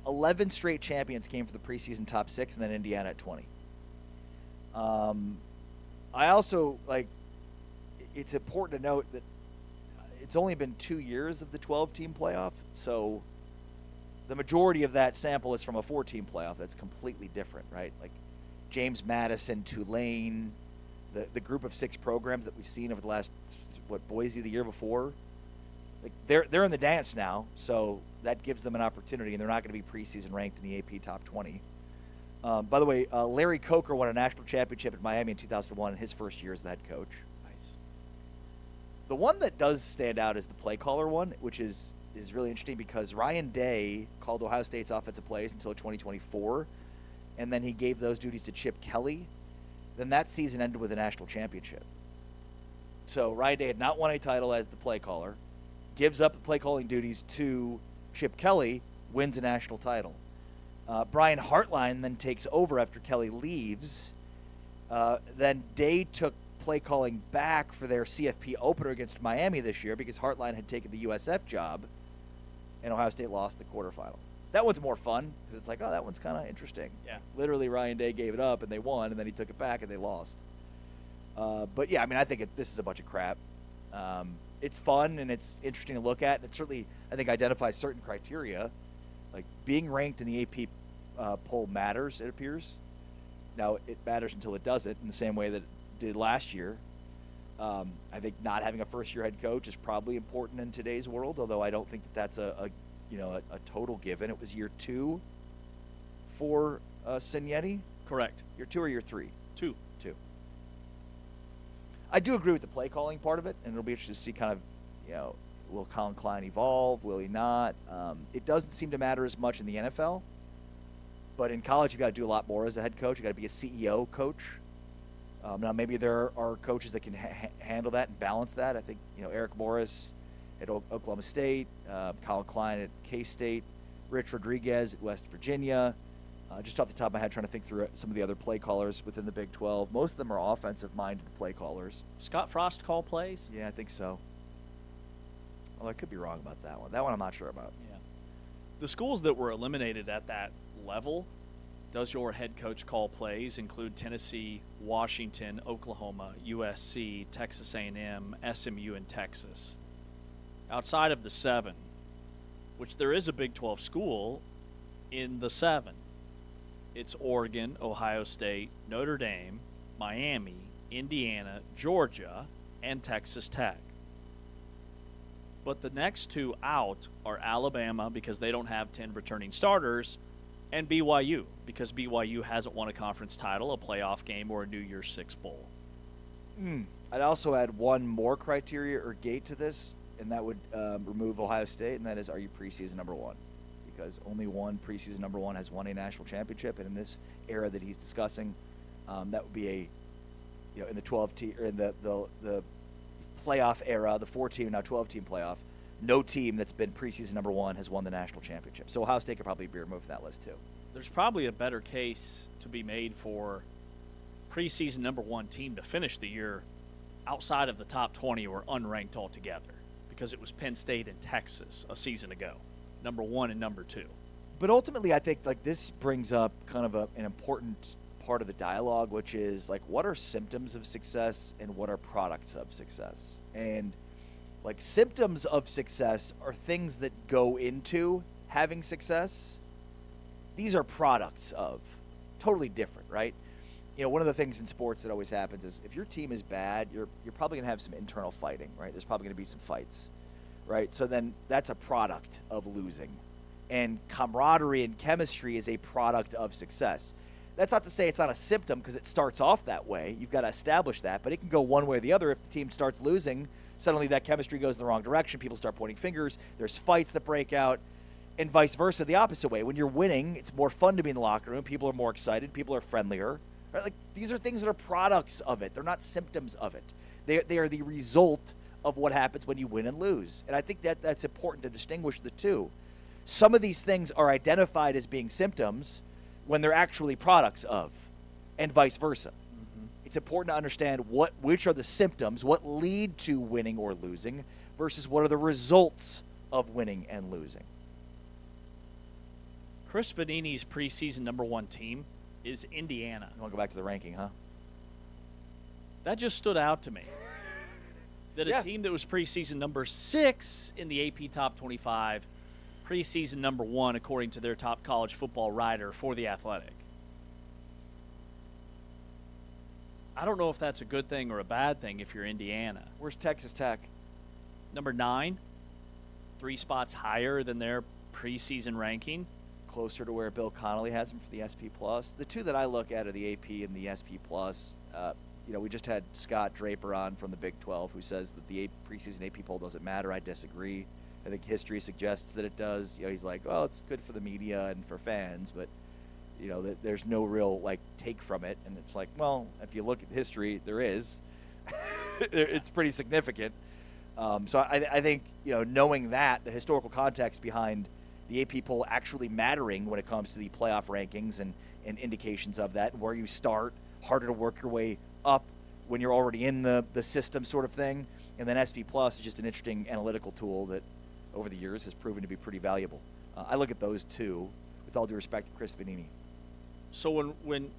11 straight champions came for the preseason top 6, and then Indiana at 20. I also, it's important to note that it's only been 2 years of the 12-team playoff, so the majority of that sample is from a 4-team playoff. That's completely different, right? Like James Madison, Tulane, the group of 6 programs that we've seen over the last, Boise the year before, like they're in the dance now, so that gives them an opportunity, and they're not going to be preseason ranked in the AP Top 20. By the way, Larry Coker won a national championship at Miami in 2001 in his first year as the head coach. Nice. The one that does stand out is the play caller one, which is really interesting because Ryan Day called Ohio State's offensive plays until 2024, and then he gave those duties to Chip Kelly. Then that season ended with a national championship. So Ryan Day had not won a title as the play caller, gives up the play calling duties to Chip Kelly, wins a national title. Brian Hartline then takes over after Kelly leaves. Then Day took play calling back for their CFP opener against Miami this year because Hartline had taken the USF job, and Ohio State lost the quarterfinal. That one's more fun because it's like, oh, that one's kind of interesting. Yeah. Literally, Ryan Day gave it up and they won, and then he took it back and they lost. But yeah, I mean, I think this is a bunch of crap. It's fun and it's interesting to look at. It certainly, I think, identifies certain criteria. Like being ranked in the AP poll matters, it appears. Now, it matters until it doesn't, in the same way that it did last year. I think not having a first-year head coach is probably important in today's world, although I don't think that's a total given. It was year 2 for Signetti. Correct. Year 2 or year 3? 2. 2. I do agree with the play calling part of it, and it'll be interesting to see kind of, will Colin Klein evolve? Will he not? It doesn't seem to matter as much in the NFL, but in college you've got to do a lot more as a head coach. You've got to be a CEO coach. Now maybe there are coaches that can handle that and balance that. I think Eric Morris at Oklahoma State, Colin Klein at K-State, Rich Rodriguez at West Virginia. Just off the top of my head, trying to think through some of the other play callers within the Big 12. Most of them are offensive-minded play callers. Scott Frost call plays? Yeah, I think so. Well, I could be wrong about that one. That one I'm not sure about. Yeah. The schools that were eliminated at that level, does your head coach call plays, include Tennessee, Washington, Oklahoma, USC, Texas A&M, SMU, and Texas. Outside of the 7, which there is a Big 12 school in the 7. It's Oregon, Ohio State, Notre Dame, Miami, Indiana, Georgia, and Texas Tech. But the next 2 out are Alabama, because they don't have 10 returning starters, and BYU, because BYU hasn't won a conference title, a playoff game, or a New Year's Six bowl. I'd also add one more criteria or gate to this, and that would remove Ohio State, and that is, are you preseason number 1? Because only one preseason number 1 has won a national championship, and in this era that he's discussing, that would be in the 12-team or in the playoff era, the 4-team now 12-team playoff, no team that's been preseason number 1 has won the national championship. So Ohio State could probably be removed from that list too. There's probably a better case to be made for preseason number 1 team to finish the year outside of the top 20 or unranked altogether, because it was Penn State and Texas a season ago. Number 1 and number 2. But ultimately, I think this brings up kind of an important part of the dialogue, which is what are symptoms of success and what are products of success? And symptoms of success are things that go into having success. These are products of. Totally different, right? One of the things in sports that always happens is if your team is bad, you're probably going to have some internal fighting, right? There's probably going to be some fights. Right, so then that's a product of losing. And camaraderie and chemistry is a product of success. That's not to say it's not a symptom, because it starts off that way. You've got to establish that, but it can go one way or the other. If the team starts losing, suddenly that chemistry goes in the wrong direction. People start pointing fingers. There's fights that break out, and vice versa, the opposite way. When you're winning, it's more fun to be in the locker room. People are more excited. People are friendlier. Right? These are things that are products of it. They're not symptoms of it. They are the result of what happens when you win and lose. And I think that's important to distinguish the two. Some of these things are identified as being symptoms when they're actually products of, and vice versa. Mm-hmm. It's important to understand which are the symptoms, what lead to winning or losing, versus what are the results of winning and losing. Chris Vanini's preseason number 1 team is Indiana. You want to go back to the ranking, huh? That just stood out to me. that a team that was preseason number 6 in the AP Top 25, preseason number 1 according to their top college football writer for The Athletic. I don't know if that's a good thing or a bad thing if you're Indiana. Where's Texas Tech? Number 9, 3 spots higher than their preseason ranking. Closer to where Bill Connolly has him for the SP+. The two that I look at are the AP and the SP+. We just had Scott Draper on from the Big 12 who says that the preseason AP poll doesn't matter. I disagree. I think history suggests that it does. He's like, well, it's good for the media and for fans, but there's no real take from it. And it's like, well, if you look at history, there is. It's pretty significant. So I think knowing that the historical context behind the AP poll actually mattering when it comes to the playoff rankings and indications of that, and where you start, harder to work your way up when you're already in the system sort of thing. And then SP Plus is just an interesting analytical tool that over the years has proven to be pretty valuable. I look at those two, with all due respect to Chris Vanini. So when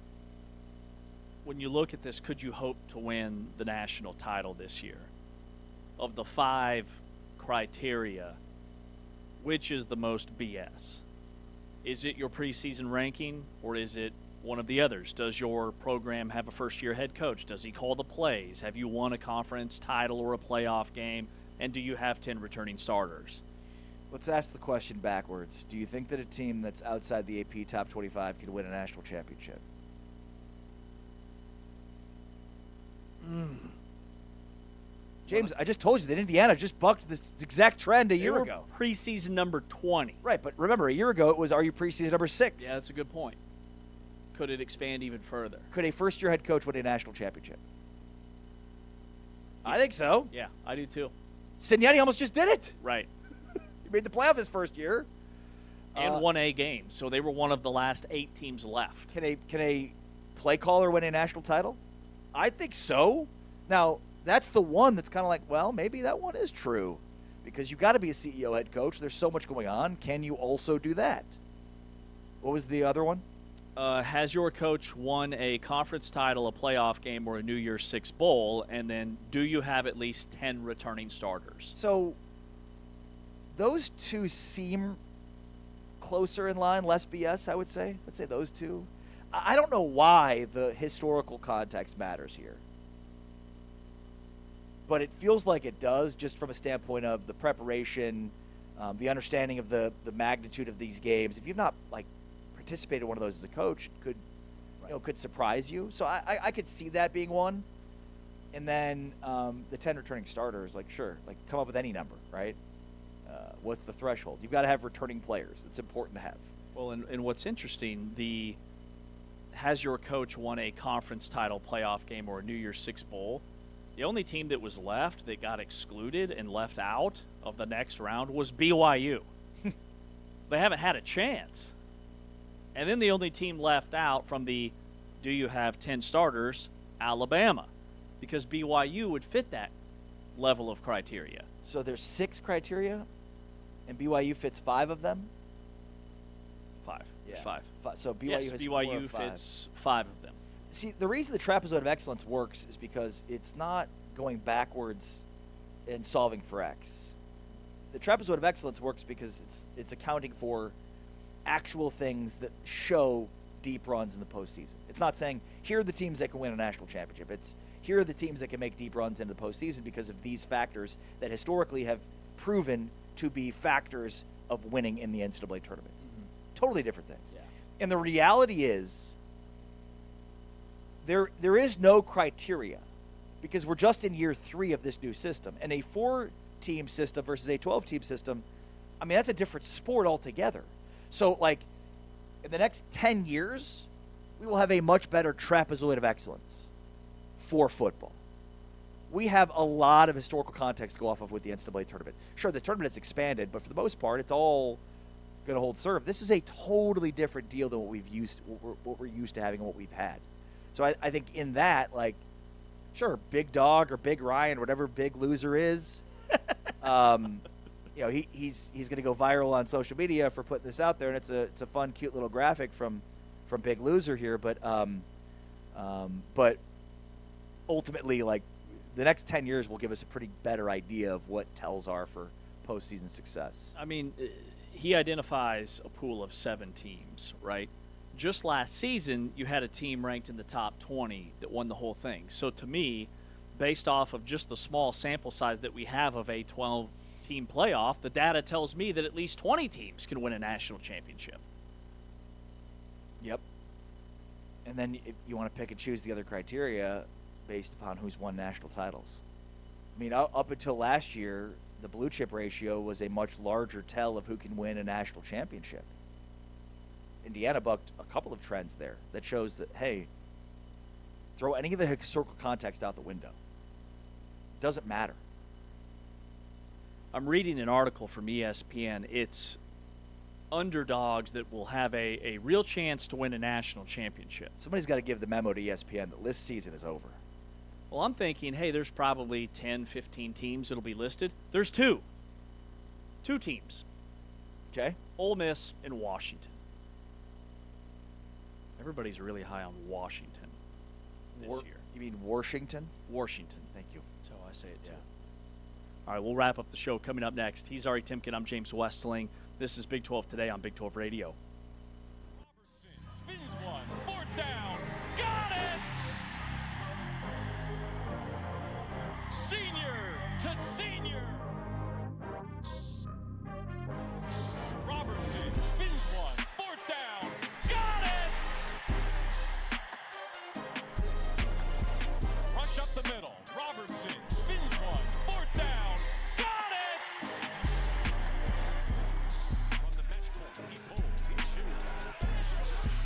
you look at this, could you hope to win the national title this year? Of the 5 criteria, which is the most BS? Is it your preseason ranking, or is it one of the others? Does your program have a first-year head coach? Does he call the plays? Have you won a conference title or a playoff game? And do you have 10 returning starters? Let's ask the question backwards. Do you think that a team that's outside the AP Top 25 could win a national championship? James, I just told you that Indiana just bucked this exact trend a year ago. Preseason number 20. Right, but remember, a year ago it was, are you preseason number 6? Yeah, that's a good point. Could it expand even further? Could a first-year head coach win a national championship? I think so. Yeah, I do too. Cignetti almost just did it. Right. He made the playoff his first year. And won a game, so they were one of the last 8 teams left. Can a play caller win a national title? I think so. Now, that's the one that's kind of like, well, maybe that one is true. Because you've got to be a CEO head coach. There's so much going on. Can you also do that? What was the other one? Has your coach won a conference title, a playoff game, or a New Year's Six bowl? And then do you have at least 10 returning starters? So those two seem closer in line, less BS, I would say. I'd say those two. I don't know why the historical context matters here. But it feels like it does, just from a standpoint of the preparation, the understanding of the magnitude of these games. If you've not participated in one of those as a coach, could surprise you. So I could see that being one. And then the 10 returning starters, sure, come up with any number, right? What's the threshold? You've got to have returning players. It's important to have. Well, and what's interesting, has your coach won a conference title, playoff game, or a New Year's Six bowl? The only team that was left that got excluded and left out of the next round was BYU. They haven't had a chance. And then the only team left out from the do you have 10 starters, Alabama, because BYU would fit that level of criteria. So there's 6 criteria, and BYU fits 5 of them? 5. Yeah. There's 5. So BYU yes, has BYU 4 or 5. fits 5 of them. See, the reason the trapezoid of excellence works is because it's not going backwards and solving for X. The trapezoid of excellence works because it's accounting for actual things that show deep runs in the postseason. It's not saying, here are the teams that can win a national championship. It's, here are the teams that can make deep runs into the postseason because of these factors that historically have proven to be factors of winning in the NCAA tournament. Mm-hmm. Totally different things. Yeah. And the reality is, there is no criteria because we're just in year 3 of this new system. And a 4-team system versus a 12-team system, I mean, that's a different sport altogether. So, in the next 10 years, we will have a much better trapezoid of excellence for football. We have a lot of historical context to go off of with the NCAA tournament. Sure, the tournament has expanded, but for the most part, it's all going to hold serve. This is a totally different deal than what we're used to having and what we've had. So I think in that, sure, Big Dog or Big Ryan, whatever Big Loser is, he's going to go viral on social media for putting this out there, and it's a fun, cute little graphic from Big Loser here. But ultimately, the next 10 years will give us a pretty better idea of what tells are for postseason success. I mean, he identifies a pool of 7 teams, right? Just last season, you had a team ranked in the top 20 that won the whole thing. So to me, based off of just the small sample size that we have of a 12-team playoff, the data tells me that at least 20 teams can win a national championship. Yep. And then if you want to pick and choose the other criteria based upon who's won national titles. I mean, up until last year, the blue chip ratio was a much larger tell of who can win a national championship. Indiana bucked a couple of trends there that shows that, hey, throw any of the historical context out the window. Doesn't matter. I'm reading an article from ESPN. It's underdogs that will have a real chance to win a national championship. Somebody's got to give the memo to ESPN that this season is over. Well, I'm thinking, hey, there's probably 10, 15 teams that'll be listed. There's 2. 2 teams. Okay. Ole Miss and Washington. Everybody's really high on Washington this year. You mean Washington? Washington. Thank you. That's how I say it, too. All right, we'll wrap up the show coming up next. He's Ari Timken. I'm James Westling. This is Big 12 Today on Big 12 Radio. Spins one, 4th down, got it! Senior to senior. Robertson spins one, 4th down, got it! Rush up the middle, Robertson spins one, 4th down, got it! From the mesh point, he pulls, he shoots,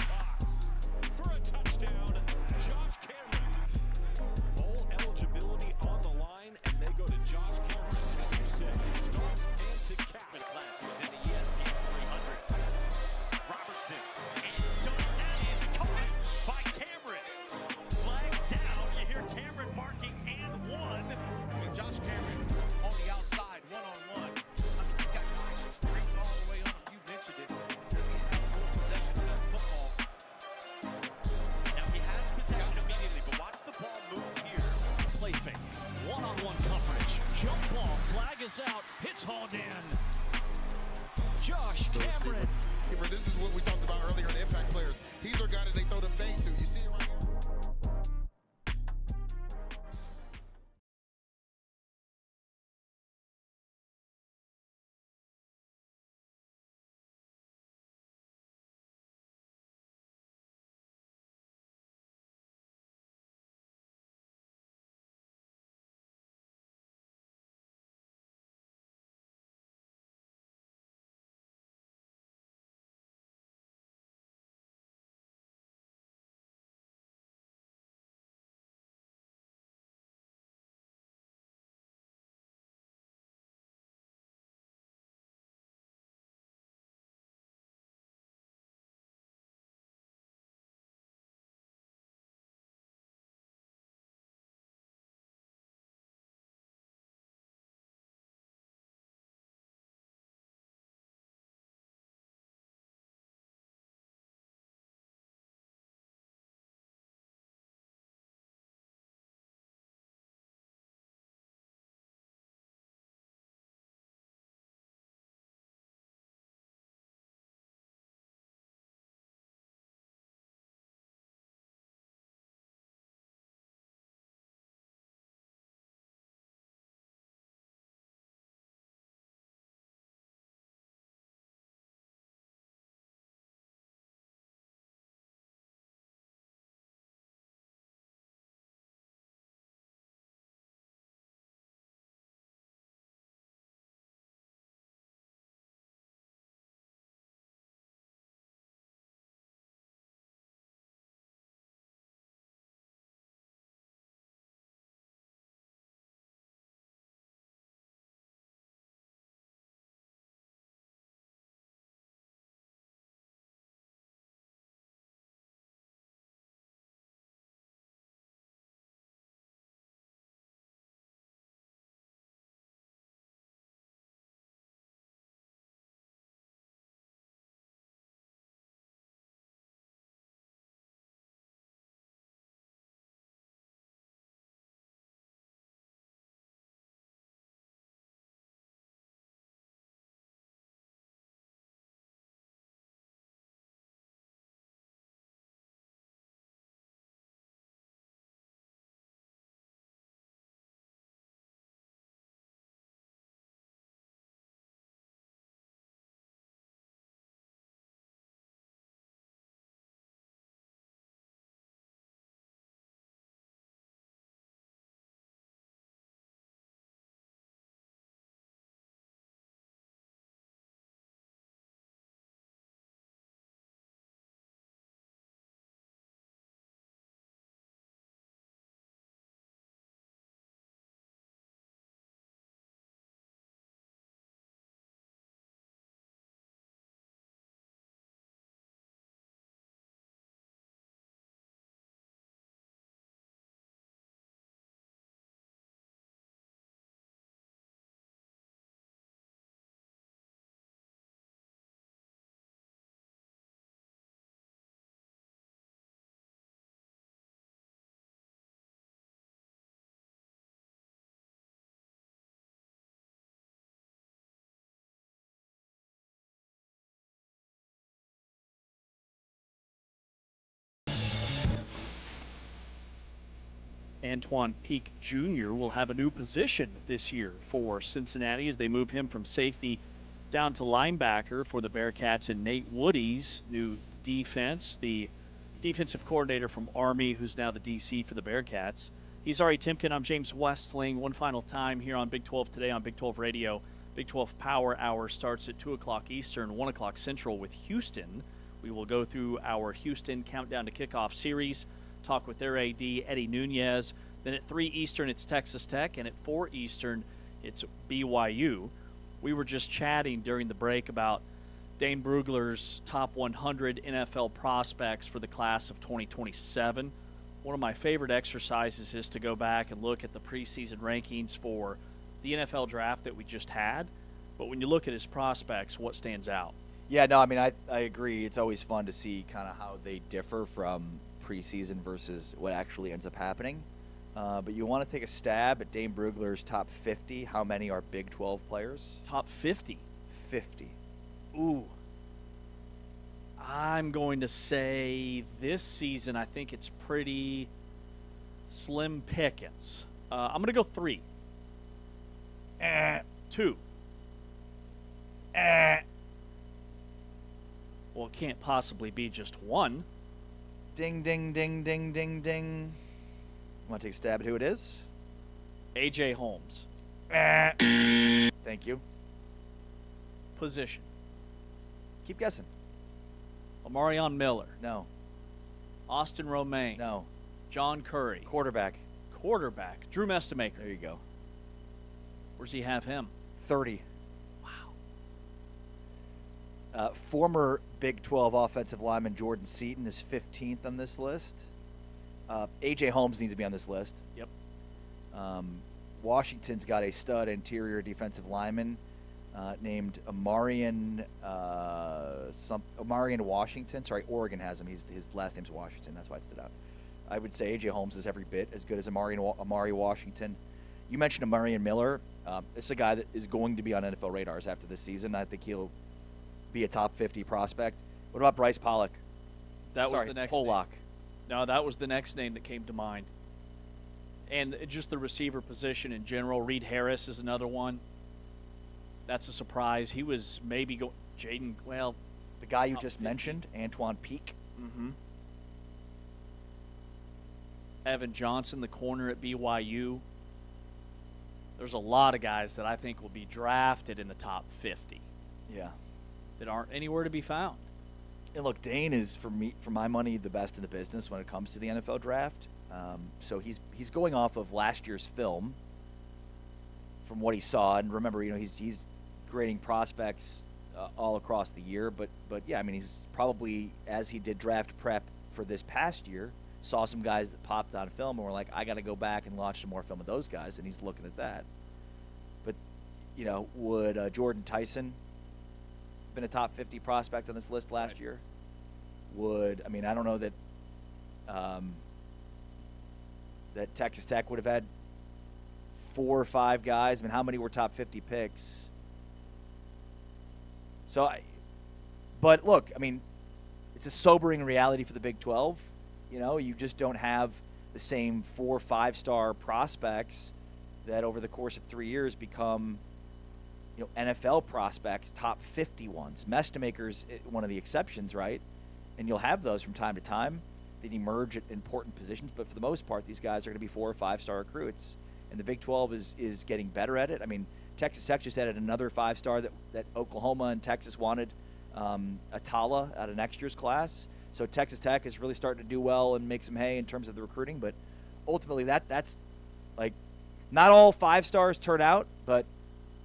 box for a touchdown, Josh Cameron. Bowl eligibility on the line, and they go to Josh Cameron. As you said, he starts and to Captain class. He was in the ESPN 300. Robertson, and so that is caught by Cameron. Flag down. You hear Cameron barking and one. And Josh Cameron on the outside, one-on-one. I mean, you got guys just straight all the way on. You mentioned it. Does he have full possession of that football? Now he has possession immediately, but watch the ball move here. Play fake. One-on-one coverage. Jump ball. Flag is out. Hits hauled in. Josh Cameron. This is what we talked about earlier in impact players. He's our guy that they throw the fade to. You see it right Antoine Peak Jr. will have a new position this year for Cincinnati as they move him from safety down to linebacker for the Bearcats, and Nate Woody's new defense, the defensive coordinator from Army, who's now the DC for the Bearcats. He's Ari Timken. I'm James Westling. One final time here on Big 12 Today on Big 12 Radio. Big 12 Power Hour starts at 2 o'clock Eastern, 1 o'clock Central with Houston. We will go through our Houston Countdown to Kickoff series, talk with their AD, Eddie Nunez. Then at 3 Eastern, it's Texas Tech, and at 4 Eastern, it's BYU. We were just chatting during the break about Dane Brugler's top 100 NFL prospects for the class of 2027. One of my favorite exercises is to go back and look at the preseason rankings for the NFL draft that we just had. But when you look at his prospects, what stands out? Yeah, no, I mean, I agree. It's always fun to see kind of how they differ from preseason versus what actually ends up happening. But you want to take a stab at Dane Brugler's top 50. How many are Big 12 players? Top 50? 50. Ooh. I'm going to say this season I think it's pretty slim pickings. I'm going to go 3. 2. Well, it can't possibly be just 1. Ding, ding, ding, ding, ding, ding. Want to take a stab at who it is? A.J. Holmes. Thank you. Position. Keep guessing. Omarion Miller. No. Austin Romaine. No. John Curry. Quarterback. Drew Mestamaker. There you go. Where's he have him? 30. Wow. Former Big 12 offensive lineman Jordan Seaton is 15th on this list. A.J. Holmes needs to be on this list. Yep. Washington's got a stud interior defensive lineman named Omarion Washington. Sorry, Oregon has him. His last name's Washington. That's why it stood out. I would say A.J. Holmes is every bit as good as Amari Washington. You mentioned Omarion Miller. This is a guy that is going to be on NFL radars after this season. I think he'll be a top 50 prospect. What about Bryce Pollock? Was the next Pollock. Name. No, that was the next name that came to mind. And just the receiver position in general. Reed Harris is another one. That's a surprise. He was maybe Jaden, well. The guy you just mentioned, Antoine Peak. Mm-hmm. Evan Johnson, the corner at BYU. There's a lot of guys that I think will be drafted in the top 50. Yeah. That aren't anywhere to be found. And look, Dane is, for my money, the best in the business when it comes to the NFL draft. So he's going off of last year's film from what he saw. And remember, he's grading prospects all across the year. But yeah, I mean, he's probably, as he did draft prep for this past year, saw some guys that popped on film and were like, I got to go back and watch some more film of those guys. And he's looking at that. But, would Jordan Tyson been a top 50 prospect on this list last year? I don't know that that Texas Tech would have had 4 or 5 guys. I mean, how many were top 50 picks? But look, I mean, it's a sobering reality for the Big 12. You just don't have the same 4 or 5-star prospects that over the course of 3 years become NFL prospects, top 50 ones. Mestamaker's one of the exceptions, right? And you'll have those from time to time that emerge at important positions. But for the most part, these guys are going to be 4 or 5-star recruits. And the Big 12 is getting better at it. I mean, Texas Tech just added another 5-star that Oklahoma and Texas wanted, Atala, out of next year's class. So Texas Tech is really starting to do well and make some hay in terms of the recruiting. But ultimately, that's like, not all 5-stars turn out, but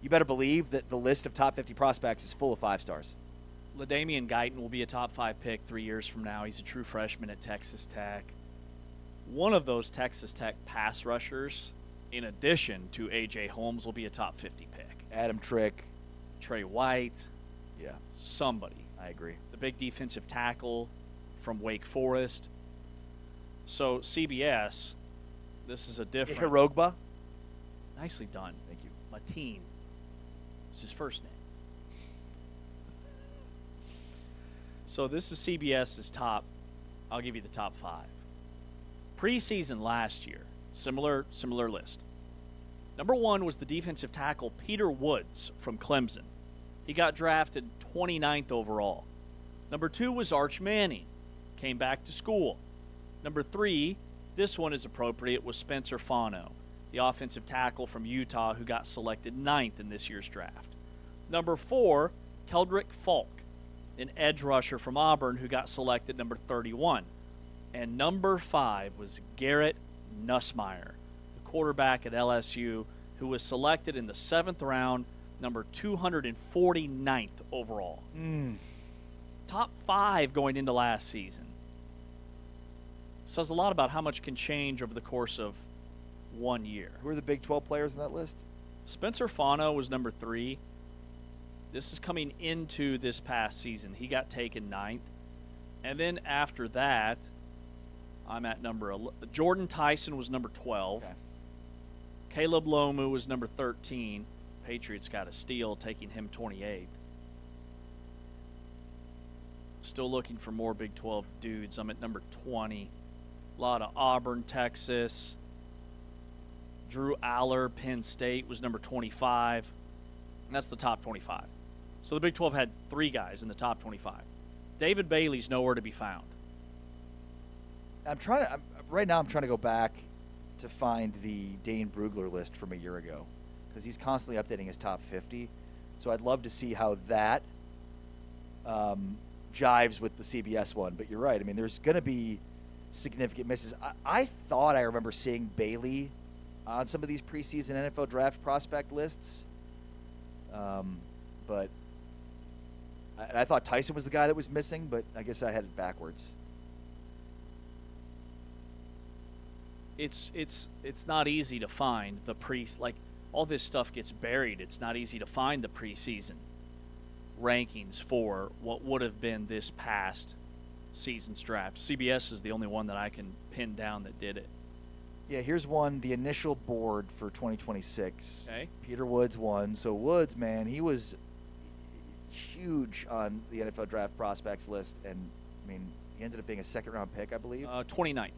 you better believe that the list of top 50 prospects is full of 5-stars. LaDamian Guyton will be a top 5 pick 3 years from now. He's a true freshman at Texas Tech. One of those Texas Tech pass rushers, in addition to A.J. Holmes, will be a top 50 pick. Adam Trick. Trey White. Yeah. Somebody. I agree. The big defensive tackle from Wake Forest. So CBS, this is a different. Hirogba. Nicely done. Thank you. Mateen is his first name. So this is CBS's top. I'll give you the top 5. Preseason last year, Similar list. Number 1 was the defensive tackle Peter Woods from Clemson. He got drafted 29th overall. Number 2 was Arch Manning. Came back to school. Number 3, this one is appropriate, was Spencer Fano, the offensive tackle from Utah who got selected 9th in this year's draft. Number 4, Keldrick Falk, an edge rusher from Auburn who got selected number 31. And number 5 was Garrett Nussmeier, the quarterback at LSU who was selected in the 7th round, number 249th overall. Top 5 going into last season. Says a lot about how much can change over the course of 1 year. Who are the Big 12 players in that list? Spencer Fano was number 3. This is coming into this past season. He got taken 9th. And then after that, I'm at number 11. Jordan Tyson was number 12. Okay. Caleb Lomu was number 13. Patriots got a steal, taking him 28th. Still looking for more Big 12 dudes. I'm at number 20. A lot of Auburn, Texas. Drew Aller, Penn State, was number 25. And that's the top 25. So the Big 12 had 3 guys in the top 25. David Bailey's nowhere to be found. Right now I'm trying to go back to find the Dane Brugler list from a year ago because he's constantly updating his top 50. So I'd love to see how that jives with the CBS one. But you're right. I mean, there's going to be significant misses. I thought I remember seeing Bailey on some of these preseason NFL draft prospect lists. But I thought Tyson was the guy that was missing, but I guess I had it backwards. It's not easy to find the all this stuff gets buried. It's not easy to find the preseason rankings for what would have been this past season's draft. CBS is the only one that I can pin down that did it. Yeah, here's one, the initial board for 2026. Okay. Peter Woods won. So Woods, man, he was huge on the NFL draft prospects list. And, I mean, he ended up being a second-round pick, I believe. 29th.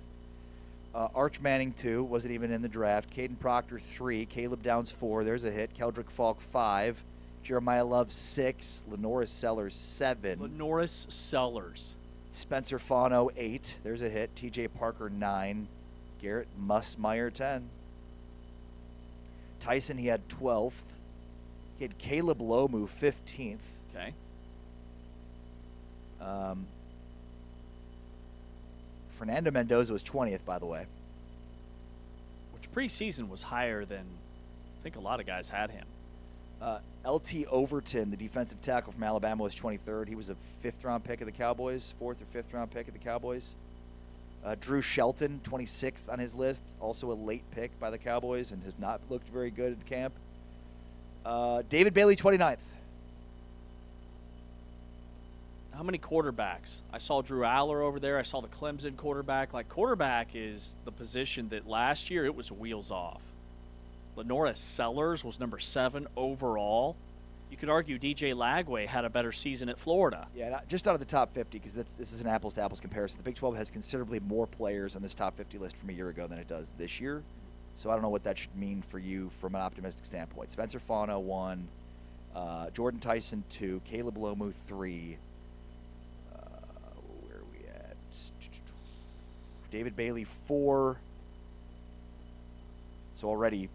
Arch Manning, 2, wasn't even in the draft. Caden Proctor, 3. Caleb Downs, 4. There's a hit. Keldrick Falk, 5. Jeremiah Love, 6. Lenoris Sellers, 7. Lenoris Sellers. Spencer Fano, 8. There's a hit. TJ Parker, 9. Garrett Nussmeier, 10. Tyson, he had 12th. He had Caleb Lomu, 15th. Okay. Fernando Mendoza was 20th, by the way. Which preseason was higher than I think a lot of guys had him. LT Overton, the defensive tackle from Alabama, was 23rd. He was a 5th-round pick of the Cowboys, 4th or 5th-round pick of the Cowboys. Drew Shelton, 26th on his list, also a late pick by the Cowboys and has not looked very good in camp. David Bailey, 29th. How many quarterbacks? I saw Drew Aller over there. I saw the Clemson quarterback. Quarterback is the position that last year it was wheels off. Lenoris Sellers was number 7 overall. You could argue DJ Lagway had a better season at Florida. Yeah, just out of the top 50, because this is an apples-to-apples comparison. The Big 12 has considerably more players on this top 50 list from a year ago than it does this year. So I don't know what that should mean for you from an optimistic standpoint. Spencer Fano, 1. Jordan Tyson, 2. Caleb Lomu, 3. Where are we at? David Bailey, 4. So already,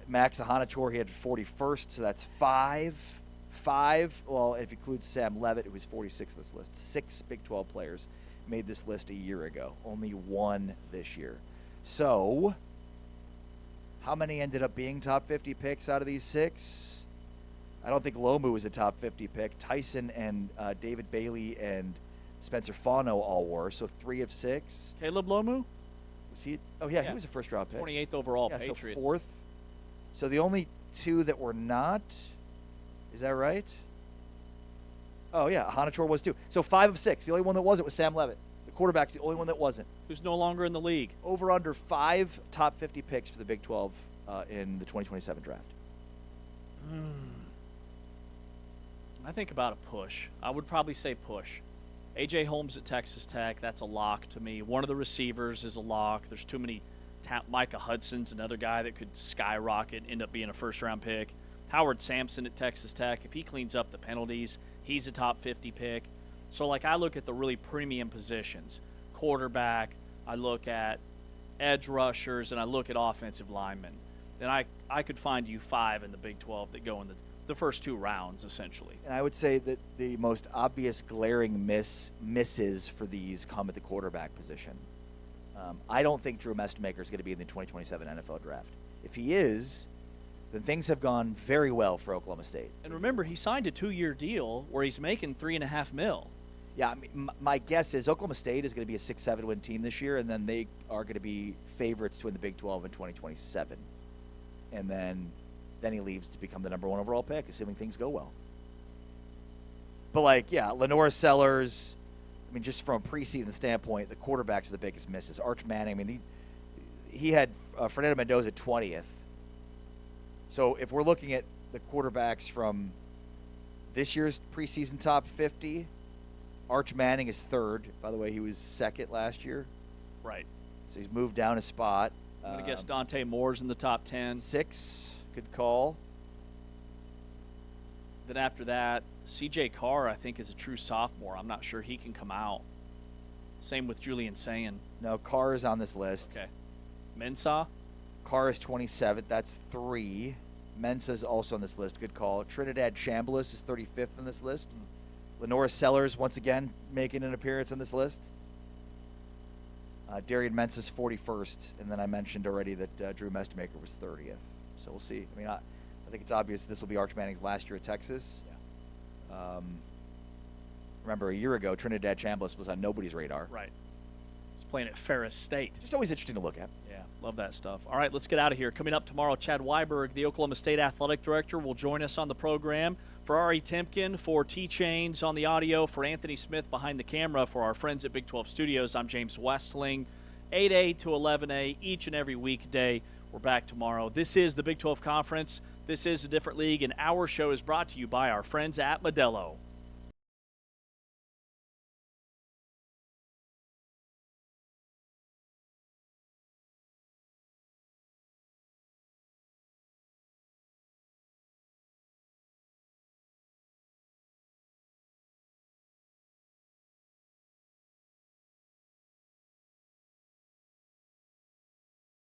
Max Ahanator, he had 41st, so that's 5. 5, well, if you include Sam Levitt, it was 46th this list. 6 Big 12 players made this list a year ago. Only 1 this year. So, how many ended up being top 50 picks out of these 6? I don't think Lomu was a top 50 pick. Tyson and David Bailey and Spencer Fano all were, so 3 of 6. Caleb Lomu? Was he? Oh, yeah, he was a first-round pick. 28th overall, yeah, Patriots. So 4th. So the only 2 that were not, is that right? Oh, yeah, Ahanator was 2. So 5 of 6. The only one that wasn't was Sam Levitt. The quarterback's the only one that wasn't. Who's no longer in the league. Over under 5 top 50 picks for the Big 12 in the 2027 draft. I think about a push. I would probably say push. A.J. Holmes at Texas Tech, that's a lock to me. One of the receivers is a lock. There's too many Micah Hudson's another guy that could skyrocket, end up being a first-round pick. Howard Sampson at Texas Tech, if he cleans up the penalties, he's a top 50 pick. So, like, I look at the really premium positions, quarterback, I look at edge rushers, and I look at offensive linemen. Then I could find you 5 in the Big 12 that go in the first 2 rounds, essentially. And I would say that the most obvious glaring misses for these come at the quarterback position. I don't think Drew Mestemaker is going to be in the 2027 NFL draft. If he is, then things have gone very well for Oklahoma State. And remember, he signed a 2-year deal where he's making $3.5 million. Yeah, I mean, my guess is Oklahoma State is going to be a 6-7 win team this year, and then they are going to be favorites to win the Big 12 in 2027. And then he leaves to become the number 1 overall pick, assuming things go well. But, like, yeah, Lenora Sellers, I mean, just from a preseason standpoint, the quarterbacks are the biggest misses. Arch Manning, I mean, he had Fernando Mendoza 20th. So if we're looking at the quarterbacks from this year's preseason top 50, Arch Manning is 3rd. By the way, he was 2nd last year. Right. So he's moved down a spot. I'm going to guess Dante Moore's in the top 10. 6, good call. Then after that, C.J. Carr, I think, is a true sophomore. I'm not sure he can come out. Same with Julian Sayin. No, Carr is on this list. Okay. Mensah? Carr is 27th. That's 3. Mensah is also on this list. Good call. Trinidad Chambliss is 35th on this list. Lenora Sellers, once again, making an appearance on this list. Darian Mensah is 41st. And then I mentioned already that Drew Mestemaker was 30th. So we'll see. I mean, I think it's obvious this will be Arch Manning's last year at Texas. Yeah. Remember, a year ago, Trinidad Chambliss was on nobody's radar. Right. He's playing at Ferris State. Just always interesting to look at. Yeah, love that stuff. All right, let's get out of here. Coming up tomorrow, Chad Weiberg, the Oklahoma State Athletic Director, will join us on the program. For Ari Timken, for T-Chains on the audio, for Anthony Smith behind the camera, for our friends at Big 12 Studios, I'm James Westling. 8A to 11A each and every weekday. We're back tomorrow. This is the Big 12 Conference. This is a different league, and our show is brought to you by our friends at Modelo.